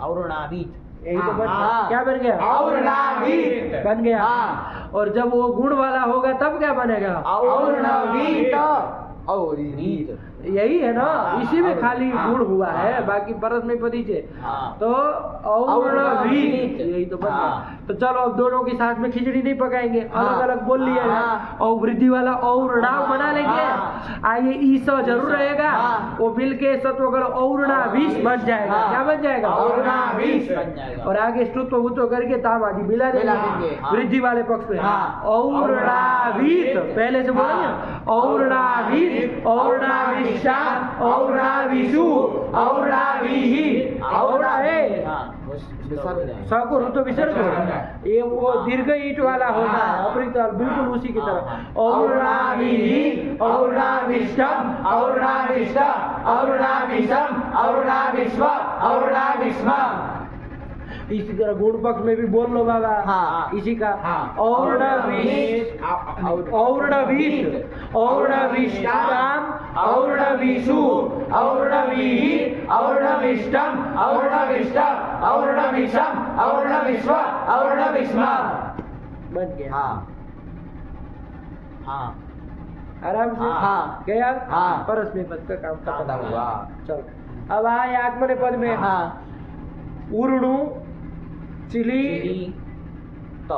औरणावीत, यही तो बन गया, क्या बन गया, औरणावीत बन गया। और जब वो गुण वाला होगा तब क्या बनेगा, औरणावीत, यही है ना, इसी में खाली गुण हुआ है, बाकी परस्मै पदी से, तो औरणावीत, यही तो बन गया। तो चलो अब दोनों के साथ में खिचड़ी नहीं पकाएंगे, अलग अलग बोल लिया है, और वृद्धि वाला औरणाव बना लेंगे, आगे ईसा जरूर रहेगा, वो मिल के सत्वगण औरणावीस बन जाएगा, क्या बन जाएगा, औरणावीस बन जाएगा, और आगे स्तुत्व भूत्व करके ताम आदि मिला देंगे वृद्धि वाले पक्ष में, औरणावीत, पहले से बोलेंगे, औरणावीत, औरणाविशान, औरणाविषु, औरणाविहि, औरणाहे, स को ऋतु विसर्ग होगा, ये वो दीर्घ ईट वाला होगा, अपरिक्त बिल्कुल उसी की तरह, औरणाविहि, औरणाविष्टम, औरणाविष्ट, औरणाविषम, औरणाविश्व, औरणाविष्म, इसी तरह गुण पक्ष में भी बोल लो बाबा। हाँ। इसी का हाँ। और्णवीत और्णवीत और्णविष्टाम और्णविषु और्णवीहि और्णविष्टम और्णविष्टम और्णविषम और्णविश्व और्णविष्मा। बन गया। हाँ हाँ आराम से। हाँ। गया। हाँ। परस्मै पद का काम खत्म हुआ। चलो अब आए आत्मने पद में। हाँ। उर्णु चिली तो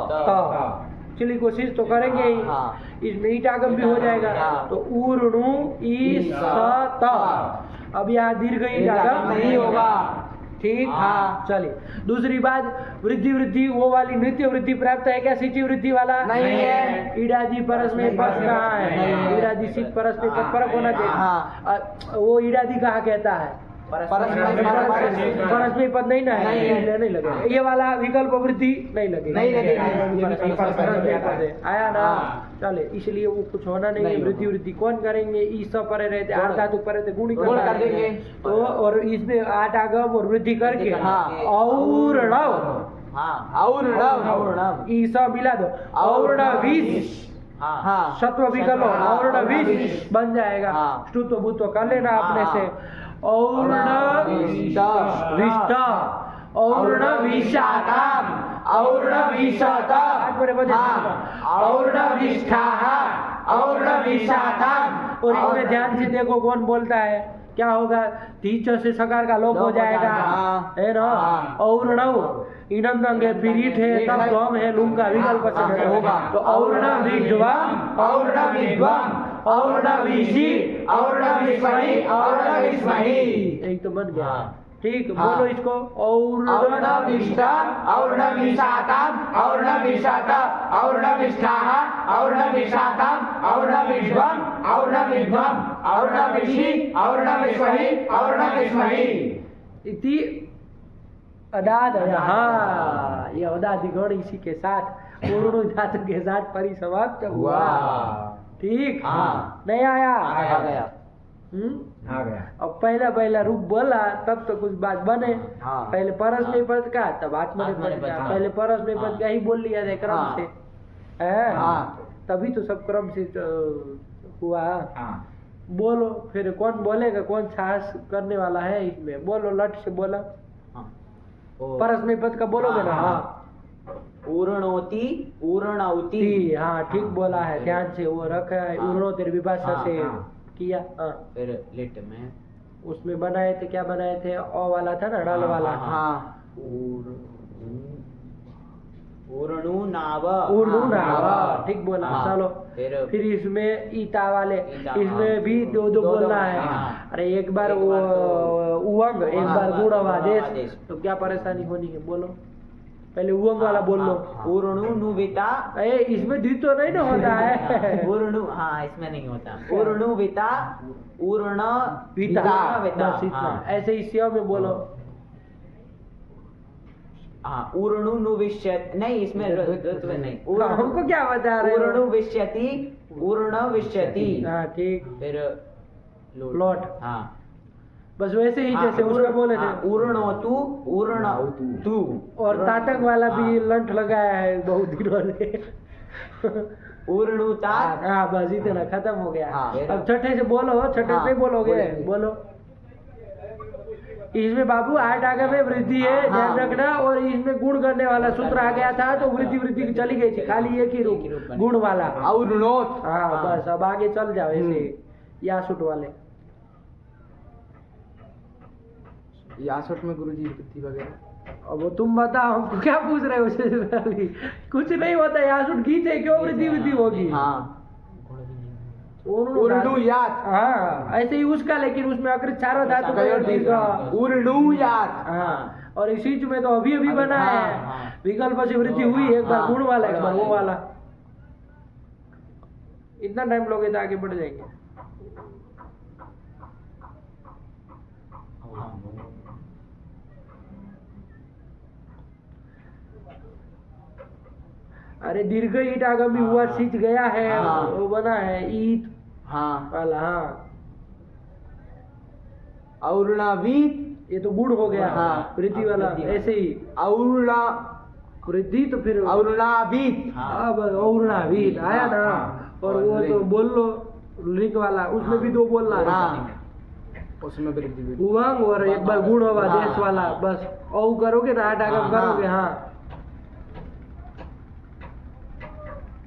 चिली कोशिश तो करेंगे ही। हाँ। इसमें ईटागम भी हो जाएगा। हाँ। तो उर्णु ईस त। अब यहाँ दीर्घ ईटागम नहीं होगा। ठीक। हाँ। चलिए दूसरी बात, वृद्धि वृद्धि वो वाली नृत्य वृद्धि प्राप्त है क्या सिद्धि वृद्धि वाला? नहीं है। ईडादी परस्मै पद कहाँ नहीं है? है। ईडादी सिद्ध परस्मै पद फर्क होना चाहिए। हाँ। वो ईडादी कहाँ कहता है? परस्मै पद नहीं ना है? नहीं है। इसलिए नहीं लगेगा। ये वाला विकल्प वृद्धि नहीं लगेगा। नहीं लगेगा। परस्मै पद है। आया ना? हाँ। चले इसलिए वो कुछ होना नहीं है। नहीं वृद्धि वृद्धि कौन करेंगे? ईस परे रहते आठ धातु परे रहते गुणी गुण कर देंगे। तो और इसमें आठ आगम और वृद्धि करके हाँ। और्णव हाँ और्णव ईसा मिला दो और्णविष हाँ हाँ। सत्व विकल्प हाँ। और्णविष बन जाएगा। हाँ। स्तुत्व भूत्व कर लेना अपने हाँ। से। और्णविष्ट और्णविषाताम और्णविषत और्णविष्ठाः और्णविषाताम। और इसमें ध्यान से देखो कौन बोलता है क्या होगा? तीचो से सकार का लोप हो जाएगा। हाँ। है ना? हाँ। और्णव इनंदंग है पीरिट है तब दम है लुंग का विकल्प से होगा। तो और्णविद्वाम और्णविद्वाम और्णविषि और्णविष्महि और्णविष्महि। एक तो बन गया। ठीक। हाँ। बोलो इसको और्णविष्टाम और्णविषाताम और्णविषात और्णविष्ठाः और्णविषाताम और्णविद्वाम और्णविद्वाम और्णविषि और्णविष्महि और्णविष्महि। इति अदाद। हाँ ये अदादिगण इसी के साथ पूर्ण धातु के साथ परिसमाप्त हुआ। ठीक। हाँ। नहीं आया? आ गया। आ गया। अब पहला रूप बोला तब तो कुछ बात बने। हाँ। पहले परस्मै पद का तब आत्मनेपद का। हाँ। पहले परस्मै पद का ही बोल लिया जाए क्रम हाँ। से है। हाँ। तभी तो सब क्रम से हुआ। हाँ बोलो फिर कौन बोलेगा? कौन साहस करने वाला है इसमें? बोलो लट से बोला। परस्मै पद का बोलोगे ना? हाँ। उर्णोति उर्णौति। हाँ ठीक बोला है। ध्यान से वो रखा है। हाँ। उर्णो तेरे विभाषा हाँ, से हाँ। किया। हाँ। फिर लिट में उसमें बनाए थे क्या बनाए थे? अ वाला था ना डल वाला। हाँ। उर्णु नाव उर्णु हाँ, नावा। हाँ। ठीक बोला। हाँ। चलो फिर इसमें ईटा वाले ईटा, इसमें हाँ। भी दो दो दो बोलना है। हाँ। अरे एक बार एक वो बार तो उवंग एक हाँ, बार हाँ, गुण आदेश। आदेश। तो क्या परेशानी होनी है? बोलो पहले उवंग वाला बोल लो। उर्णु नुविता। इसमें द्वित्व नहीं ना होता है। उर्णु हाँ इसमें नहीं होता। उर्णु विता उर्ण विता। विता। बस इतना। हाँ। ऐसे ही स्व में बोलो। हाँ उर्णु नुविष्यति नहीं इसमें ऋत्व नहीं। हमको क्या बता रहे हो? उर्णु विष्यति उर्ण विष्यति। हाँ ठीक। फिर लौट। हाँ बस वैसे ही हाँ, जैसे उसका बोले थे। उर्णोतु उर्णौतु। और तातंग वाला भी लंट लगाया है बहुत दिनों से। उर्णुता। हाँ बस इतना खत्म हो गया। हाँ। अब छठे से बोलो। छठे से हाँ, नहीं बोलोगे? बोलेंगे। बोलो। इसमें बाबू आठ आगे में वृद्धि है ध्यान रखना। और इसमें गुण करने वाला सूत्र आ गया था तो वृद्धि वृद्धि की चली गई थी। खाली एक ही रूप गुण वाला। और्णोत। हाँ बस अब आगे चल जाओ ऐसे यासुट वाले। यासठ में गुरुजी वृद्धि वगैरह। अब वो तुम बताओ हमको क्या पूछ रहे हो? उससे कुछ नहीं होता। यासुट गीत है क्यों वृद्धि वृद्धि होगी? हाँ। उर्णु यात। हाँ ऐसे ही उसका लेकिन उसमें अकृत चारों धातु का दीर्घ। उर्णु यात। हाँ और इस चीज में तो अभी अभी बना हाँ, है। हाँ। विकल्प से वृद्धि हुई एक बार हाँ, गुण वाला एक बार वो वाला। वाला। इतना टाइम लोगे तो आगे बढ़ जाएंगे। अरे दीर्घ ईट आगमी हुआ सींच गया है। हाँ। वो बना है ईट हाँ। वाला। हाँ और्णवीत ये तो गुण हो गया। हाँ। वृद्धि वाला ऐसे ही और्णा वृद्धि तो फिर और्णावीत अब और्णावीत आया ना। और वो तो बोल लो लिंग वाला, उसमें भी दो बोलना है। हाँ उसमें वृद्धि भी उवंग और एक बार गुण होगा देश वाला, बस औ करोगे ना आठ आगम करोगे। हाँ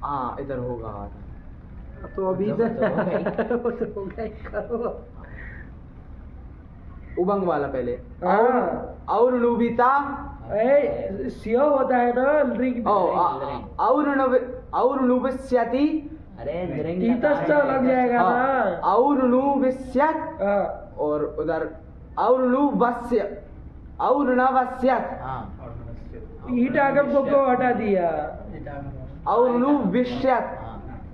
हाँ इधर होगा। तो अभी इधर वो तो हो गया ही, करो। उबंग वाला पहले हाँ। और नुबिता सियो होता है ना लिंग। और नुबिस्यति अरे तीतस लग जाएगा ना। और नुबिस्यत हाँ। और उधर और नुबस्य और नवस्यत हाँ ईट आगम को क्यों हटा दिया? और नुविष्यत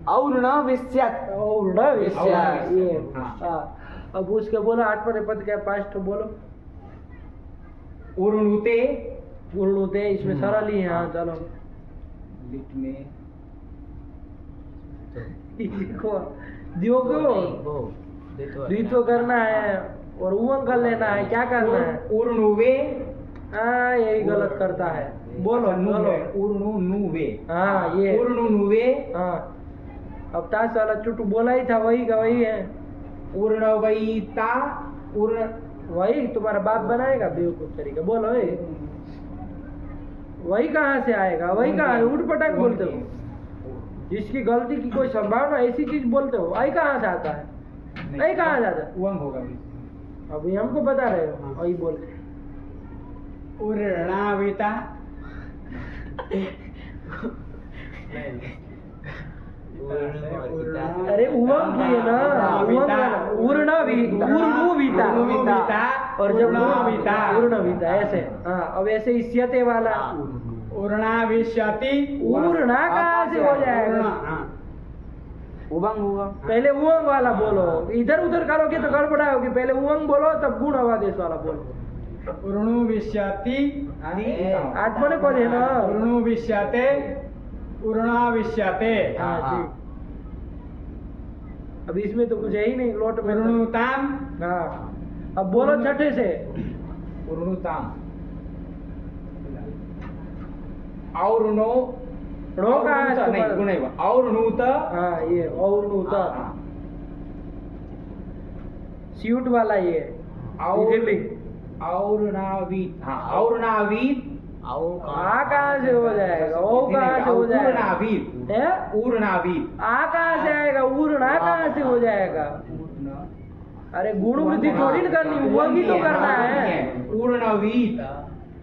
और नविष्यत और ना विषय ये। हाँ अब उसके बोला आठवें पद क्या पांच तो बोलो। उर्णुते गुरुते इसमें सरल ही है। हाँ चलो लिट में को दियो को द्वित्व करना है और उवंग कर लेना है। क्या करना है? उर्णुवे हाँ यही गलत करता है। बोलो नु बोलो। है उर्णु नुवे हाँ ये उर्णुनुवे हाँ अब ताश वाला चुटू बोला ही था, वही का वही है। उर्णवैता उर्ण वही तुम्हारा बाप बनाएगा बेवकूफ तरीका। बोलो ये वही कहाँ से आएगा? वही कहाँ है? उठ पटाक बोलते हो। जिसकी गलती की कोई संभावना ऐसी चीज बोलते हो, आई कहाँ से आता है? आई कहाँ से आता है? उवंग होगा। अभी हमको बता रहे हो वही बोल। उर्णाविता अरे उवंग की है ना, उर्णवीता और जब उर्णवीता ऐसे। हाँ अब ऐसे इस्यते वाला उर्णाविष्यति उर्णा कहाँ से हो जाएगा? उबंग होगा। पहले उवंग वाला बोलो, इधर उधर करोगे तो गड़बड़ाओगे। पहले उवंग बोलो तब गुण आवादेश वाला बोलो। उर्णुविष्यति आत्मने पद है ना। उर्णुविष्यते उर्णाविष्यते हाँ ठीक। अब इसमें तो कुछ है ही नहीं लोट में। उर्णुताम हाँ अब बोलो छठे से। उर्णुताम और नो रो कहाँ है नहीं गुण है और नूत। हाँ ये और नूता स्यूट वाला ये और नावीत। हाँ और नावीत आ कहाँ से हो जाएगा? ओ कहाँ से हो जाएगा? उर्णावीत है? उर्णावीत आ कहाँ से आएगा? उर्णा कहाँ से हो जाएगा? अरे गुण वृद्धि थोड़ी ना करनी, उवंग ही तो करना है। उर्णवीत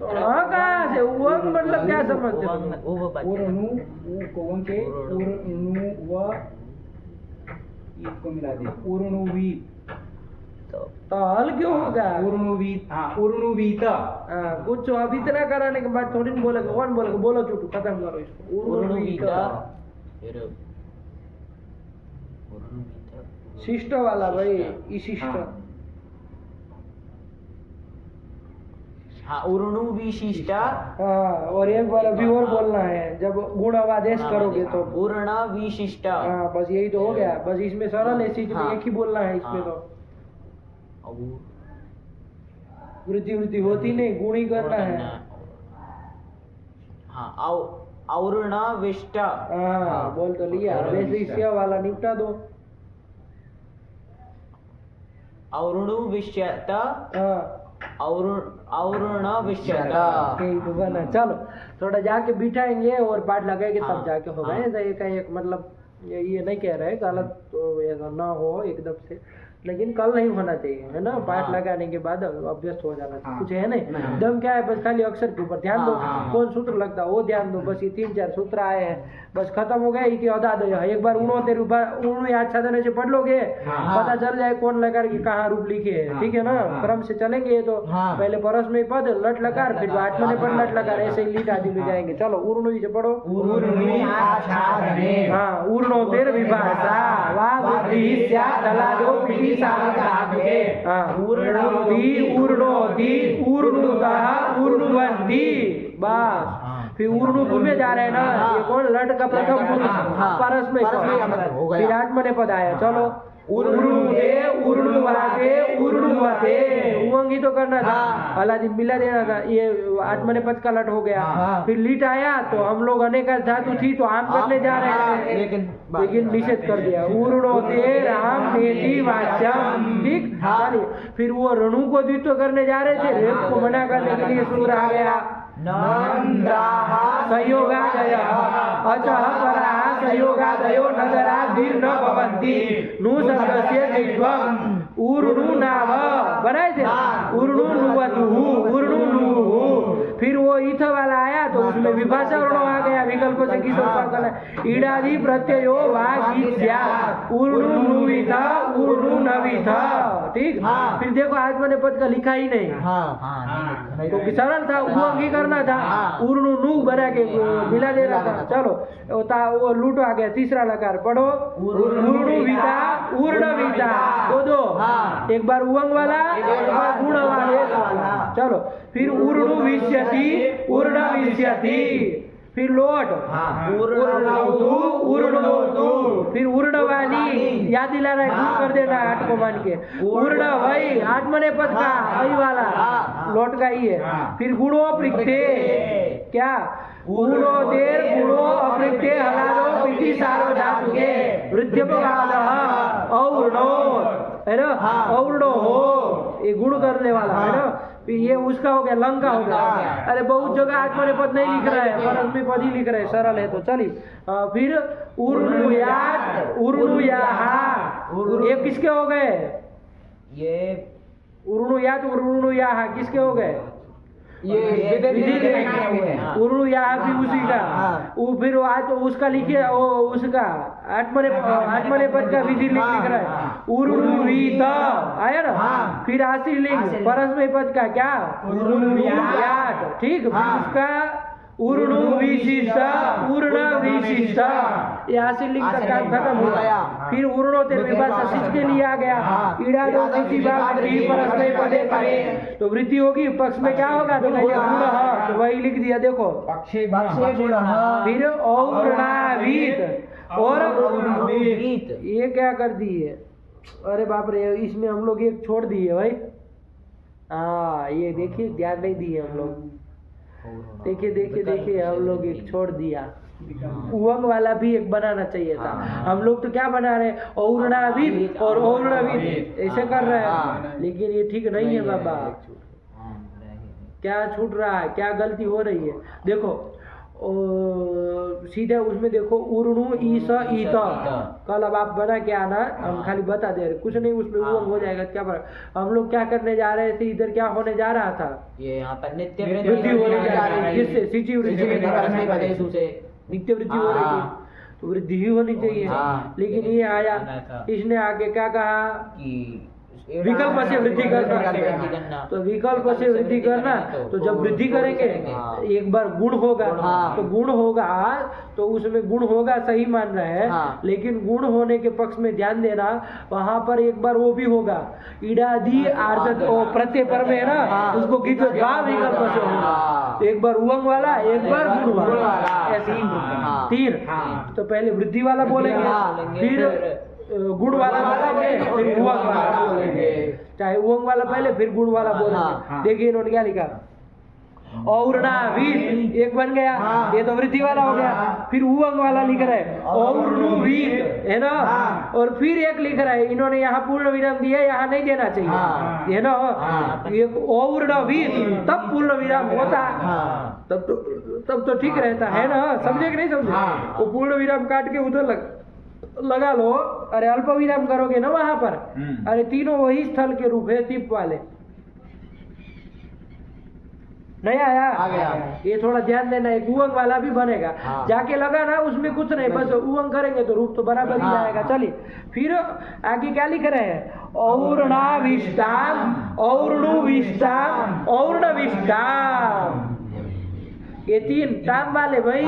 तो हाँ कहाँ से? उवंग मतलब क्या समझते हो? उर्णु उवंग के उर्णु व इसको मिला दे उर्णुवीत। तो हल क्यों होगा? उर्णुवीत। हाँ उर्णुवीत। हाँ कुछ अब इतना कराने के बाद थोड़ी ना बोलेगा। कौन बोलेगा? बोलो चुटू खत्म करो इसको। उर्णुवीता शिष्ट वाला भाई इशिष्ट। हाँ उर्णु विशिष्टा। हाँ और एक बार अभी और बोलना है जब गुण आदेश करोगे तो। उर्ण विशिष्टा। हाँ बस यही तो हो गया। बस इसमें सरल है चीज में एक ही बोलना है इसमें। तो वृद्धि वृद्धि होती नहीं, गुण ही करना है। हाँ और्ण विष्टा। हाँ बोल तो लिया। वैसे इसका वाला निपटा दो। और्णु विष्यत हाँ और्ण विष्यत। ठीक तो बना। चलो थोड़ा जाके बिठाएंगे और पाठ लगाएंगे तब जाके होगा। हाँ। ऐसा एक मतलब ये नहीं कह रहे गलत तो ऐसा ना हो एकदम से, लेकिन कल नहीं होना चाहिए है ना। पाठ लगाने के बाद अभ्यस्त हो जाना चाहिए। कुछ है नहीं दम क्या है, बस खाली अक्षर के ऊपर ध्यान दो। कौन सूत्र लगता है वो ध्यान दो। बस ये 3-4 सूत्र आए हैं, बस खत्म हो गया। इनकी अदा दो। एक बार उणो याद साधने से पढ़ लोगे पता चल जाए कौन लकार की कहाँ रूप लिखे है। ठीक है ना? क्रम से चलेंगे तो पहले परस में पद लट लकार, फिर आत्मने पद लट लकार, ऐसे ही लीट आदि में जाएंगे। चलो उर्णु से पढ़ो। हाँ उर्णो तेर विभाषा वाह बुद्धि स्यात् तलादो पिहि सामगातुके। हाँ उर्णोति उर्णोति उर्णुतः उर्णवन्ति। बस फिर उर्णु में जा रहे हैं ना। ये कौन लट का प्रथम पुरुष परस में फिर आत्मने पद आया। चलो उर्णुदे उर्णुवाते उर्णुवते उवंग ही तो करना था, हलादी मिला देना था, ये आत्मनेपद का लट हो गया। फिर लिट आया तो हम लोग अनेक धातु थी तो आम करने जा रहे थे, लेकिन निषेध कर दिया। उर्णोते राम नेति वाच्यम, ठीक। चलिए फिर वो रणु को द्वित्व करने जा रहे थे, रेप को मना करने के लिए सूत्र आ गया। संयोगादयः अचः पराः संयोगादयो नगरा दीर्घ न भवन्ति। नु शब्दस्य द्वित्वम् उर्णु नाम बनाए थे, उर्णु नुवतुः उर्णु नुः। फिर वो ईथ वाला आया तो उसमें विभाषा वर्ण आ गया, विकल्प से किस रूप करना, ईडादि प्रत्ययो वागीत्या उर्णु नुविथ उर्णु नविथ, ठीक। फिर देखो आत्मनेपद का लिखा ही नहीं, तो सरल था, उवंग ही करना था, उर्णु नु बना के मिला देना था। चलो वो लूट आ गया। तीसरा लकार पढ़ो, उर्णुविता उर्णविता, दो एक बार उवंग वाला एक बार गुण वाला। चलो फिर उर्णु विष्यति उर्ण विष्यति, फिर लोट उर्णवतु उर्णवतु, फिर उर्णवाणी याद दिलाना है, दूर कर देना आठ को मान के। उर्ण वही आत्मनेपद का वही वाला लोट का ही है। फिर गुणो अपृक्ते, क्या गुणो देर गुणो अपृक्ते हलादो प्रीति सार्वधातुके वृद्ध्यपवादः और्णो, है ना, और्णो हो, ये गुण करने वाला है ना। ये उसका हो गया, लंग का हो गया। अरे बहुत जगह आत्मनेपद नहीं लिख रहा है, परस्मै पद ही लिख रहे हैं, सरल है तो चलिए। फिर उर्णुयात् उर्णुयाः, ये किसके हो गए? ये उर्णुयात् उर्णुयाः किसके हो गए? ये उर्णुयाः भी उसी का। वो फिर आज उसका लिखिए, उसका आत्मनेपद का विधि लिख रहा है, उर्णुवीत आया ना। फिर आश्रीलिंग परस्मै पद का क्या, उर्णुयात्, ठीक। उसका उर्णु विशिष्ट उर्ण विशिष्ट, ये आश्रीलिंग का काम खत्म हो गया। फिर उर्णोते विभाषा सिच के लिए आ गया। ईड़ा दो किसी बात की परस्मै पदे करे तो वृद्धि होगी, पक्ष में क्या होगा तो कहिए गुण, तो वही लिख दिया देखो पक्षे गुण। फिर और्णावीत और ये क्या कर दिए, अरे बाप रे, इसमें हम लोग एक छोड़ दिए भाई। ये देखिए ध्यान नहीं दिए हम लोग, देखिए हम लोग एक छोड़ दिया। उवंग वाला भी एक बनाना चाहिए था। हम लोग तो क्या बना रहे, और्णावीत और और्णवीत ऐसे कर रहे हैं, लेकिन ये ठीक नहीं है बाबा। क्या छूट रहा है, क्या गलती हो रही है, देखो सीधे उसमें देखो उर्णु ईस ईत। कल अब आप बना के आना, हम खाली बता दे रहे, कुछ नहीं उसमें उवंग हो जाएगा, क्या फर्क। हम लोग क्या करने जा रहे थे, इधर क्या होने जा रहा था, ये यहाँ पर नित्य वृद्धि होने जा रही है, जिससे सिची वृद्धि नित्य वृद्धि हो रही थी, तो वृद्धि ही होनी चाहिए। लेकिन ये आया, इसने आगे क्या कहा कि विकल्प से वृद्धि करना, तो विकल्प से वृद्धि करना, तो जब वृद्धि करेंगे एक बार गुण होगा, तो गुण होगा तो उसमें गुण होगा, सही मान रहे हैं। लेकिन गुण होने के पक्ष में ध्यान देना, वहां पर एक बार वो भी होगा, इडादी आर्ध प्रत्यय पर में है ना, उसको गीत विकल्प से होगा, एक बार उवंग वाला एक बार गुण वाला, ऐसे तीन। तो पहले वृद्धि वाला बोलेंगे, फिर गुण वाला बोलेंगे, फिर उवंग वाला बोलेंगे, चाहे उवंग वाला पहले फिर गुण वाला बोलेंगे। देखिए इन्होंने क्या लिखा, और्णावीत एक बन गया, ये तो वृद्धि वाला हो गया। फिर उवंग वाला लिख रहा है और्णुवीत, है ना, और फिर एक लिख रहा है, इन्होंने यहाँ पूर्ण विराम दिया, यहाँ नहीं देना चाहिए, है ना। ये और्णवीत तब पूर्ण विराम होता, तब तो ठीक रहता है ना, समझे कि नहीं समझे। वो पूर्ण विराम काट के उधर लगा लो, अरे अल्प विराम करोगे ना वहां पर, अरे तीनों वही स्थल के रूप है, तिप वाले। नहीं आया, आ गया। ये थोड़ा ध्यान देना, एक उवंग वाला भी बनेगा, जाके लगा ना उसमें कुछ नहीं, बस उवंग करेंगे तो रूप तो बराबर ही जाएगा। चलिए फिर आगे क्या लिख रहे हैं, और्णाविष्टाम और्णुविष्टाम और्णविष्टाम, ये तीन टाम वाले भाई,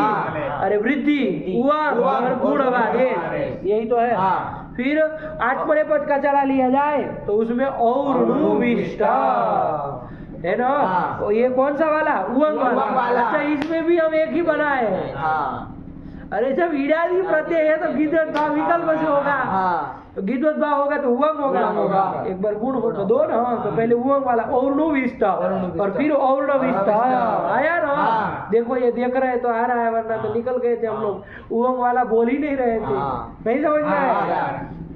अरे वृद्धि उवंग और गुण वाले, यही तो है। फिर आत्मनेपद का चला लिया जाए तो उसमें और्णुविष्ट है ना, ये कौन सा वाला, उवंग वाला। अच्छा इसमें भी हम एक ही बनाए, अरे जब ईडादी प्रत्यय है तो गिद्धवत भाव विकल्प से होगा। तो गिद्धवत भाव होगा तो उवंग होगा। एक बार गुण हो तो दो ना, तो पहले उवंग वाला और्णुविष्टा और फिर और्णविष्टा आया ना। देखो ये देख रहे तो आ रहा है, वरना तो निकल गए थे हम लोग, उवंग वाला बोल ही नहीं रहे थे। नहीं समझ में आया?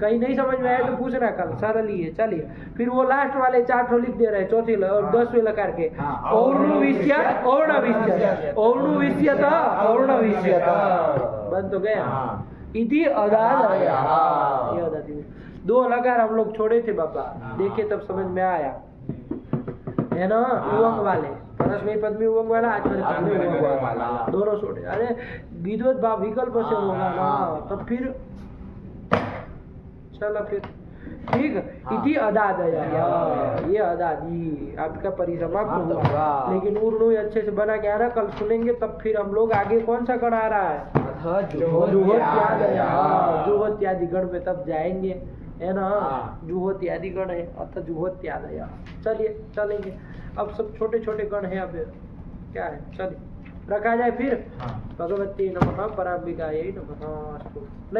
कहीं नहीं समझ में आया तो पूछना कल, सारा लिए। चलिए फिर वो लास्ट वाले 4 ठो लिख दे रहे, चौथी और 10वें लकार के। और्णुविष्य और्णविष्य और्णुविष्य था और्णविष्य बन तो गया। इति अदाद ये अदाद 2 लकार हम लोग छोड़े थे बाबा, देखे तब समझ में आया है ना। उवंग वाले परस्मय पद में उवंग वाला, आचमनी पद में उवंग वाला, दोनों छोड़े। अरे गिद्धवत भाव विकल्प से होगा ना, तब फिर चलो फिर ठीक। इति अदादया, ये अदादी आपका परिसमाप्त हुआ। लेकिन उर्णु अच्छे से बना के आ रहा, कल सुनेंगे तब फिर हम लोग आगे कौन सा गण आ रहा है, जुहोत्यादि गण में तब जाएंगे, है ना। जुहोत्यादि गण है, अथ जुहोत्यादया। चलिए चलेंगे, अब सब छोटे छोटे गण है, अब क्या है। चलिए रखा जाए फिर। भगवती नमः, पराम्बिकायै नमः।